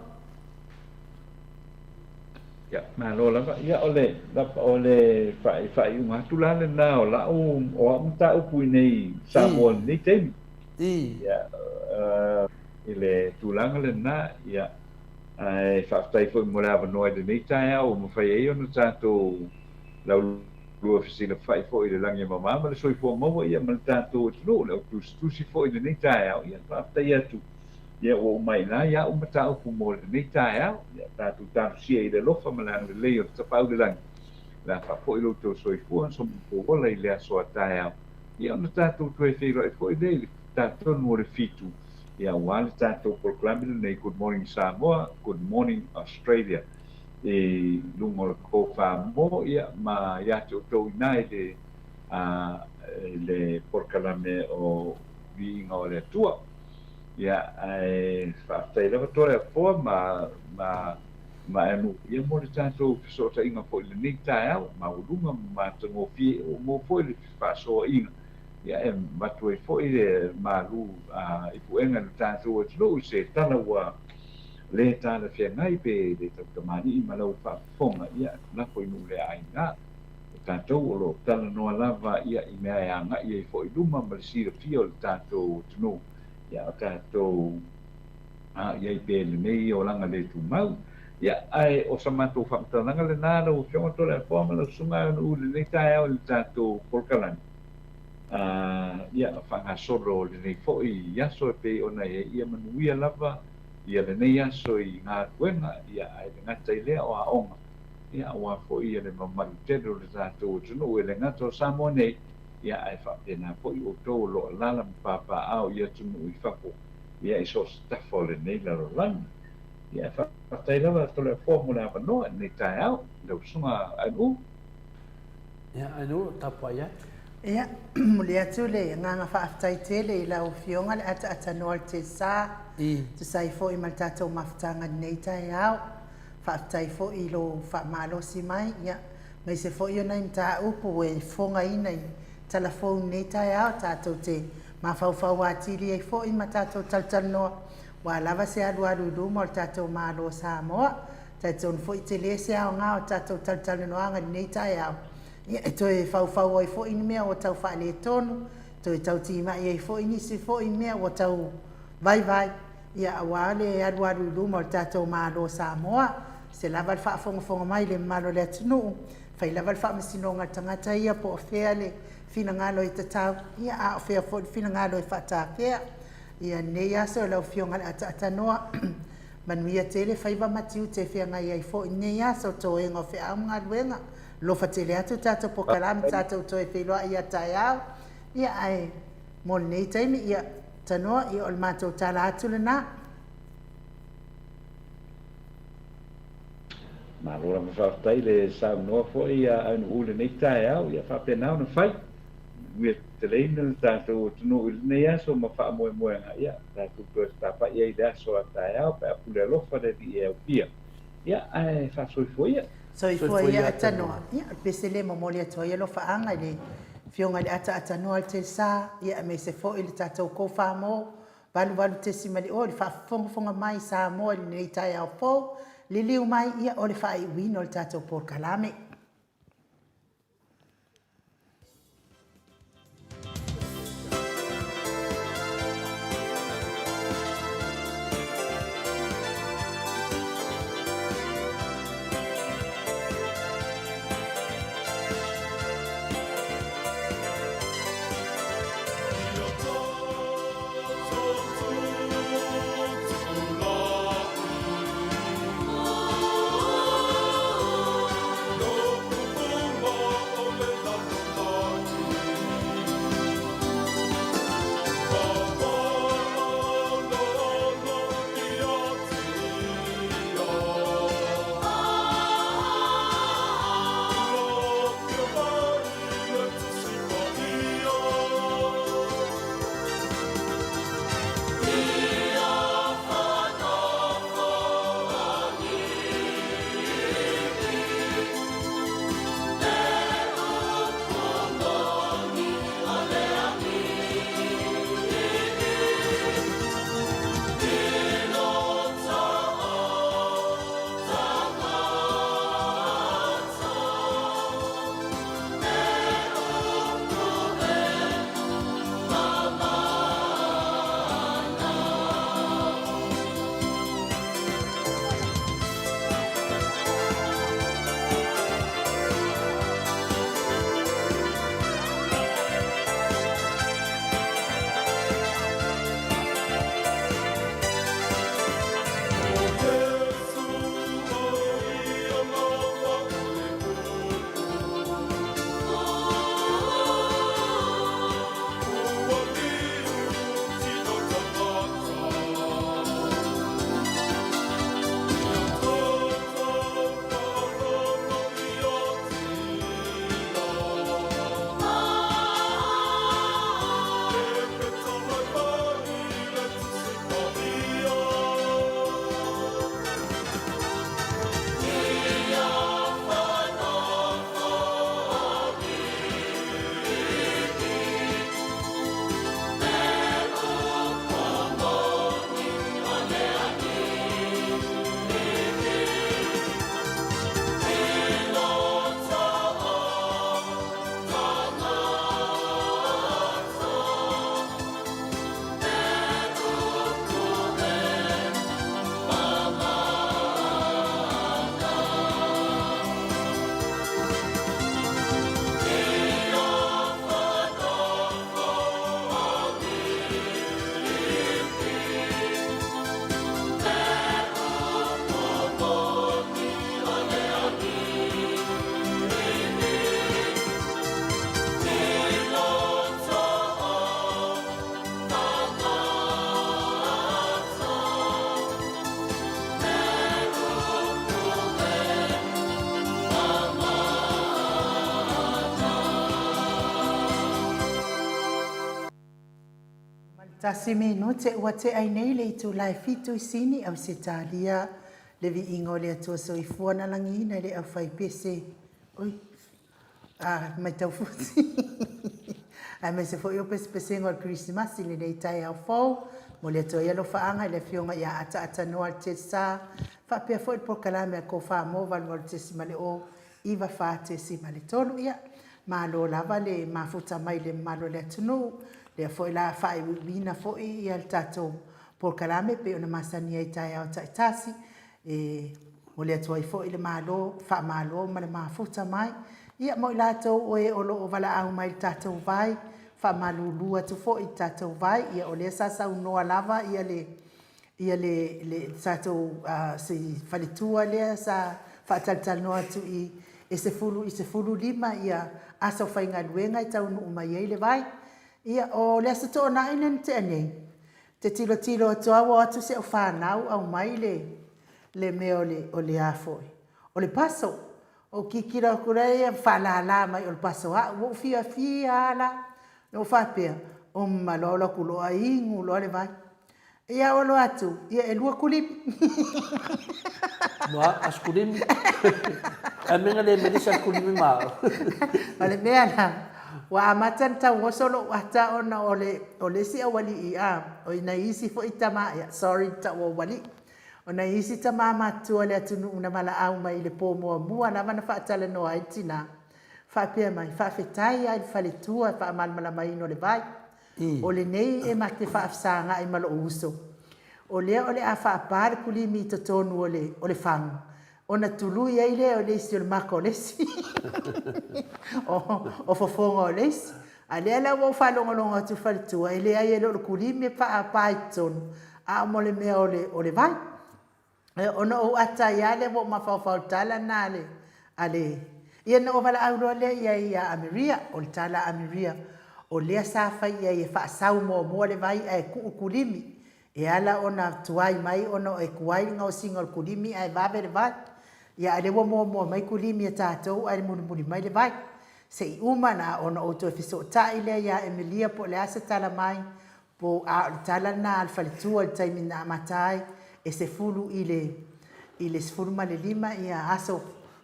Speaker 2: Ya, ma lo la ya ole fai uma tu la na o la o amta o pui nei Samoa nei tem. Ya, ile tu la le na ya ai fa tai fo mo la no de nei tai o mo fai e no tanto la lu oficina fai fo ile langi mama ma le soi fo mo ia ma tanto no le tu si fo ile nei tai ia fa tai atu. Ia o mai na ia o mata o mo le nei tai ia tanto si ile lo fa ma le le o ta pau de lang. La fa fo ile to soi fo so mo le le so tai ia no tanto tu e fai fo ile tanto mo le fitu. Ia wale tātou proclamina nei Good Morning Samoa, Good Morning Australia. E lungo le ko whamo ia ma ia te o tau inai le porkalame o viinga o le atua. Ia whaatai lewa tore a fua ma enu ia mo le tātou fisota inga po le nei tai au, ma ulunga ma tango fie o mo po le whaasoa inga. Ia matue foi le malu I puenga le tātou atu se tala wa le tala whiangai pe le takamani I malau whaafonga ia na foi nu le ainga tātou o lo tala noa lava ia I mea e anga ia I foi luma ma le sira fia o le tātou atu ia o tātou ia I pe le nei o langa le tu mau ia ai o samatou whaamtalanga le nāra o whionga tole a pōma la sunga o le nei tae au le tātou polkalani. Ia whangasoro le nei fo'i yaso e pe ona ia manuia lava ia le nei yaso I ngā kuenga ia ai le ngata I lea o aonga ia oa fo'i ia le mamaru tedo le tātou tunu e le ngata o Samoa nei ia ai whapena fo'i o tō lo lala mpapa au ia tunu I whako ia I so stafo le nei laro lana ia whatai lava tole a fōmula apanoa nei tae au lau sunga anu
Speaker 3: ia anu tapua ia
Speaker 1: Ia, muli atu le nganga whaafitai tele I lau fionga le ata noa te sa. Te sai fo I mal tātou mawhtanga nei tai au. Whaafitai fo I lo whaamalosi mai. Ia, ngai se fo I o nai mta upu e fonga I nei telefone nei tai au. Tātou te mawhauwhau atiri e fo I ma tātou taltal noa. Wa lava se alu mo tātou malo Samoa. Tātou fo I te le se au ngā o tātou taltal noa ngani nei tai au. Ia e toi whau ai fo ini mea o tau wha le tonu, toi tau tima i ai fo ini si fo ini mea o tau vai. Ia awale e aru luma o tātou mālo Samoa, se lava le whaafonga mai le malo le atunu, whai lava le whaamasinonga tangata ia po o whea le fina ngalo i tatau, ia a o whea fo fina ngalo i whata whea, ia nei aso lau fionga le atanoa, manuia tele whaiva matiu te whea ngai ai fo, nei aso to e ngā whea au ngā luenga, lofa tele atu tātou po kalami tātou to e wheloa ia tai au, ia ai mo nei taimi ia tanoa i o le mātou tala atu le nā.
Speaker 2: Ma rora ma whaatai le saunoa fo i anu ule nei tae au, ia whaapenau na whai. Ue te leina le tātou tunu i nei aso ma wha moe nga ia, tātou kua stapa ia i aso a tae au, pe apule alofa le di e au pia. Ia, ai whaasoi ia.
Speaker 1: Soifua ia atanoa, ia pesele mo mole atoa ia lo whaanga le fionga le atanoa le te sā, ia me se fo i le tātou kou whamo, walu te simali o le whaafonga mai Samoa le nei tae au fo, le liu mai ia o le whaai wino le tātou por kalame. Tasi me no te ua te ai nei le itu lai fitu i sini au se talia le vi ingo le atua so i fuana langi na le au fai pese. Oi, mai tau fusi. Ai me se fo io pese ngor Christmas le nei tai au fo, mo le atua ia lo faanga le fionga ia ata noa te sa, fa pia fo il pokalame a ko fa mo val mo te simale o, iwa whāte si ma le tonu ia, malo lava le mafuta mai le malo le atunu, le foi la whae wina foi ia le tatou por kalame pe ona masani ai tai au tai tasi, o le atua i foi le malo, wha malo ma le mafuta mai, ia mo i lātou oe o loo wala au mai le tatou vai, wha malulua tu foi tatou vai, ia o le sasa unoa lava ia le tatou si whalitua lea sa whaataltanoa atu i se fulu lima ia asa whainga luenga i tau nuu mai ei le vai. Ia o le asa tō na ina te anei. Te tilo atoa wa atu se o whanau au mai le me o le afoi. O le paso, o kikira kurea whalala mai o le paso a, o fia ala, no whapea, o malola kuloa ingu loa le vai. Ia olo atu, ia e lua kulimi.
Speaker 3: Noa, as kulimi. A menga le melisa kulimi mao.
Speaker 1: O le mea na, wa amatan tau wasolo wata ona o le si awali i a, o ina isi fo itama, sorry ta o wali. O na isi tama matua le atunu una mala au mai le po mua na mana whaatala no ai tina. Whapea mai, whawhetai ai whaletua, whaamalmala mai no le vai. O le nei e mate whaafsanga i malo uso. O lea o le a whaapare kulimi to tonu o le whangu. O na tului ai lea o leisi o le maka o leisi. O fofonga o leisi. A lea la wau whalongolonga atu whaletua. E lea i lo kulimi e whaapai tonu. A mo le mea o le vai. O na o ata ia le wo mawhawhau tala na le. Ale. Ia na o wala aurua lea ia Ameria. O le tala Ameria. O lea safa ia e whaasau mo le vai e kulimi. E ala ona tuai mai ona e kuai ngau singa kulimi ai vabe le vai. Ia ale wo mo mai kulimi e tātou ai muni mai le vai. Se i umana ona o to fiso tai le ia Emilia po le asa tala mai po a tala na al falitua le taimi na matai e se fulu i le sfulu ma le lima ia aso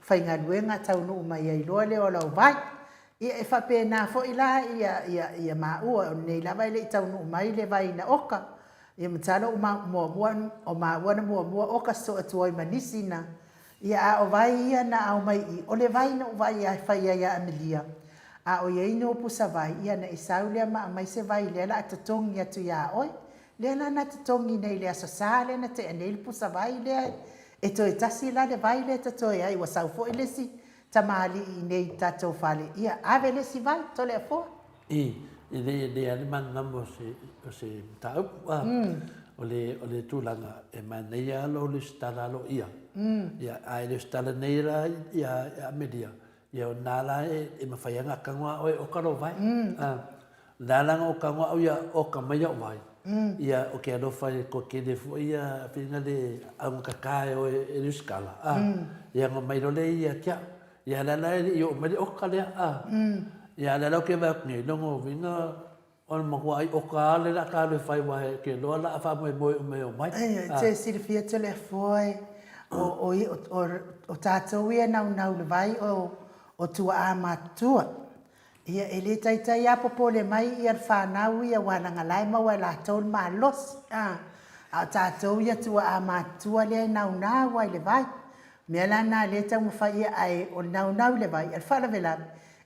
Speaker 1: whainga luenga tau nuu mai ai loa le o lau vai. Ia e whapena fo ila ia maua o nei lava i le tau nuu mai le vai na oka. Ia matalo o maua oka so atuoi manisi na. Ia a o vai ia na au mai i. O le vai na o vai ai whaia ia Amelia. A o iei no pusa vai ia na isau lea mai se vai lea la atatongi atu ia oi. Lea la na atatongi nei lea sasa lea na te anel pusa vai lea. E toi tasi la le vai lea tatoi ai wasau fo ilesi. Tamali i nei tatou whale. Ia ave lesi vai tole a fo.
Speaker 3: I le ale manamo se taupu o le tūlanga e manei alo o le stala alo ia. Ia ai le stala nei la ia Amelia. Ia o nala e mawhaianga kangoa o e okaro vai. Nalanga o kangoa o ia o kamaya o vai. Ia o ke alofa e ko kene fu ia whina le au kakae o e ruskala. Ia ngā mairole ia kia. Ia lala e o mele oka lea. Ia lala ke va ni longo vinga on makua ai oka le la ka le fai wa ke lo la fa mo mai.
Speaker 1: Te Silvia te le foi o tatou ia nau le vai o tua amatua. Ia ele tai a popole mai ia whanau ia wana ngalai ma wa la tol ma los. A tatou ia tua amatua le nau wai le vai. Mea lana le tau mwhai ai o nau le vai. Al whala vela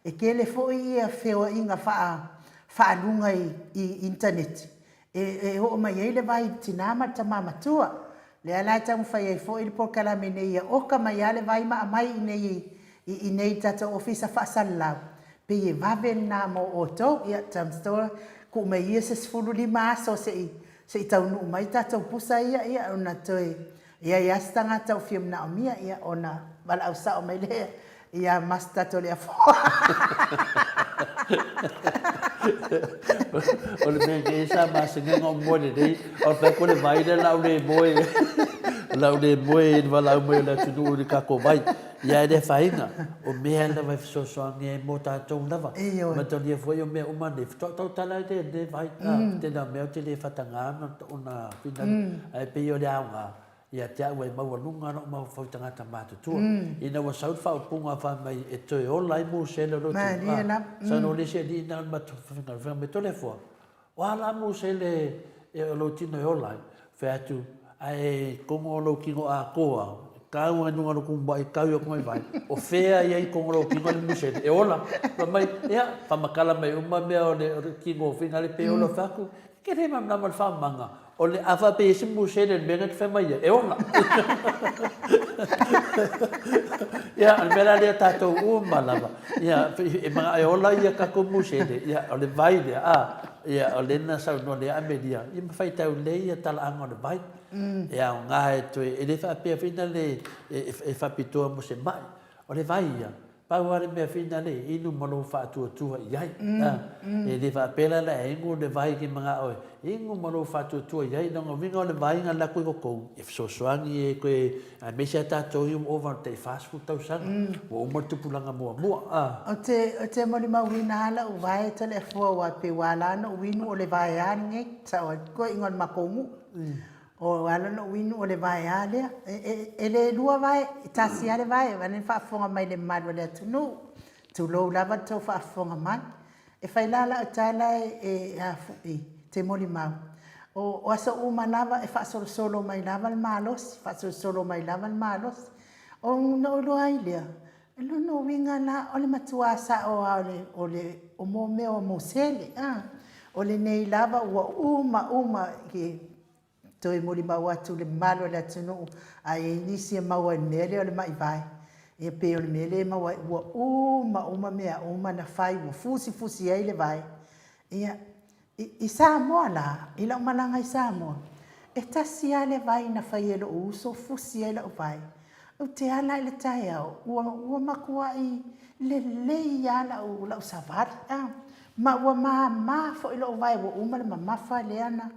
Speaker 1: e ke le fo ia feo inga whaalunga i internet. E ho mai ei le vai tinama ta mamatua. Le ala tau mwhai ai fo ili porkala me nei ia oka mai ale vai ma mai i nei tata ofisa whaasalau. Pe ye vave na mo oto ia tamstora ku mai ia se sfulu lima aso se i tau nuu mai tata pusa ia ona toi. Ia stanga tau film na omia ia ona wala au sa o mai le ia masta to le fo.
Speaker 3: O le me ke sa ma se ngo mo le dei o fa ko le vai le lau le boy wala mo le tu le ka ko vai ia le faina o me anda vai so nge mo ta tong lava ma to le foi o me o man le to tala de vai te na me te le fatanga no ona fina ai pe yo le anga ia te aue maua lunga no mau whautanga ta mātutua. Ina wa saut whao punga wha mai e toi o lai mō sele rotu. Sa no le se li ina matu whinga me tole fua. O ala mō sele e o lo tino e o lai. Whe atu ai kongo o lo kingo a koa. kau ngai no kumbai kau yo mai vai o fea ia I kongro ki ngol musele e ola pa mai ia pa makala mai uma me o le ki ngo fina le pe ola faku ke re mam na mal fa manga o le ava pe ese musele me ngat fa mai e ola ia al mera le tato uma lava ia e manga e ola ia ka ko musele ia o le vai le ia o le na sa no le amelia ia me fai tau le ia tala anga le vai ia nga e tu e le fa pe fina le e fa pito mo se mai o le vai ia pa wale me fina le inu malo fa tu ia e le fa pela la engo le vai ki manga o ingo malo fa tu ia no vingo le vai nga la ko ko e so soangi e ko a me se ta to yum over te fast food tau sang o mo tu pulanga mo
Speaker 1: o te mo ma wina ala o vai te le fo wa pe wala no winu o le vai ani sa o ko ingol makomu o ala no winu o le vai ale e le lua vai tasi ale vai vane fa fonga mai le malo le tunu tu lo lava to fa fonga mai e fai lala o tala e a te moli mau o aso uma lava e fa solo mai lava al malos fa solo mai lava al malos o no lo ai le lo no winga la o le matua sa o le o mo me o mo sele o le nei lava o uma ki toi mori mau atu le malo le atunu a e nisi e mau mele o le mai vai e pe o le mele mau ua uma mea uma na fai ua fusi ai le vai ia I Samoa la I lau malanga I Samoa e tasi a le vai na fai e lo uso fusi ai lau vai o te ala I le tai au ua makua I le lei ala o lau savari ma ua ma fo I lo vai ua uma le mamafa le ana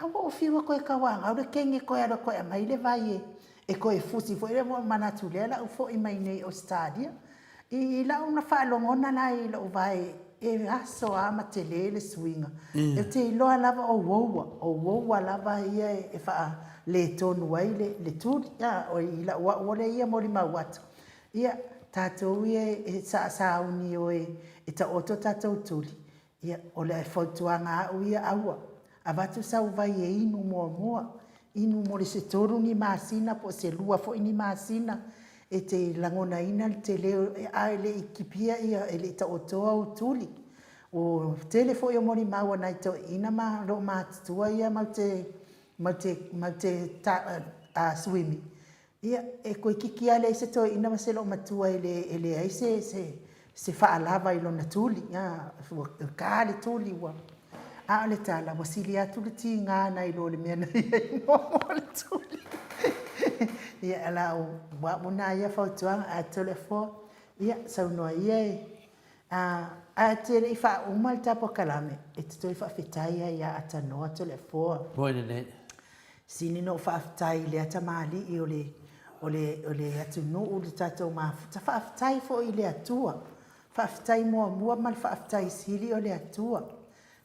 Speaker 1: awa o fiwa koe kawanga, au le kenge koe ara koe mai le vai e koe fusi fo ile mo manatu le la u fo I mai nei o stadia I la una fa longona la I lo vai e aso ama te le swinga e te loa lava o wowa lava ia e fa le tonu ai le turi ya o I la o le ia mori mawatu ia tatou ia e sa uni o e ta oto tatou tuli ia o le fotuanga au ia aua avatu sau vai e inu moa inu mo le se toru ni masina po se lua fo ni masina e te langona ina te leo a le ikipia ia e le ta otoa o tuli o telefo yo mori maua nai to ina ma lo matua ia ma te ta swimi ia e ko kikia le se to ina ma se lo matua ele ai se fa alava I lo na tuli ia ka le tuli wa a le tala wasili atu le tinga na I lo le mea na ia mo le tuli ia ala o wa mona ia fautuanga a telefo ia saunoa ia a te le fa uma le tapo kalame e te toi fa fitaia ia atanoa telefo
Speaker 3: Boine ne
Speaker 1: sini no fa fitai le atamali I o le atunu o le tatou mafuta fa fitai fo I le atua fa fitai mua mal fa fitai sili o le atua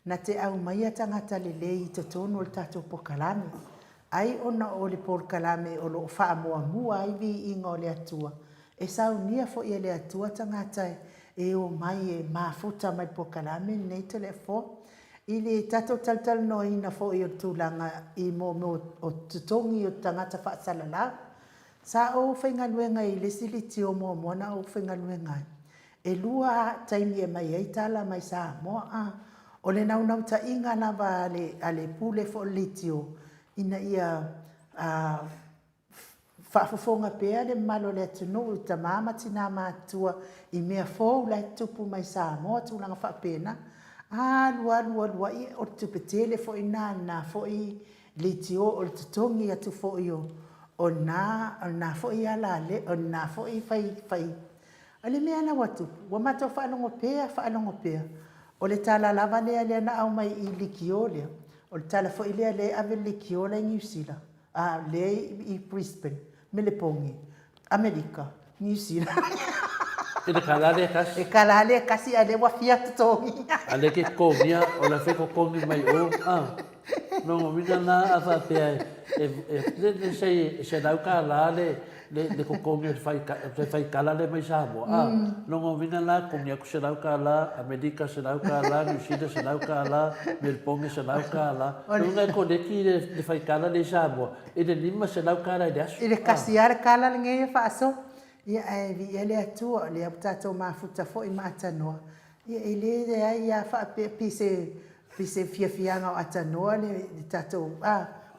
Speaker 1: na te au mai tangata lelei te tonu o le tatou pokalame ai ona o le pokalame o lo fa mua ai vi inga o le atua e saunia fo I le atua tangata e o mai e mafuta mai pokalame nei telefo I le tatou taltal no ina fo I o tūlanga I mo o tutongi o tangata fa salala sa o whaingaluenga I le siliti o mo na o whaingaluenga e lua taimi e mai ei tala mai Samoa o le nau ta inga lava ale pule fo litio ina ia whaafofonga pēa le malo le atunu ta mama tina mātua I mea fōu lai tupu mai Samoa tūlanga whaapena lua I o tupetele fo ina na fo I litio o le tutongi atu fo I o na fo I ala le o na fo I fai ale mea na watu wa mato whaalongo pēa o le tala lava lea na au mai I likio lea o le tala fo I lea ave likio le New Zealand le I Brisbane me le pongi Amerika New Zealand
Speaker 3: e kalale kasi
Speaker 1: e kalale kasi ale wa fia tongi
Speaker 3: ale ke komia o la feko kongi mai o no mina na afa pe le se dau ka la le ko konge fai kala le mai Samoa no mina la ko ni ko se dau ka la Amerika se dau ka la New Zealand se dau ka la Melbourne se dau ka la no ngai ko de ki le fai kala le Samoa e de lima se dau ka la de aso
Speaker 1: ile kasiara kala ngai fa aso ia e vi ele atu le tato mafuta fo i matanoa ia ile ia fa pise fianga o atanoa le tato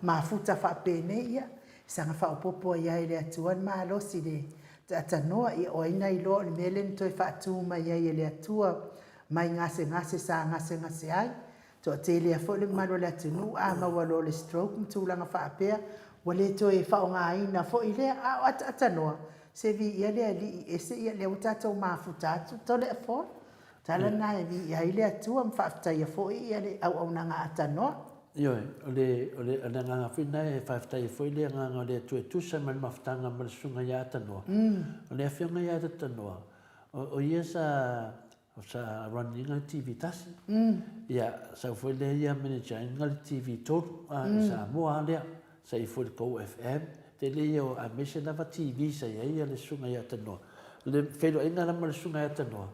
Speaker 1: mafuta fa pene ia sanga fa popo ia ile atu an malo si le atanoa ia o ina ilo le melen to fa tu mai ia ile atu mai ngase sa ngase ai to tele fo le malo le atu ma walo le stroke mtulanga fa pe wale to e fa nga ina fo ile atanoa se vi ia le ali ese ia le tato mafuta to le fo tala na vi ia ile atu am fa ia fo ia le au nanga atanoa
Speaker 3: Yo, ole nga fina e faftai foi le nga le tu sa man maftanga mal sunga ya tanoa. Ole afia ya tanoa. O yesa sa running TV tas. Ya sa foi le ya manager ngal TV to sa moa le sa i foi ko FM te le yo a mission of TV sa ya le sunga ya tanoa. Le felo inga mal sunga ya tanoa.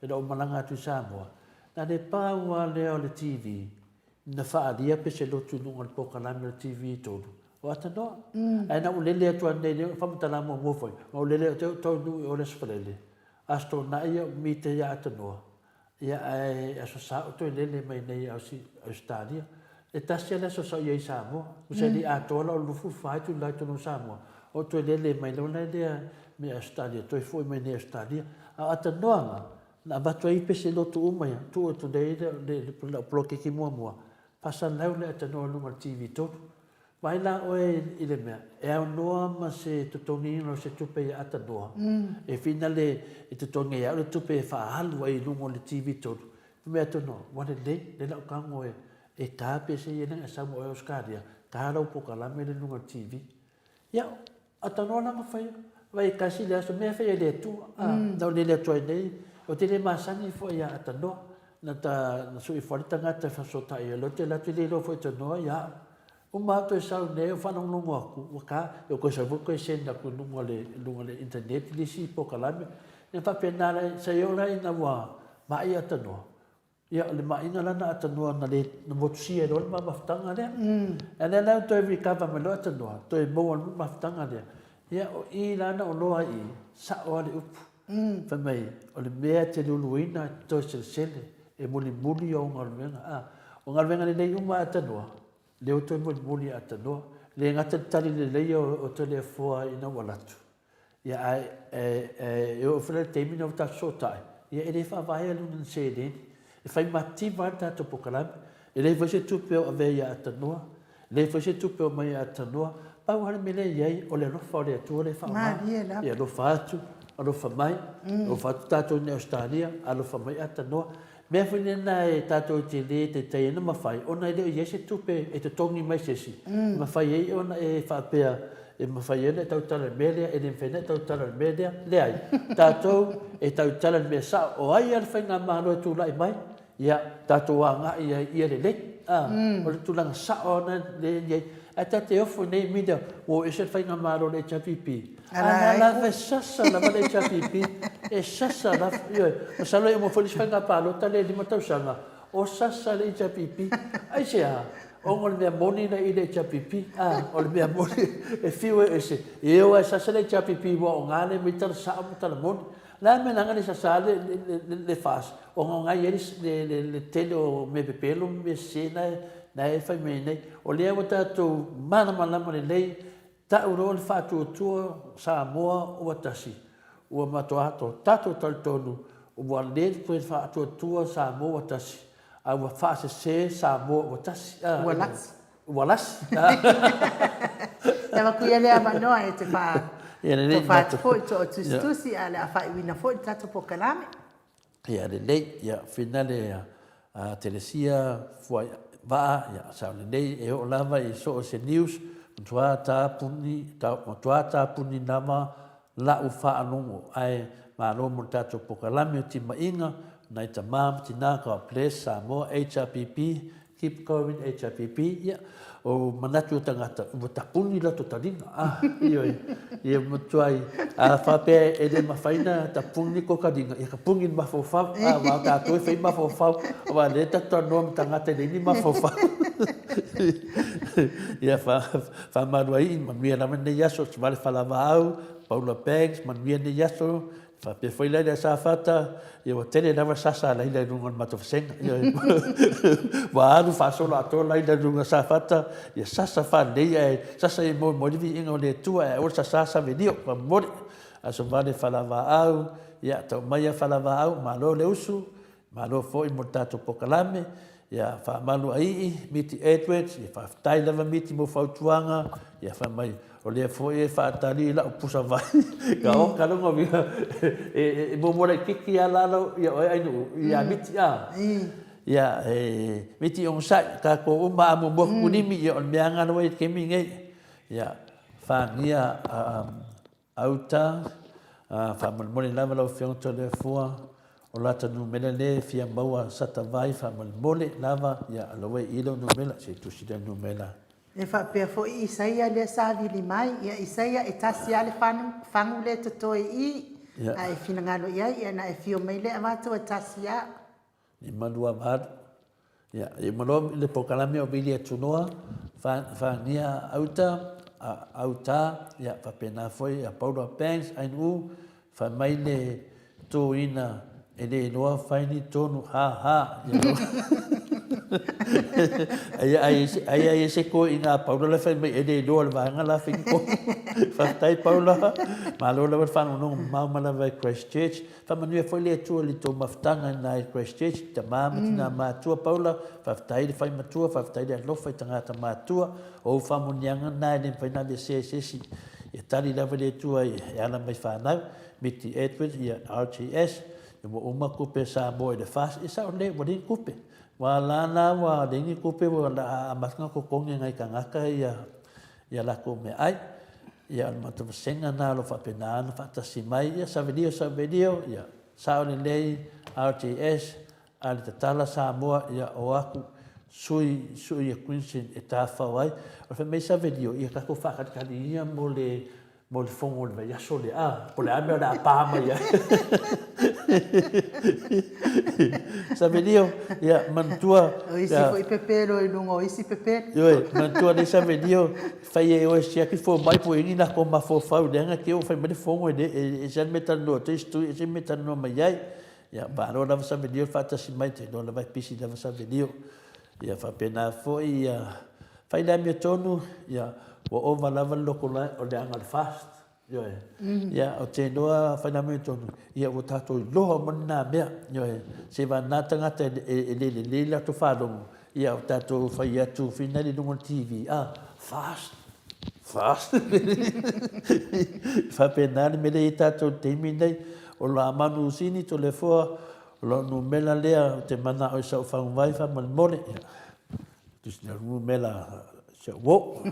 Speaker 3: E do malanga tu sa moa. Na le pa wa le o le TV. Na faadia pe se lotu nunga le pokalame le TV tolu. O atanoa. Ai na ulele atua nei leo, whamatala mo mofoi. O ulele o tau nui o le sparele. Asto na ia mite ia atanoa. Ia ai aso sa o toi lele mai nei au Australia. E tasi ala aso sa iei Samoa. Usa li atola o lufu fai tu lai tonu Samoa. O toi lele mai leo nei lea me Australia. Toi foi mai nei Australia. A atanoa nga. Na batua i pe se lotu umaya. Tu o tu nei le ploke ki mua. Pasal lau le atanoa lunga TV tolu. Vai la oe i le mea. E au noa ma se tutoni ino se tupe i atanoa. E fina le tutongi au le tupe e whaahalu ai lunga le TV tolu. Mea tono, wane le lau kango e kāpe se i nanga Samoa e Australia. Kārau pokalame le lunga TV. Ia, atanoa langa whaia. Vai kasi le aso mea whaia le atua. Nau le atua nei. O te le masani fo ia atanoa. Na sui wharita ngata whasota ia lo te latu le lo fo te noa ia o mātou e sau nei o whanau nungo aku waka e o koe sa vuko e senda ku lunga le internet li si pokalame e whapenara sa iora ina wa mai atanoa ia le mai ina lana atanoa na motusia e rol ma maftanga lea e le lau toi wikawa me lo atanoa toi moa maftanga lea ia o i lana o loa i sa o ale upu whamei o le mea te luluina toi sele e muli o ngalwenga o ngalwenga le nei uma atanoa le o toi muli atanoa le ngata tali le lei o te le foa ina walatu ia e o fele teimi na ta sotai ia e le fa vai alun se le e fai mati vanta to pokalam e le fose tupe o ave ia atanoa le fose tupe o mai atanoa pa o le mele ia o le rofa le tu le fa ia lo fatu o lo fa mai o fatu tato ne Australia a lo fa mai atanoa Mea whine nai tātou te le te te ena mawhai, ona leo i ese tupe e te tongi mai sesi. Mawhai e ona e whapea e mawhai ena e tau tala melea, e le mwhene tau tala melea, le ai. Tātou e tau tala mea sa o ai ala whai ngā mālo e tūlai mai, ia tātou a ngā ia le le. O le tūlanga sa o na le iei. A ta te ofo nei mida, o e se whai ngā mālo le chapipi. Ana la ve sasa la vale chapipi e sasa la yo o salo e mo folis fanga palo tale di matau sanga o sasa le chapipi ai sia o ngol me moni na ile chapipi o le me moni e fiu ese e o sasa le chapipi wo ngale mitar sa mutar moni la me nanga le sasa le fas o ngai le telo me pepelo me sena na e fai me nei o le o tatu mana le lei ta uro le fatu tua Samoa o tasi o matoato tato tonu o le pe fatu tua Samoa o tasi a wa fase se Samoa o tasi walas
Speaker 1: Tava kuia le amanoa e te fa to fa foi to tusi ala fa wina foi tato pokalame
Speaker 3: ia le ia finale a telesia foi va ia sa le e o lava i so se news tua ta puni nama la ufa anungo ai malo mo tato pokalame ti mainga nai ta mam ti na ka place Samoa HRPP keep COVID HIPP ia o manatu tangata o tapuni la totalinga ia mutuai a fape e de mafaina tapuni ko kadinga ia kapungi mafofau wa ta to fe mafofau wa le ta tono tangata ni mafofau ia fa maruai mamia na mene yaso vale fala vau Paula Banks mamia ni yaso fa pe foi lá dessa fata eu tele dava sasa lá ainda num matofsenga wa anu fa solo ato lá ainda num safata e sasa fa dei sasa e mo vi ingo le tua o sasa video pa mori aso vale falava au ia to mai falava au malo le usu malo foi mortato pokalame ia fa malu ai miti Edwards ia fa tai lava miti mo fautuanga ia fa mai o le foi fa tali la pusa vai ka o ka no vi e mo mo kiki ala lo ia ai no ia miti ia miti on sa ka ko uma mo mo kunimi ia on meanga no e kemi ngai ia fa nia auta fa mo mo lava lo fion to le fua o lata no melele fia baua sata vai fa mo mo lava ia lo we ilo no mela se tu si no mela
Speaker 1: e fa pe fo Isaia le savili mai ia Isaia e tasi ale fangu le totoi ai fina ngalo ia na e fio mai le amato e tasi a
Speaker 3: ni malua var ia e malo le pokalame o bili tunoa fa nia auta ia fa pena foi a Paula Banks ai nu fa mai le to ina ele noa faini tonu ha ai se ko ina Paula la fai ele do la vanga la fin ko fa tai Paula malo la fa no ma la vai Christchurch fa manu foi le tu li to maftanga na Christchurch ta mama tina ma tu Paula fa tai fai ma tu fa tai lo fai tanga ta ma tu o fa munyanga na ni fa na de se e tali la le tu ai ana mai fa na miti Edwards ia RGS mo uma kupe Samoa de fast isa ole wadi kupe wala na wa dingi kupe wala amasnga ko konge ngai kangaka ya la ko me ai ya mato senga na lo fa pena no fa tasimai ya sa video ya sa ole lei RTS al tala Samoa ya o aku sui quinsin etafa wai o fa me sa video ya ka ko fa ka dia mo le fongo le ya sole po le ame da pa ma ya sa video ya mantua
Speaker 1: isi foi pepero e lungo isi pepero
Speaker 3: yo mantua de sa video fai o sia que foi mai po ina ko ma fo fa denga que o fai me fongo e já metano texto e já metano ma ya ba no da sa video fa ta si mai te no la vai pisi da sa video ya fa pena foi ya fai da mi tonu ya o over level local o de angal fast yo ya o te noa fundamento ia o tato lo mona me yo se va na tanga te le la to fado ia o tato fai atu finali no TV fast fa penal me le tato terminai o la manu sini to le fo lo no mela le te mana o sa fa vai fa mal mole tu se no mela se wo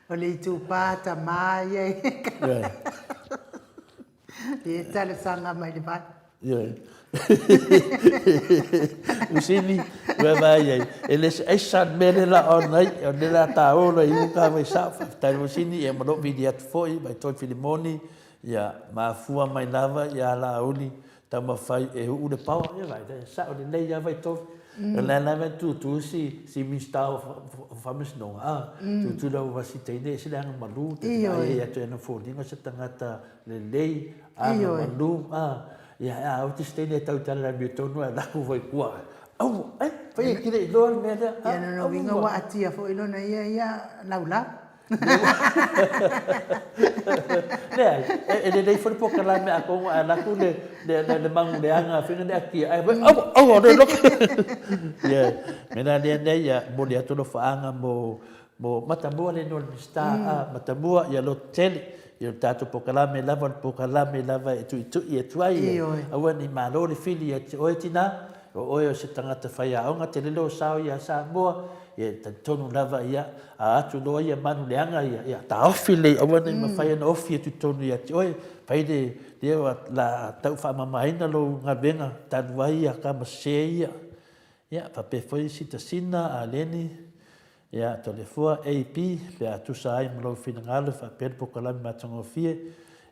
Speaker 1: o le tu pata mai e tale sanga mai le pat
Speaker 3: usini vai ele é sad mele la onai o de la taola i ka vai sa ta usini e mo video foi vai to filimoni ya Maleifua-Mai lava ya la uni ta ma fai e u de pau ya vai sa o de nei ya vai to la la tu si mi sta famis no tu da va si te ne se la malu te ya te no fo dinga se tangata le lei malu ya o te stene tau tala mi tonu la ku vai kwa fai ki le lo me da
Speaker 1: ya no vinga wa atia fo ilo na ya laula
Speaker 3: dei for po kala me ako ala ku le mang le anga finga de aki ai de lo ya mena de ya mo dia to fa anga mo matamua le no sta matamua ya lo tele ya tato po kala me lava tu ai awani malo le fili ya oetina o se tangata faya onga te lelo sao ya Samoa ya tonu lava ya atu no ya manu leanga ya ta ofile awani mafaya no ofia tu tonu ya oi paide dia la tau fa mama ina lo ngabenga tanwai ya kama seia Ia, pape foi sitasina a leni, ia tole fua AP, pe atusa ai mlo finangalo, pape pokalami matangofie,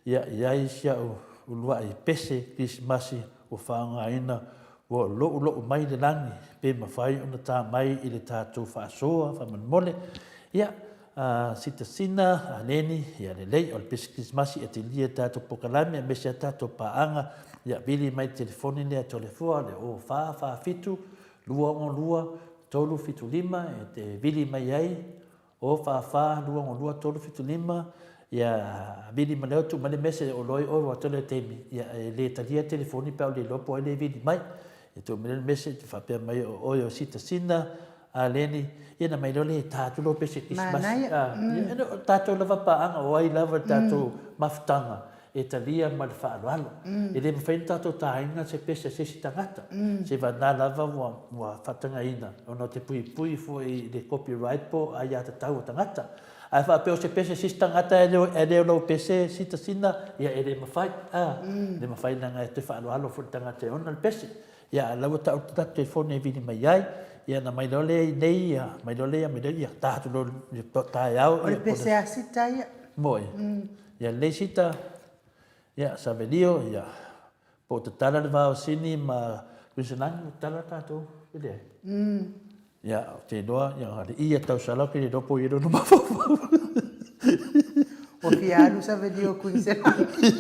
Speaker 3: ia iai sia ulua i pese Krismasi o whaangaina o lo mai le langi, pe mawhai ona tā mai i le tātou whaasoa, whamanmole. Ia, sitasina a leni, ia le lei o le pese Krismasi e te lia tātou pokalami, a mesia tātou paanga, ia bili mai telefoni lea tole fua, le o wha fitu, lua o lua, tolu fitu lima, e te vili mai ai, o wha lua o lua, tolu fitu lima, ia vili maleo tu male mese o loi o watole temi, ia le talia telefoni pao le lopo e le vili mai, e tu male mese te whapea mai o o sitasina, a leni, ia na mai lole tātou lo pese Krismasi, tātou lava paanga, o ai lava tātou mafutanga, e talia ma le whaaloalo. E le mawhaina tātou tāinga se pese se si tangata. Se vana lava mua whatangaina. Ono te pui fo i le copyright po a ia te tau o tangata. A whapeo se pese si tangata e leo lau pese si tasina, ia e le mawhai. Le mawhaina ngai te whaaloalo fo tangata e ona le pese. Ia lau tau tatu e fone e vini mai ai. Ia na mai lole nei ia, mai lole ia tātou lo tāi au.
Speaker 1: O le pese a sita ia.
Speaker 3: Moi. Ia le sita, ia savelio, ia po te tala le vao sini ma kuisanangi o tala tātou, vile ai. Ia te noa, ia ia tau salau ki le dopo i rono mawhawhau.
Speaker 1: O fialu savelio kuisanangi.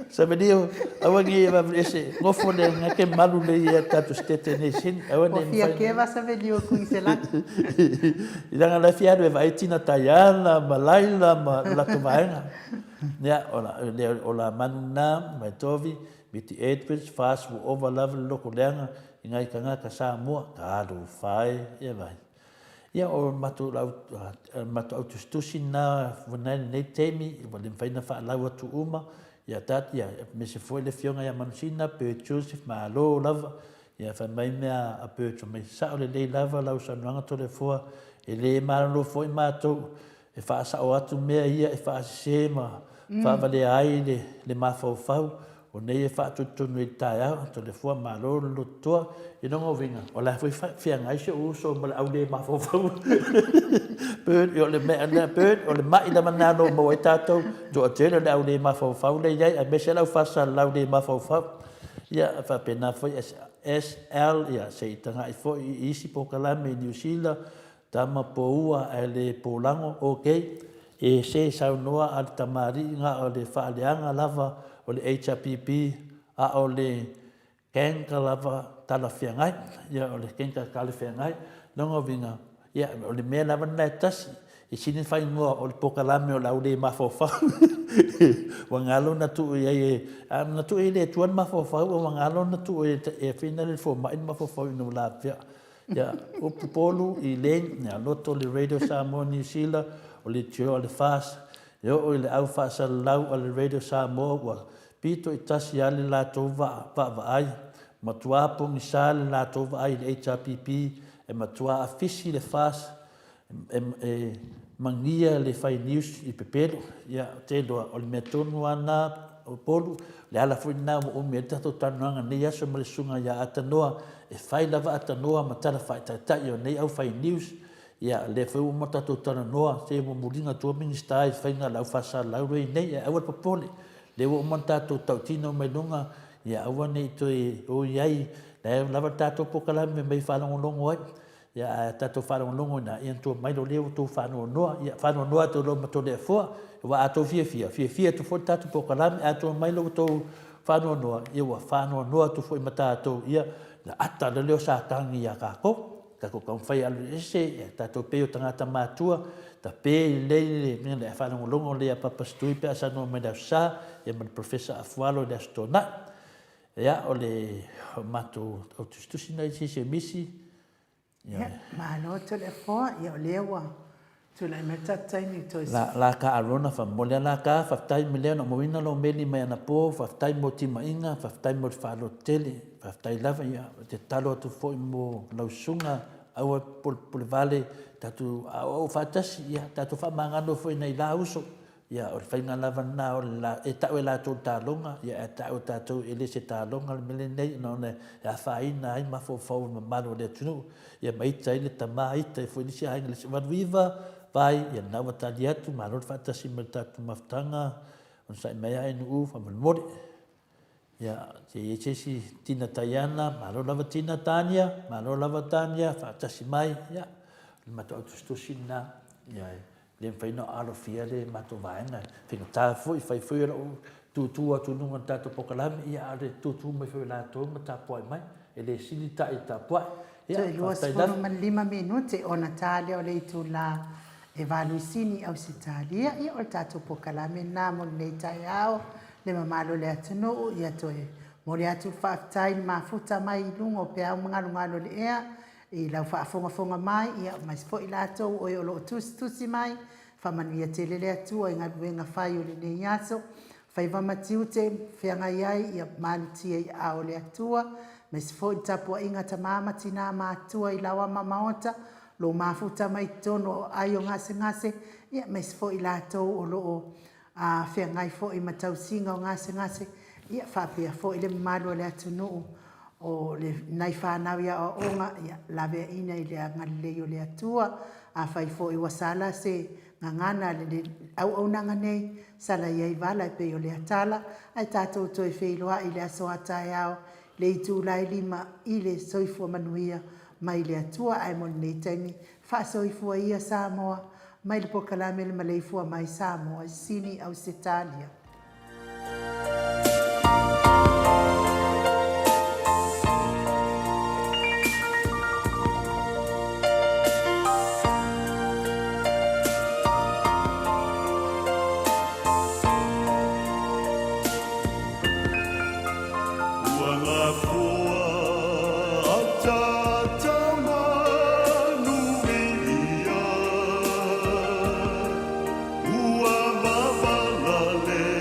Speaker 3: Savelio, awangi e wawrese, ngofo le ngake malu le ia tātou stete nei sini.
Speaker 1: O fia kewa savelio kuisanangi.
Speaker 3: I ranga la fialu e waitina taiana, ma laila, ma lako vaenga. Ia, o la manuna, mai tovi, miti Edwards, fast wo over level loko leanga, i ngai ka ngaka Samoa, ka alu whae, ia vai. Ia o matu autustusi na wanaini nei temi, i wale mwhaina whaalau atu uma, ia tati, ia me se foi le fionga ia manusina, pe Joseph ma alo lava, ia whamai mea a pe mai sao le lei lava, lau sanuanga tole fua, e le maralo foi mātou, e whaasao atu mea ia, e whaasise ma, whaavale ai le mawhauwhau, o nei e whaatutunu i tai au, to le fua malo lotoa, i nongo winga, o la fui whiangai se uso ma le au le mawhauwhau. Pēn, o le mea nea pēn, o le mai na manano mo e tātou, to a tēna le au le mawhauwhau le iai, a mese lau whasa lau le mawhauwhau. Ia, whapena foi SL, ia, se i tanga i foi i isi pokalame i New Zealand, tama po ua e le polango, okay, e se saunoa al tamari nga o le whaaleanga lava o le HRPP a o le kenka lava tala whiangai, ia o le kenka kale whiangai, nongo winga, ia o le mea lava nai tasi, e sinin whai mua o le pokalame o lau le mawhauwhau. Wangalo na tu i le tuan mawhauwhau, o wangalo na tu e whina le fo mai mawhauwhau ino la pia. Ia, o pupolu i len, ia loto le Radio Samoa New Zealand, o le tio o le fast, ia o le au fasa lau o le Radio Samoa, wa pito i tasi ale la tova ai, matua pongi sa le la tova ai le HRPP, e matua afisi le fast, e mangia le fai news i pepelo, ia te loa o le mea tonu ana o polu, le ala fui nā o mea tato tanuanga nei aso ma le sunga ia atanoa, e fai lava atanoa ma tala fai taitai o nei au fai news, ia le fai o ma tato tananoa, te mo muringa tua ministai, fai ngā lau fasa lau rei nei, ia awa papole, le o ma tato tautino mai lunga, ia awa nei toi o iai, le lava tato pokalame mai whanongolongo ai, ia tato whanongolongo na ian tua mai lo leo tō whanongoa, ia whanongoa tō lo mato lea fua, wa ato fia tu fo tatu pokalame, ato mai lo tō whanongoa, ia wa whanongoa tu fo i matato, ia la ata le leo sa tangi ia kako whai alu ese, ia tato peo tangata mātua, ta pe le whanongolongo lea papastui pe asano mai dau sa, ia man professor Afualo le astona, ia o le mato autustusi na isi se misi,
Speaker 1: ma no to le fo ia lewa to le meta taimi to
Speaker 3: la ka arona fa molia la ka fa tai mile no moina lo meli mai na po fa tai mo ti mainga fa tai mo fa lo tele fa tai lava ia te talo tu fo mo lo sunga au pol vale tatu au fa tas ia tatu fa mangano fo nei la uso ia o le whainga lava nā o la e tau e lātou tālonga ia e tau tātou e le se tālonga le mele nei no ne ia whaina ai mafofau ma maro le tunu ia maita i le tamā ita e fuinisi hainga le se wanuiva vai ia nawa tali atu maro le whaatasi me tātou maftanga on sa mea e nuu whamanmore ia te e tesi tina taiana maro lava tina tania maro lava tania whaatasi mai ia le mato autostusi na ia le faina alo fia le mato vaenga finga ta foi fai foi o tu atu nunga tato pokalame ia ale tu mai foi la to ma ta poi mai e le sili ta ita poi
Speaker 1: ia lo sono ma 5 minuti ona tale o le tu la evaluisini au sitalia ia o tato pokalame na mo le taiao le mamalo le atino ia toe mo le atu faftai mafuta mai lungo pe au ngalo le ea i lau whaafonga mai ia mais fo i lātou o lo tusi mai whamanuia te lele atua i ngā ruenga whai o le ne iaso whai wamatiu te whianga iai ia malutia i ao le atua mais fo i tapua inga ta mamati nā mātua i lawa mamaota lo mafuta mai tono ai o ngase ia mais fo i lātou o lo whianga i fo i matausinga o ngase ia whapea fo i le malu le atunu o le nai whanau ia o onga ia lawe ina i le ngalilei o le atua a whai fo i wasala se ngangana le au nanga nei sala iai wala i pe o le atala ai tātou toi wheiloa i le aso atai au le itu lai 5 i le soifua manuia mai le atua ai mon nei taimi wha soifua ia Samoa mai le pokalame le Maleifua-Mai Samoa sini au Setalia.
Speaker 4: Ua mavala le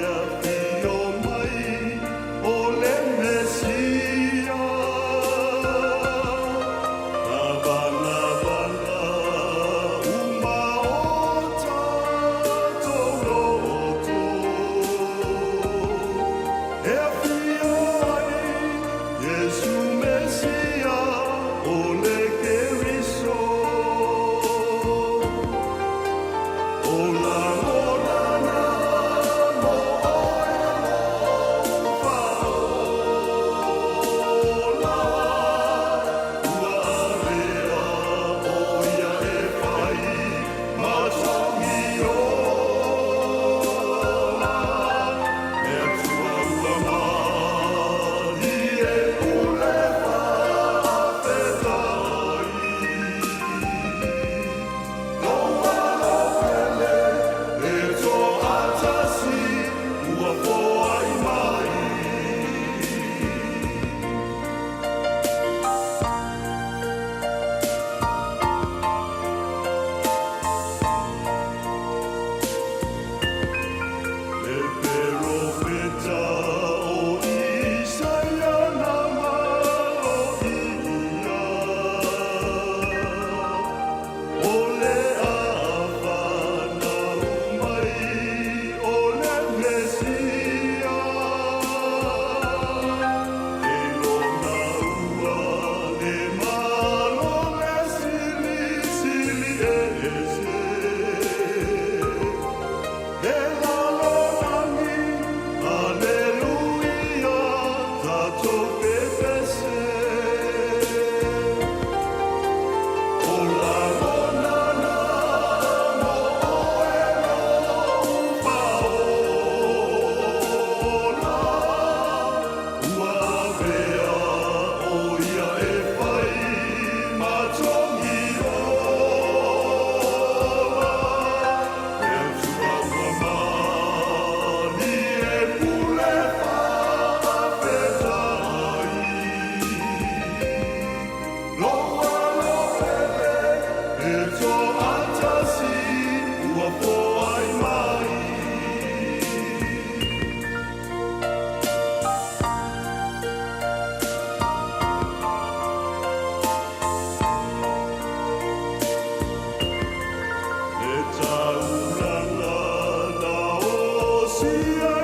Speaker 4: sia